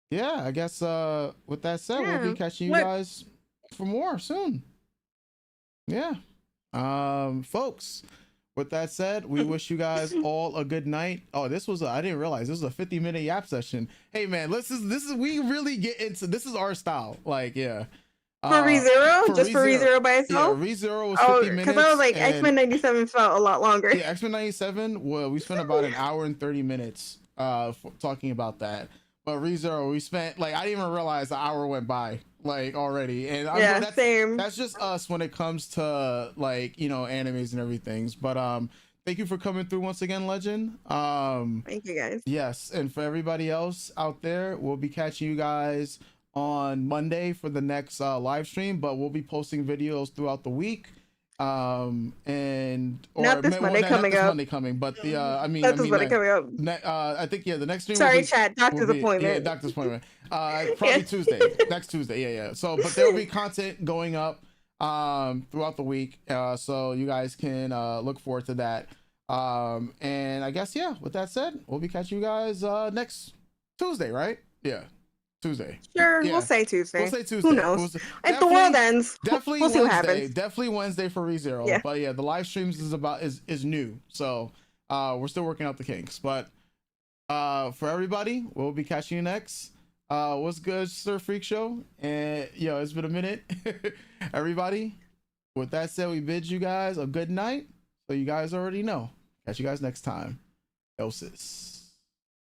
[SPEAKER 1] yeah, I guess with that said, we'll be catching you guys for more soon. Yeah. Folks, with that said, we wish you guys all a good night. Oh, I didn't realize this was a 50-minute Yap session. Hey man, this is we really get into this is our style. Like, yeah.
[SPEAKER 2] For ReZero? Just for ReZero by itself?
[SPEAKER 1] Yeah, ReZero was 50 minutes.
[SPEAKER 2] Because I was like, X-Men 97 felt a lot longer.
[SPEAKER 1] Yeah, X-Men 97, well, we spent about an hour and 30 minutes talking about that. But ReZero, we spent like I didn't even realize the hour went by like already. And
[SPEAKER 2] yeah, same.
[SPEAKER 1] That's just us when it comes to like, you know, animes and everything. But thank you for coming through once again, Legend.
[SPEAKER 2] Thank you guys.
[SPEAKER 1] Yes, and for everybody else out there, we'll be catching you guys on Monday for the next live stream, but we'll be posting videos throughout the week. And or
[SPEAKER 2] not this Monday coming up.
[SPEAKER 1] Monday coming, but the
[SPEAKER 2] Monday coming up.
[SPEAKER 1] I think the next stream.
[SPEAKER 2] Sorry, chat. Doctor's appointment.
[SPEAKER 1] Yeah, doctor's appointment. Probably Tuesday. Next Tuesday. Yeah. So, but there will be content going up throughout the week. So you guys can look forward to that. And I guess with that said, we'll be catching you guys next Tuesday, right? Yeah. Tuesday.
[SPEAKER 2] Sure,
[SPEAKER 1] yeah.
[SPEAKER 2] We'll say Tuesday.
[SPEAKER 1] We'll say Tuesday.
[SPEAKER 2] Who knows? If the world ends,
[SPEAKER 1] definitely
[SPEAKER 2] we'll see what happens.
[SPEAKER 1] Definitely Wednesday for ReZero. Yeah. But yeah, the live streams is new. So we're still working out the kinks. But for everybody, we'll be catching you next. What's good, Sir Freak Show? And it's been a minute. Everybody. With that said, we bid you guys a good night. So you guys already know. Catch you guys next time. Doses.